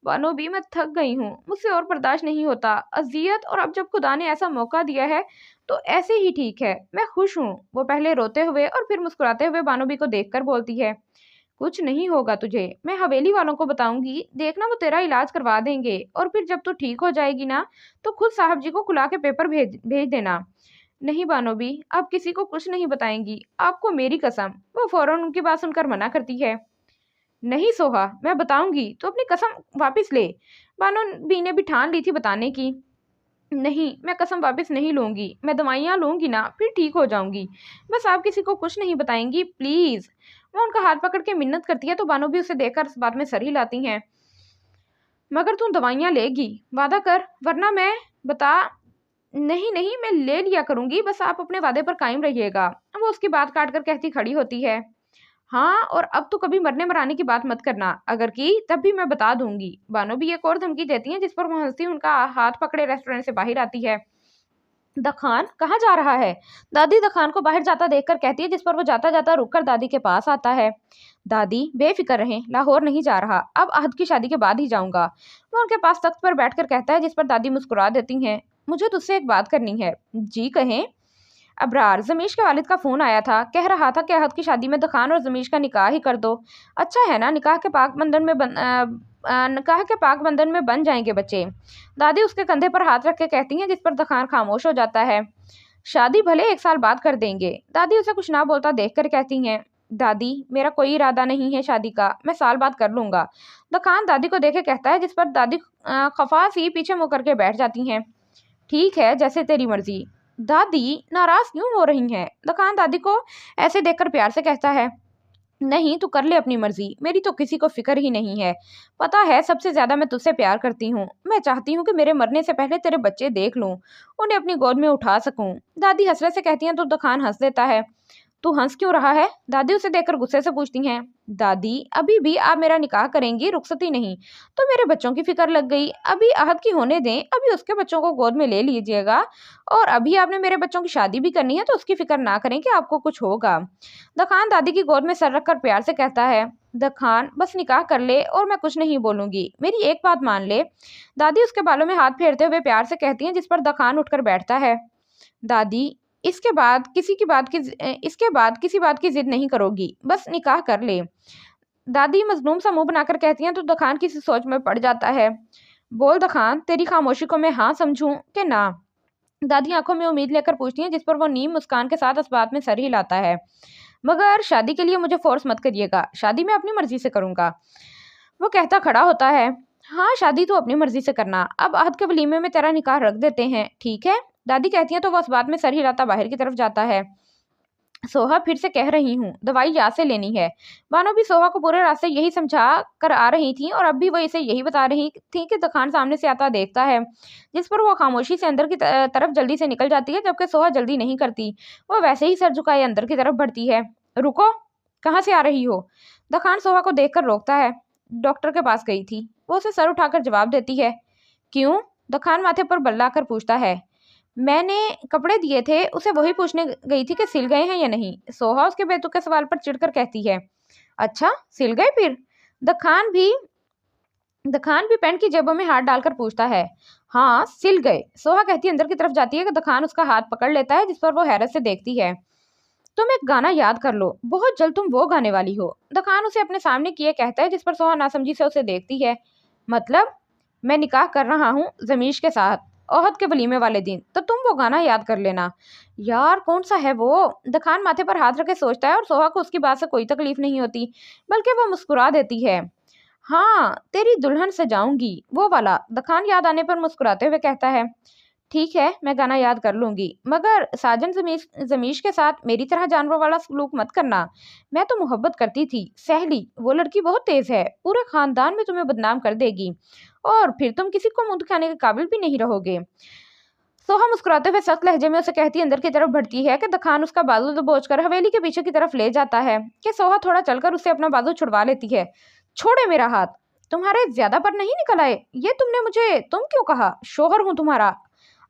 बानो भी, मैं थक गई हूँ, मुझसे और बर्दाश्त नहीं होता अजियत, और अब जब खुदा ने ऐसा मौका दिया है तो ऐसे ही ठीक है, मैं खुश हूँ। वो पहले रोते हुए और फिर मुस्कुराते हुए बानो बी को देखकर बोलती है, कुछ नहीं होगा तुझे, मैं हवेली वालों को बताऊंगी, देखना वो तेरा इलाज करवा देंगे, और फिर जब तू ठीक हो जाएगी ना तो खुद साहब जी को खुला के पेपर भेज भेज देना। नहीं बानो बी, आप किसी को कुछ नहीं बताएंगी, आपको मेरी कसम। वो फौरन उनकी बात सुनकर मना करती है। नहीं सोहा, मैं बताऊंगी, तो अपनी कसम वापस ले। बानो बी ने भी ठान ली थी बताने की। नहीं, मैं कसम वापस नहीं लूंगी, मैं दवाइयाँ लूंगी ना फिर ठीक हो जाऊंगी। बस आप किसी को कुछ नहीं बताएंगी, प्लीज। वो उनका हाथ पकड़ के मिन्नत करती है, तो बानो भी उसे देखकर इस बात में सर हिलाती हैं। मगर तुम दवाइयाँ लेगी, वादा कर, वरना मैं बता। नहीं नहीं, मैं ले लिया करूंगी, बस आप अपने वादे पर कायम रहिएगा। वो उसकी बात काट कर कहती खड़ी होती है। हाँ, और अब तो कभी मरने मराने की बात मत करना, अगर की तब भी मैं बता दूंगी। बानो भी एक और धमकी देती है, जिस पर वो हंसती उनका हाथ पकड़े रेस्टोरेंट से बाहर आती है। द खान कहाँ जा रहा है? दादी द खान को बाहर जाता देखकर कहती है, जिस पर वो जाता जाता रुककर दादी के पास आता है। दादी बेफिक्र रहें, लाहौर नहीं जा रहा, अब अहद की शादी के बाद ही जाऊंगा। वो उनके पास तख्त पर बैठकर कहता है, जिस पर दादी मुस्कुरा देती हैं। मुझे तुझसे एक बात करनी है। जी कहें। अबरार, जमीश के वालिद का फोन आया था, कह रहा था कि अहद की शादी में द खान और जमीश का निकाह ही कर दो। अच्छा है ना, निकाह के पाक बंधन में बन जाएंगे बच्चे। दादी उसके कंधे पर हाथ रख के कहती हैं, जिस पर द खान खामोश हो जाता है। शादी भले 1 साल बाद कर देंगे। दादी उसे कुछ ना बोलता देखकर कहती हैं, दादी मेरा कोई इरादा नहीं है शादी का, मैं साल बाद कर लूंगा। द खान दादी को देखे कहता है, जिस पर दादी खफा सी पीछे मुँह करके बैठ जाती हैं। ठीक है, जैसे तेरी मर्जी। दादी नाराज क्यों हो रही हैं? द खान दादी को ऐसे देखकर प्यार से कहता है, नहीं तू कर ले अपनी मर्जी, मेरी तो किसी को फिक्र ही नहीं है। पता है सबसे ज्यादा मैं तुझसे प्यार करती हूँ, मैं चाहती हूँ कि मेरे मरने से पहले तेरे बच्चे देख लूं, उन्हें अपनी गोद में उठा सकूं। दादी हसरत से कहती हैं, तो द खान हंस देता है। तू हंस क्यों रहा है? दादी उसे देखकर गुस्से से पूछती हैं। दादी अभी भी आप मेरा निकाह करेंगी, रुखसती नहीं, तो मेरे बच्चों की फिक्र लग गई। अभी अहद की होने दें, अभी उसके बच्चों को गोद में ले लीजिएगा, और अभी आपने मेरे बच्चों की शादी भी करनी है, तो उसकी फिक्र ना करें कि आपको कुछ होगा। द खान दादी की गोद में सर रखकर प्यार से कहता है, द खान बस निकाह कर ले और मैं कुछ नहीं बोलूंगी, मेरी एक बात मान ले। दादी उसके बालों में हाथ फेरते हुए प्यार से कहती हैं, जिस पर द खान उठकर बैठता है। दादी इसके बाद किसी बात की जिद नहीं करोगी, बस निकाह कर ले। दादी मजलूम सा मुंह बनाकर कहती हैं, तो द खान किसी सोच में पड़ जाता है। बोल द खान, तेरी खामोशी को मैं हाँ समझूं कि ना? दादी आंखों में उम्मीद लेकर पूछती हैं, जिस पर वो नीम मुस्कान के साथ इस बात में सर हिलाता है। मगर शादी के लिए मुझे फोर्स मत करिएगा, शादी मैं अपनी मर्जी से करूंगा। वो कहता खड़ा होता है, हाँ शादी तो अपनी मर्जी से करना, अब अहद के वलीमे में तेरा निकाह रख देते हैं, ठीक है? दादी कहती हैं, तो वो उस बात में सर हिलाता बाहर की तरफ जाता है। सोहा, फिर से कह रही हूँ, दवाई यहाँ से लेनी है। बानो भी सोहा को पूरे रास्ते यही समझा कर आ रही थी, और अब भी वो इसे यही बता रही थी कि दखान सामने से आता देखता है, जिस पर वो खामोशी से अंदर की तरफ जल्दी से निकल जाती है, जबकि सोहा जल्दी नहीं करती। वो वैसे ही सर झुकाए अंदर की तरफ बढ़ती है। रुको, कहाँ से आ रही हो? दखान सोहा को देखकर रोकता है। डॉक्टर के पास गई थी, वो उसे सर उठाकर जवाब देती है। क्यों? दखान माथे पर बल्ला कर पूछता है। मैंने कपड़े दिए थे, उसे वही पूछने गई थी कि सिल गए हैं या नहीं। सोहा उसके बेतुके सवाल पर चिढ़कर कहती है। अच्छा, सिल गए फिर? द खान भी दखान भी पैंट की जेबों में हाथ डालकर पूछता है। हाँ, सिल गए। सोहा कहती अंदर की तरफ जाती है कि दखान उसका हाथ पकड़ लेता है, जिस पर वो हैरत से देखती है। तुम एक गाना याद कर लो, बहुत जल्द तुम वो गाने वाली हो। दखान उसे अपने सामने किए कहता है, जिस पर सोहा नासमझी से उसे देखती है। मतलब? मैं निकाह कर रहा हूँ जमीश के साथ, ओहद के वलीमे वाले दिन, तो तुम वो गाना याद कर लेना। यार कौन सा है वो? दखान माथे पर हाथ रखे सोचता है और सोहा को उसकी बात से कोई तकलीफ नहीं होती, बल्कि वो मुस्कुरा देती है। हाँ, तेरी दुल्हन सजाऊंगी, वो वाला। दखान याद आने पर मुस्कुराते हुए कहता है। ठीक है, मैं गाना याद कर लूंगी, मगर साजन जमीश के साथ मेरी तरह जानवरों वाला सलूक मत करना। मैं तो मोहब्बत करती थी सहली, वो लड़की बहुत तेज है, पूरे खानदान में तुम्हें बदनाम कर देगी और फिर तुम किसी को मुंह दिखाने के काबिल भी नहीं रहोगे। सोहा मुस्कुराते हुए सख्त लहजे में उसे कहती अंदर की तरफ बढ़ती है कि दखान उसका बाजू दबोच कर हवेली के पीछे की तरफ ले जाता है कि सोहा थोड़ा चलकर उससे अपना बाजू छुड़वा लेती है। छोड़े मेरा हाथ। तुम्हारे ज्यादा पर नहीं निकल आए? ये तुमने मुझे तुम क्यों कहा? शोहर हूं तुम्हारा,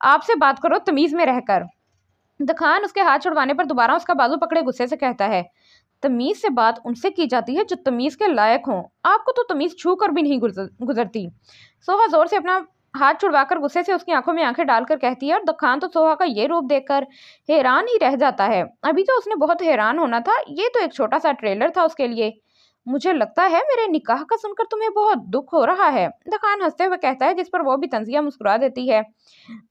आपसे बात करो तमीज में रहकर। दखान उसके हाथ छुड़वाने पर दोबारा उसका बाजू पकड़े गुस्से से कहता है। तमीज से बात उनसे की जाती है जो तमीज के लायक हों, आपको तो तमीज छू कर भी नहीं गुजरती। सोहा जोर से अपना हाथ छुड़वाकर गुस्से से उसकी आंखों में आंखें डालकर कहती है, और दखान तो सोहा का ये रूप देखकर हैरान ही रह जाता है। अभी तो उसने बहुत हैरान होना था, ये तो एक छोटा सा ट्रेलर था उसके लिए। मुझे लगता है मेरे निकाह का सुनकर तुम्हें बहुत दुख हो रहा है, दखान हंसते हुए कहता है, जिस पर वो भी तंजिया मुस्कुरा देती है।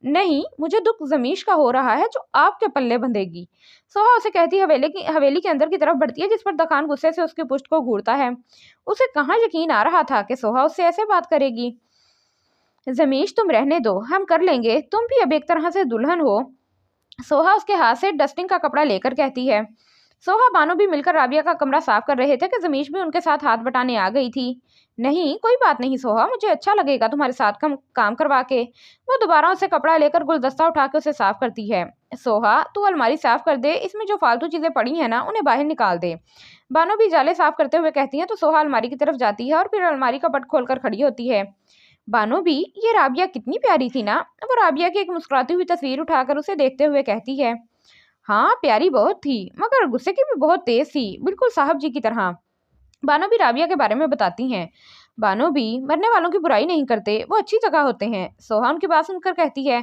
नहीं, मुझे दुख जमीश का हो रहा है जो आपके पल्ले बंधेगी। सोहा उसे कहती हवेली के अंदर की तरफ बढ़ती है, जिस पर दखान गुस्से से उसकी पुष्ट को घूरता है। उसे कहाँ यकीन आ रहा था कि सोहा उससे ऐसे बात करेगी। जमीश तुम रहने दो, हम कर लेंगे, तुम भी अब एक तरह से दुल्हन हो। सोहा उसके हाथ से डस्टिंग का कपड़ा लेकर कहती है। सोहा बानो भी मिलकर राबिया का कमरा साफ कर रहे थे कि जमीश भी उनके साथ हाथ बटाने आ गई थी। नहीं, कोई बात नहीं सोहा, मुझे अच्छा लगेगा तुम्हारे साथ काम करवा के। वो दोबारा उसे कपड़ा लेकर गुलदस्ता उठा के उसे साफ करती है। सोहा, तू अलमारी साफ कर दे, इसमें जो फालतू चीजें पड़ी हैं ना उन्हें बाहर निकाल दे। बानो भी जाले साफ करते हुए कहती है, तो सोहा अलमारी की तरफ जाती है और फिर अलमारी का पट खोलकर खड़ी होती है। बानो भी, ये राबिया कितनी प्यारी थी ना। वो राबिया की एक मुस्कुराती हुई तस्वीर उठाकर उसे देखते हुए कहती है। हाँ, प्यारी बहुत थी, मगर गुस्से की भी बहुत तेज थी, बिल्कुल साहब जी की तरह। बानो भी राबिया के बारे में बताती हैं। बानो भी मरने वालों की बुराई नहीं करते, वो अच्छी जगह होते हैं। सोहा उनकी बात सुनकर कहती है।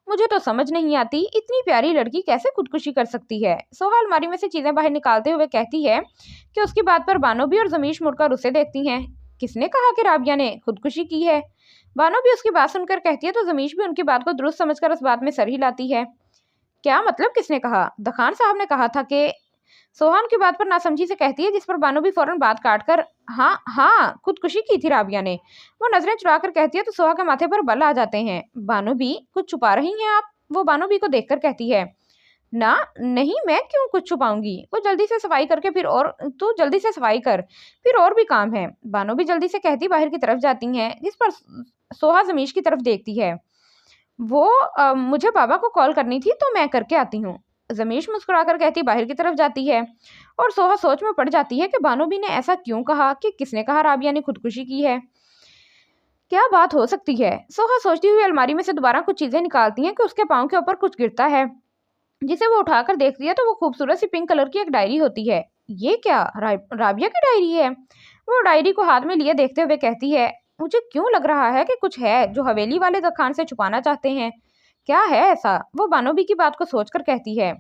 मुझे तो समझ नहीं आती, इतनी प्यारी लड़की कैसे खुदकुशी कर सकती है। सोहा अलमारी में से चीजें बाहर निकालते हुए कहती है कि उसकी बात पर बानो भी और जमीश मुड़कर उसे देखती हैं। किसने कहा कि राबिया ने खुदकुशी की है? बानो भी उसकी बात सुनकर कहती है, तो जमीश भी उनकी बात को दुरुस्त समझकर उस बात में सर हिलाती है। क्या मतलब किसने कहा? दखान साहब ने कहा था कि। सोहान की बात पर नासमझी से कहती है, जिस पर बानो भी फौरन बात काटकर। हाँ हाँ, खुदकुशी की थी राबिया ने। वो नजरें चुरा कर कहती है, तो सोहा के माथे पर बल आ जाते हैं। बानो भी, कुछ छुपा रही हैं आप? वो बानो भी को देखकर कहती है। ना नहीं, मैं क्यों कुछ छुपाऊंगी। वो जल्दी से सफाई करके फिर और तू जल्दी से सफाई कर, फिर और भी काम है। बानो भी जल्दी से कहती बाहर की तरफ जाती हैं, जिस पर सोहा जमीश की तरफ देखती है। वो मुझे बाबा को कॉल करनी थी, तो मैं करके आती हूँ। जमीश मुस्कुराकर कहती बाहर की तरफ जाती है और सोहा सोच में पड़ जाती है कि बानो भी ने ऐसा क्यों कहा, कि किसने कहा राबिया ने खुदकुशी की है। क्या बात हो सकती है? सोहा सोचती हुई अलमारी में से दोबारा कुछ चीजें निकालती हैं कि उसके पाँव के ऊपर कुछ गिरता है, जिसे वो उठाकर देखती है, तो वो खूबसूरत सी पिंक कलर की एक डायरी होती है। ये क्या राबिया की डायरी है? वो डायरी को हाथ में लिए देखते हुए कहती है। मुझे क्यों लग रहा है कि कुछ है जो हवेली वाले दखान से छुपाना चाहते हैं। क्या है ऐसा? वो बानोबी की बात को सोचकर कहती है।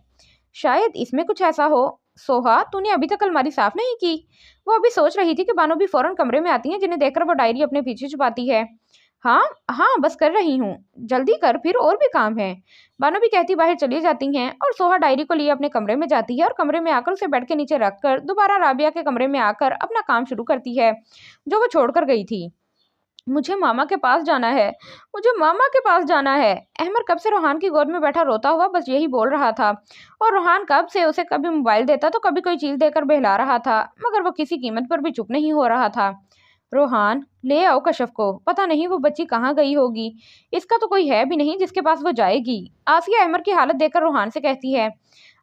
शायद इसमें कुछ ऐसा हो। सोहा, तूने अभी तक अलमारी साफ नहीं की? वो अभी सोच रही थी कि बानोबी फौरन कमरे में आती है, जिन्हें देखकर वो डायरी अपने पीछे छुपाती है। हाँ हाँ, बस कर रही हूँ, जल्दी कर, फिर और भी काम है। बानोबी कहती बाहर चली जाती हैं और सोहा डायरी को लिए अपने कमरे में जाती है और कमरे में आकर उसे बेड के नीचे रखकर दोबारा राबिया के कमरे में आकर अपना काम शुरू करती है, जो वो छोड़कर गई थी। मुझे मामा के पास जाना है, मुझे मामा के पास जाना है। अहमर कब से रोहान की गोद में बैठा रोता हुआ बस यही बोल रहा था, और रोहान कब से उसे कभी मोबाइल देता तो कभी कोई चीज देकर बहला रहा था, मगर वो किसी कीमत पर भी चुप नहीं हो रहा था। रोहान, ले आओ कशफ को, पता नहीं वो बच्ची कहाँ गई होगी। इसका तो कोई है भी नहीं जिसके पास वो जाएगी। आसिया अहमर की हालत देखकर रोहान से कहती है।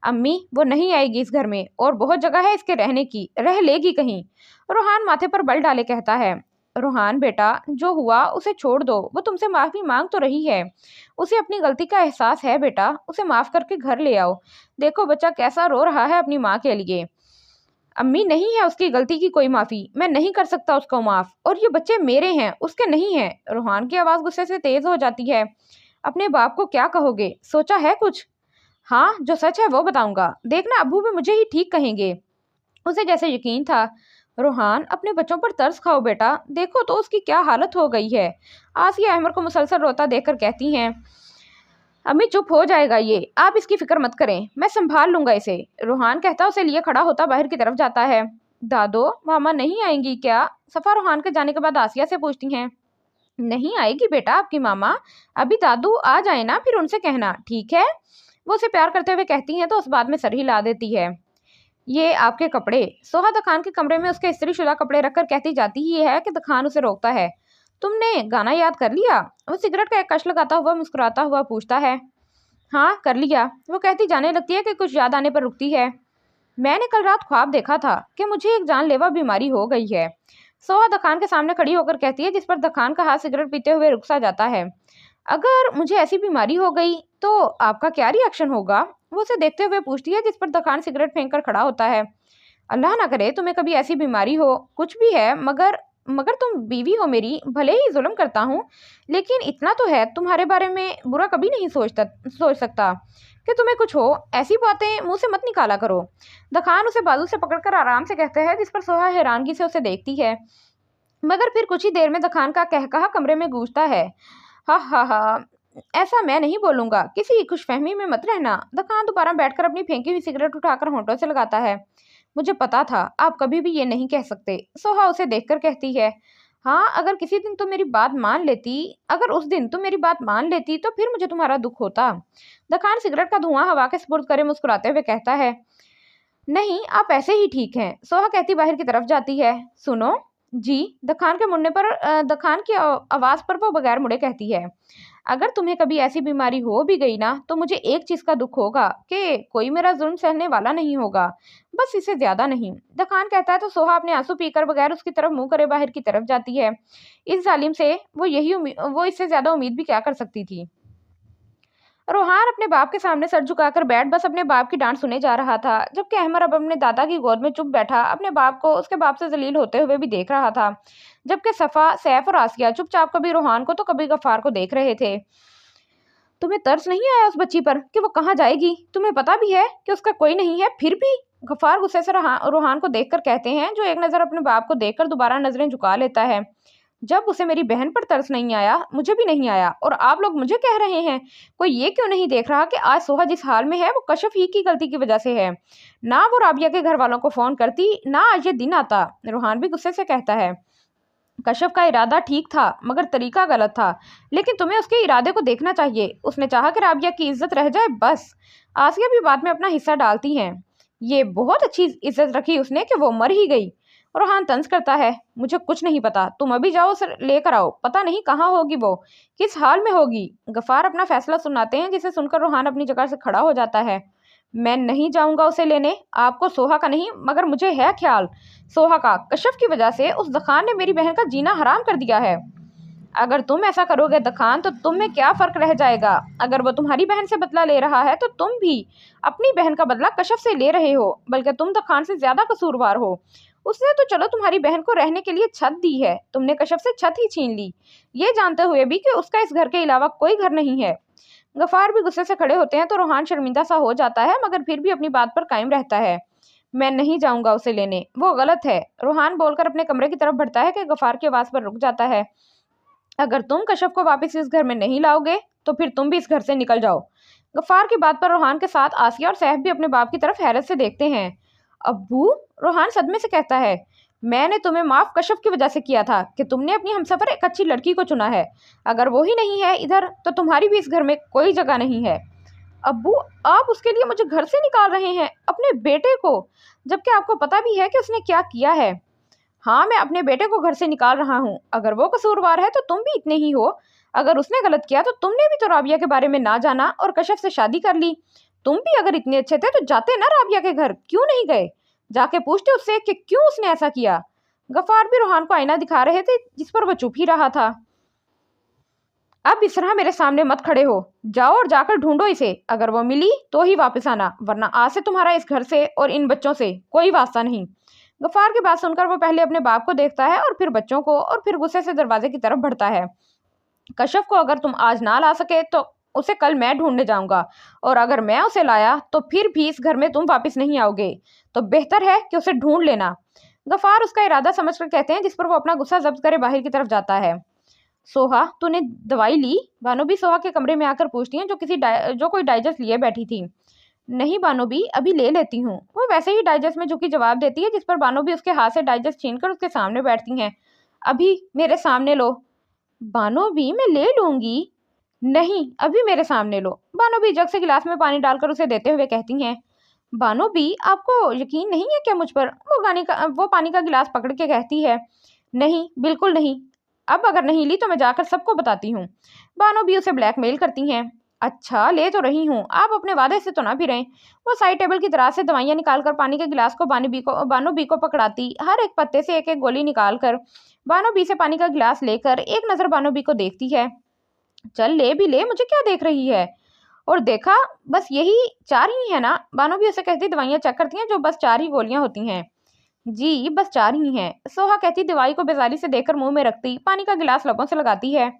अम्मी, वो नहीं आएगी इस घर में, और बहुत जगह है इसके रहने की, रह लेगी कहीं। रोहान माथे पर बल डाले कहता है। रोहान बेटा, जो हुआ उसे छोड़ दो, वो तुमसे माफी मांग तो रही है। उसे अपनी गलती का एहसास है बेटा, उसे माफ करके घर ले आओ। देखो बच्चा कैसा रो रहा है अपनी माँ के लिए। अम्मी नहीं है उसकी गलती की कोई माफ़ी, मैं नहीं कर सकता उसको माफ़, और ये बच्चे मेरे हैं उसके नहीं हैं। रूहान की आवाज़ गुस्से से तेज़ हो जाती है। अपने बाप को क्या कहोगे, सोचा है कुछ? हाँ, जो सच है वो बताऊंगा, देखना अब्बू भी मुझे ही ठीक कहेंगे। उसे जैसे यकीन था। रूहान, अपने बच्चों पर तरस खाओ बेटा, देखो तो उसकी क्या हालत हो गई है। आसिया अहमद को मुसलसल रोता देखकर कहती हैं, अम्मी चुप हो जाएगा ये, आप इसकी फिक्र मत करें, मैं संभाल लूंगा इसे। रूहान कहता उसे लिए खड़ा होता बाहर की तरफ जाता है। दादो, मामा नहीं आएंगी क्या? सफ़ा रूहान के जाने के बाद आसिया से पूछती हैं। नहीं आएगी बेटा आपकी मामा, अभी दादू आ जाए ना फिर उनसे कहना, ठीक है? वो उसे प्यार करते हुए कहती हैं तो उस बात में सर हिला देती है। ये आपके कपड़े। सोहा दखान के कमरे में उसके इस्त्रीशुदा कपड़े रखकर कहती जाती ही है कि दखान उसे रोकता है। तुमने गाना याद कर लिया? वो सिगरेट का एक कश लगाता हुआ मुस्कुराता हुआ पूछता है। हाँ कर लिया, वो कहती जाने लगती है कि कुछ याद आने पर रुकती है। मैंने कल रात ख्वाब देखा था कि मुझे एक जानलेवा बीमारी हो गई है। सोहा दखान के सामने खड़ी होकर कहती है, जिस पर दखान का हाथ सिगरेट पीते हुए रुक सा जाता है। अगर मुझे ऐसी बीमारी हो गई तो आपका क्या रिएक्शन होगा? वो उसे देखते हुए पूछती है, जिस पर दखान सिगरेट फेंक कर खड़ा होता है। अल्लाह ना करे तुम्हें कभी ऐसी बीमारी हो, कुछ भी है, मगर मगर तुम बीवी हो मेरी, भले ही जुल्म करता हूँ, लेकिन इतना तो है तुम्हारे बारे में बुरा कभी नहीं सोच सकता कि तुम्हें कुछ हो। ऐसी बातें मुंह से मत निकाला करो। दखान उसे बाजू से पकड़कर आराम से कहते हैं, जिस पर सोहा हैरानगी से उसे देखती है। मगर फिर कुछ ही देर में दखान का कहकहा कमरे में गूंजता है। हा हा हा, ऐसा मैं नहीं बोलूंगा, किसी खुशफहमी में मत रहना। दखान दोबारा बैठकर अपनी फेंकी हुई सिगरेट उठाकर होंठों से लगाता है। मुझे पता था आप कभी भी ये नहीं कह सकते। सोहा उसे देखकर कहती है। हाँ, अगर किसी दिन तुम मेरी बात मान लेती, अगर उस दिन तुम मेरी बात मान लेती तो फिर मुझे तुम्हारा दुख होता। दखान सिगरेट का धुआं हवा के सुपुर्द करे मुस्कुराते हुए कहता है। नहीं, आप ऐसे ही ठीक हैं। सोहा कहती बाहर की तरफ जाती है। सुनो जी। दखान के मुड़ने पर दखान की आवाज़ पर वो बगैर मुड़े कहती है। अगर तुम्हें कभी ऐसी बीमारी हो भी गई ना तो मुझे एक चीज़ का दुख होगा कि कोई मेरा जुल्म सहने वाला नहीं होगा, बस इससे ज़्यादा नहीं। दखान कहता है तो सोहा अपने आंसू पीकर बगैर उसकी तरफ मुंह करे बाहर की तरफ जाती है। इस जालिम से वो इससे ज़्यादा उम्मीद भी क्या कर सकती थी। रोहान अपने बाप के सामने सर झुकाकर बैठ बस अपने बाप की डांट सुने जा रहा था, जबकि अहमद अब अपने दादा की गोद में चुप बैठा अपने बाप को उसके बाप से जलील होते हुए भी देख रहा था। जबकि सफ़ा, सैफ और आसिया चुपचाप कभी रोहान को तो कभी गफ्फार को देख रहे थे। तुम्हें तरस नहीं आया उस बच्ची पर कि वो कहाँ जाएगी? तुम्हें पता भी है कि उसका कोई नहीं है, फिर भी? गफ्फार गुस्से से रोहान को देखकर कहते हैं, जो एक नज़र अपने बाप को देखकर दोबारा नजरें झुका लेता है। जब उसे मेरी बहन पर तरस नहीं आया, मुझे भी नहीं आया, और आप लोग मुझे कह रहे हैं। कोई ये क्यों नहीं देख रहा कि आज सोहा जिस हाल में है वो कशफ ही की गलती की वजह से है। ना वो राबिया के घर वालों को फ़ोन करती, ना आज ये दिन आता। रूहान भी गुस्से से कहता है। कशफ का इरादा ठीक था मगर तरीका गलत था, लेकिन तुम्हें उसके इरादे को देखना चाहिए। उसने चाहा कि राबिया की इज्जत रह जाए, बस। आसिया भी बाद में अपना हिस्सा डालती हैं। ये बहुत अच्छी इज्जत रखी उसने कि वो मर ही गई। रोहान तंज करता है। मुझे कुछ नहीं पता, तुम अभी जाओ उसे लेकर आओ, पता नहीं कहाँ होगी वो, किस हाल में होगी। गफ्फार अपना फैसला सुनाते हैं, जिसे सुनकर रोहान अपनी जगह से खड़ा हो जाता है। मैं नहीं जाऊंगा उसे लेने, आपको सोहा का नहीं मगर मुझे है ख्याल सोहा का। कशफ की वजह से उस दखान ने मेरी बहन का जीना हराम कर दिया है। अगर तुम ऐसा करोगे दखान, तो तुम में क्या फ़र्क रह जाएगा? अगर वो तुम्हारी बहन से बदला ले रहा है तो तुम भी अपनी बहन का बदला कशफ से ले रहे हो, बल्कि तुम दखान से ज़्यादा कसूरवार हो। उसने तो चलो तुम्हारी बहन को रहने के लिए छत दी है, तुमने कशफ से छत ही छीन ली, ये जानते हुए भी कि उसका इस घर के अलावा कोई घर नहीं है। गफ्फार भी गुस्से से खड़े होते हैं तो रोहान शर्मिंदा सा हो जाता है, मगर फिर भी अपनी बात पर कायम रहता है। मैं नहीं जाऊंगा उसे लेने, वो गलत है। रोहान बोलकर अपने कमरे की तरफ बढ़ता है कि गफ्फार की आवाज़ पर रुक जाता है। अगर तुम कशफ को वापस इस घर में नहीं लाओगे तो फिर तुम भी इस घर से निकल जाओ। गफ्फार की बात पर रोहान के साथ आसिया और सैफ भी अपने बाप की तरफ हैरत से देखते हैं। अब्बू, रोहान सदमे से कहता है। मैंने तुम्हें माफ कशफ की वजह से किया था कि तुमने अपनी हमसफर एक अच्छी लड़की को चुना है। अगर वो ही नहीं है इधर तो तुम्हारी भी इस घर में कोई जगह नहीं है। अब्बू, आप उसके लिए मुझे घर से निकाल रहे हैं, अपने बेटे को, जबकि आपको पता भी है कि उसने क्या किया है। हाँ, मैं अपने बेटे को घर से निकाल रहा हूँ। अगर वो कसूरवार है तो तुम भी इतने ही हो। अगर उसने गलत किया तो तुमने भी तो राबिया के बारे में ना जाना और कशफ से शादी कर ली। तुम भी अगर इतने अच्छे थे तो जाते ना राबिया के घर, क्यों नहीं गए? जाके पूछते उससे कि क्यों उसने ऐसा किया। गफ्फार भी रोहान को आईना दिखा रहे थे, जिस पर वो चुप ही रहा था। अब इस तरह मेरे सामने मत खड़े हो, जाओ और जाकर ढूंढो इसे। अगर वो मिली तो ही वापस आना, वरना आज से तुम्हारा इस घर से और इन बच्चों से कोई वास्ता नहीं। गफ्फार की बात सुनकर वो पहले अपने बाप को देखता है और फिर बच्चों को, और फिर गुस्से से दरवाजे की तरफ बढ़ता है। कश्यप को अगर तुम आज ना ला सके तो उसे कल मैं ढूंढने जाऊंगा, और अगर मैं उसे लाया तो फिर भी इस घर में तुम वापस नहीं आओगे, तो बेहतर है कि उसे ढूंढ लेना। गफ्फार उसका इरादा समझकर कहते हैं, जिस पर वो अपना गुस्सा जब्त करे बाहर की तरफ जाता है। सोहा, तूने दवाई ली? बानो भी सोहा के कमरे में आकर पूछती है, जो कोई डाइजेस्ट लिए बैठी थी। नहीं बानो भी, अभी ले लेती हूँ, वो वैसे ही डाइजेस्ट में झुकी जवाब देती है, जिस पर बानो भी उसके हाथ से डाइजेस्ट छीनकर उसके सामने बैठती हैं। अभी मेरे सामने लो। बानो भी, मैं ले लूंगी। नहीं, अभी मेरे सामने लो। बानो भी जग से गिलास में पानी डालकर उसे देते हुए कहती हैं। बानो भी, आपको यकीन नहीं है क्या मुझ पर? वो पानी का गिलास पकड़ के कहती है। नहीं, बिल्कुल नहीं। अब अगर नहीं ली तो मैं जाकर सबको बताती हूँ। बानो भी उसे ब्लैकमेल करती हैं। अच्छा, ले तो रही हूँ, आप अपने वादे से तो ना भी रहें। वो साइड टेबल की दराज से दवाइयाँ निकालकर पानी के गिलास को बानो बी को पकड़ाती, हर एक पत्ते से एक एक गोली निकालकर बानो बी से पानी का गिलास लेकर एक नज़र बानो बी को देखती है। चल ले भी ले, मुझे क्या देख रही है? और देखा, बस यही 4 ही है ना? बानो भी उसे कहती दवाइयाँ चेक करती हैं, जो बस 4 ही गोलियां होती हैं। जी, बस 4 ही हैं। सोहा कहती दवाई को बेजारी से देखकर मुंह में रखती, पानी का गिलास लबों से लगाती है।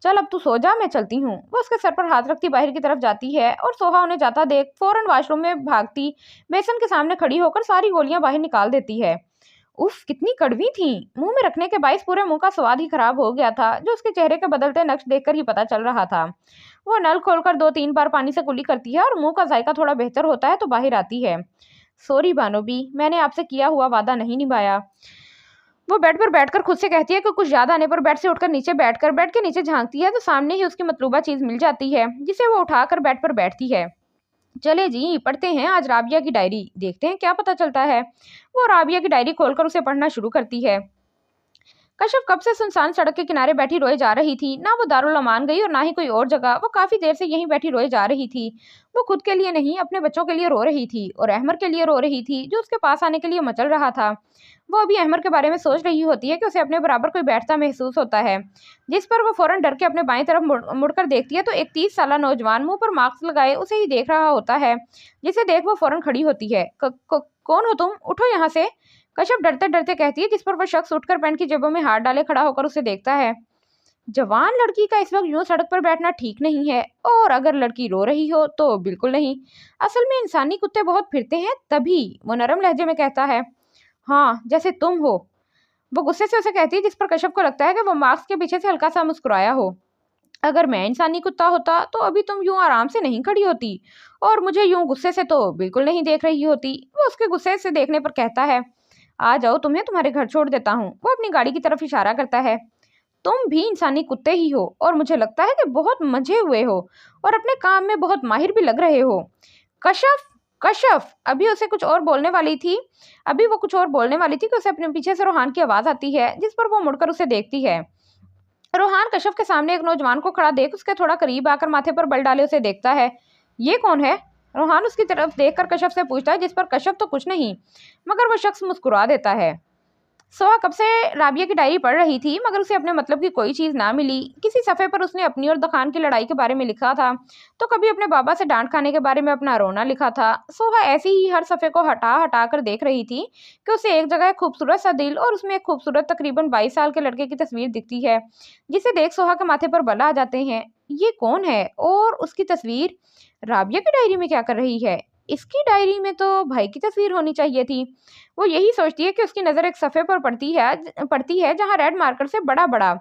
चल अब तू सो जा, मैं चलती हूँ। वो उसके सर पर हाथ रखती बाहर की तरफ जाती है, और सोहा उन्हें जाता देख फौरन वॉशरूम में भागती बेसन के सामने खड़ी होकर सारी गोलियां बाहर निकाल देती है। उफ, कितनी कड़वी थी। मुंह में रखने के बाइस पूरे मुंह का स्वाद ही खराब हो गया था, जो उसके चेहरे के बदलते नक्श देखकर ही पता चल रहा था। वो नल खोलकर 2-3 बार पानी से कुल्ली करती है, और मुंह का जायका थोड़ा बेहतर होता है तो बाहर आती है। सॉरी बानोबी, मैंने आपसे किया हुआ वादा नहीं निभाया। वो बेड पर बैठकर खुद से कहती है कि कुछ याद आने पर बेड से उठकर नीचे बैठकर बेड के नीचे झांकती है तो सामने ही उसकी मतलूबा चीज मिल जाती है, जिसे वो उठाकर बेड पर बैठती है। चले जी, पढ़ते हैं आज राबिया की डायरी, देखते हैं क्या पता चलता है। वो राबिया की डायरी खोलकर उसे पढ़ना शुरू करती है। कश्यप कब से सुनसान सड़क के किनारे बैठी रोए जा रही थी। ना वो दारुल अमान गई और ना ही कोई और जगह। वो काफी देर से यहीं बैठी रोए जा रही थी। वो खुद के लिए नहीं, अपने बच्चों के लिए रो रही थी, और अहमर के लिए रो रही थी, जो उसके पास आने के लिए मचल रहा था। वो अभी अहमर के बारे में सोच रही होती है कि उसे अपने बराबर कोई बैठता महसूस होता है, जिस पर वो फौरन डर के अपने बाएं तरफ मुड़कर देखती है तो एक 30 साल नौजवान मुंह पर मास्क लगाए उसे ही देख रहा होता है, जिसे देख वो फौरन खड़ी होती है। कौन हो तुम? उठो यहाँ से, कश्यप डरते डरते कहती है, जिस पर वह शख्स उठकर पैंट की जेबों में हाथ डाले खड़ा होकर उसे देखता है। जवान लड़की का इस वक्त यूं सड़क पर बैठना ठीक नहीं है, और अगर लड़की रो रही हो तो बिल्कुल नहीं। असल में इंसानी कुत्ते बहुत फिरते हैं। तभी वो नरम लहजे में कहता है, हाँ, जैसे तुम हो। वो गुस्से से उसे कहती है, जिस पर कश्यप को लगता है कि वो मास्क के पीछे से हल्का सा मुस्कुराया हो। अगर मैं इंसानी कुत्ता होता तो अभी तुम यूं आराम से नहीं खड़ी होती, और मुझे यूं गुस्से से तो बिल्कुल नहीं देख रही होती। वो उसके गुस्से से देखने पर कहता है, आ जाओ, तुम्हें तुम्हारे घर छोड़ देता हूँ। वो अपनी गाड़ी की तरफ इशारा करता है। तुम भी इंसानी कुत्ते ही हो, और मुझे लगता है कि बहुत मजे हुए हो, और अपने काम में बहुत माहिर भी लग रहे हो। कश्यप, कश्यप! अभी वो कुछ और बोलने वाली थी कि उसे अपने पीछे से रोहान की आवाज आती है, जिस पर वो मुड़कर उसे देखती है। रोहान कश्यप के सामने एक नौजवान को खड़ा देख उसके थोड़ा करीब आकर माथे पर बल डाले उसे देखता है। ये कौन है? रोहान उसकी तरफ देखकर कश्यप से पूछता है, जिस पर कश्यप तो कुछ नहीं, मगर वो शख्स मुस्कुरा देता है। सोहा कब से राबिया की डायरी पढ़ रही थी, मगर उसे अपने मतलब की कोई चीज़ ना मिली। किसी सफ़े पर उसने अपनी और दखान की लड़ाई के बारे में लिखा था, तो कभी अपने बाबा से डांट खाने के बारे में अपना रोना लिखा था। सोहा ऐसे ही हर सफ़े को हटा हटा कर देख रही थी कि उसे एक जगह एक खूबसूरत सा दिल और उसमें एक खूबसूरत तकरीबन 22 साल के लड़के की तस्वीर दिखती है, जिसे देख सोहा के माथे पर बल आ जाते हैं। ये कौन है, और उसकी तस्वीर राबिया की डायरी में क्या कर रही है? इसकी डायरी में तो भाई की तस्वीर होनी चाहिए थी। वो यही सोचती है कि उसकी नज़र एक सफ़े पर पड़ती है जहाँ रेड मार्कर से बड़ा बड़ा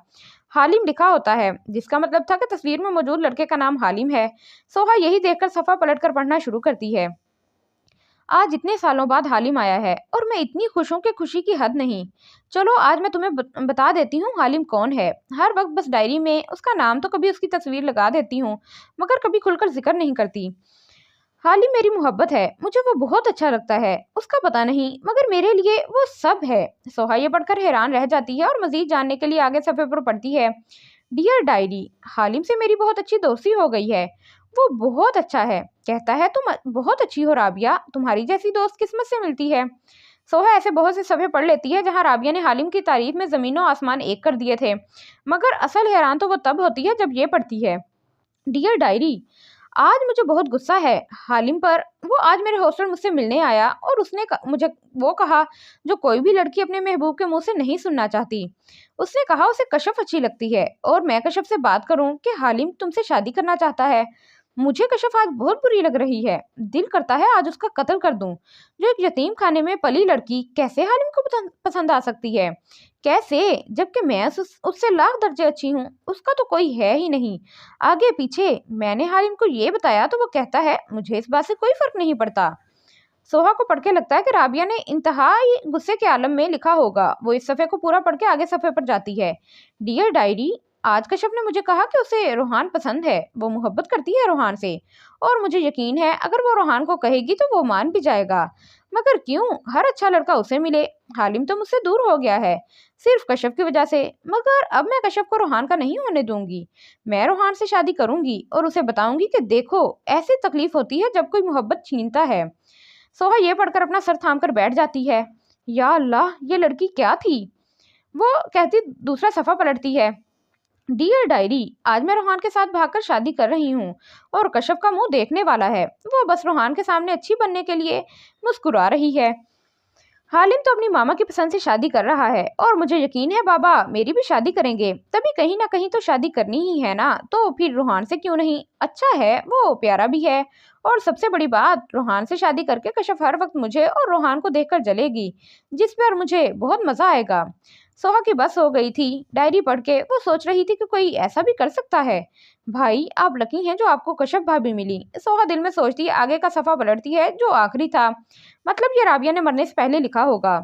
हालिम लिखा होता है, जिसका मतलब था कि तस्वीर में मौजूद लड़के का नाम हालिम है। सोहा यही देखकर सफ़ा पलटकर पढ़ना शुरू करती है। आज इतने सालों बाद हालिम आया है, और मैं इतनी खुश हूँ कि खुशी की हद नहीं। चलो आज मैं तुम्हें बता देती हूँ हालिम कौन है। हर वक्त बस डायरी में उसका नाम तो कभी उसकी तस्वीर लगा देती हूँ, मगर कभी खुलकर जिक्र नहीं करती। हालिम मेरी मोहब्बत है, मुझे वो बहुत अच्छा लगता है। उसका पता नहीं, मगर मेरे लिए वो सब है। सोहा ये पढ़कर हैरान रह जाती है और मजीद जानने के लिए आगे सफ़े पर पढ़ती है। डियर डायरी, हालिम से मेरी बहुत अच्छी दोस्ती हो गई है। वो बहुत अच्छा है, कहता है तुम बहुत अच्छी हो राबिया, तुम्हारी जैसी दोस्त किस्मत से मिलती है। सोहा ऐसे बहुत से सफ़े पढ़ लेती है जहाँ राबिया ने हालिम की तारीफ में ज़मीनों आसमान एक कर दिए थे, मगर असल हैरान तो वो तब होती है जब ये पढ़ती है। डियर डायरी, आज मुझे बहुत गुस्सा है हालिम पर। वो आज मेरे हॉस्टल मुझसे मिलने आया और उसने मुझे वो कहा जो कोई भी लड़की अपने महबूब के मुंह से नहीं सुनना चाहती। उसने कहा उसे कशफ अच्छी लगती है और मैं कशफ से बात करूं कि हालिम तुमसे शादी करना चाहता है। मुझे कशफ आज बहुत बुरी लग रही है। दिल करता है आज उसका कत्ल कर दूं। जो एक यतीम खाने में पली लड़की कैसे हालिम को पसंद आ सकती है? कैसे, जबकि मैं उससे लाख दर्जे अच्छी हूँ। उसका तो कोई है ही नहीं आगे पीछे। मैंने हालिम को ये बताया तो वो कहता है मुझे इस बात से कोई फर्क नहीं पड़ता। सोहा को पढ़ के लगता है कि राबिया ने इंतहाई गुस्से के आलम में लिखा होगा। वो इस सफ़े को पूरा पढ़ के आगे सफ़े पर जाती है। डियर डायरी, आज कश्यप ने मुझे कहा कि उसे रोहान पसंद है। वो मोहब्बत करती है रोहान से और मुझे यकीन है अगर वो रोहान को कहेगी तो वो मान भी जाएगा। मगर क्यों हर अच्छा लड़का उसे मिले? हालिम तो मुझसे दूर हो गया है सिर्फ कश्यप की वजह से। मगर अब मैं कश्यप को रोहान का नहीं होने दूंगी। मैं रोहान से शादी करूंगी और उसे बताऊंगी कि देखो ऐसी तकलीफ होती है जब कोई मोहब्बत छीनता है। सोहा ये पढ़कर अपना सर थाम कर बैठ जाती है। या अल्लाह, ये लड़की क्या थी? वो कहती दूसरा सफ़ा पलटती है। डियर डायरी, आज मैं रोहान के साथ भागकर शादी कर रही हूँ और कश्यप का मुंह देखने वाला है। वो बस रोहान के सामने अच्छी बनने के लिए मुस्कुरा रही है। हालिम तो अपनी मामा की पसंद से शादी कर रहा है और मुझे यकीन है बाबा मेरी भी शादी करेंगे। तभी कहीं ना कहीं तो शादी करनी ही है ना, तो फिर रोहान से क्यों नहीं? अच्छा है, वो प्यारा भी है। और सबसे बड़ी बात, रोहान से शादी करके कश्यप हर वक्त मुझे और रोहान को देखकर जलेगी, जिस पर मुझे बहुत मजा आएगा। सोहा की बस हो गई थी। डायरी पढ़ के वो सोच रही थी कि कोई ऐसा भी कर सकता है। भाई आप लकी हैं जो आपको कश्यप भाभी मिली। सोहा दिल में सोचती है, आगे का सफा पलटती है जो आखिरी था। मतलब ये राबिया ने मरने से पहले लिखा होगा।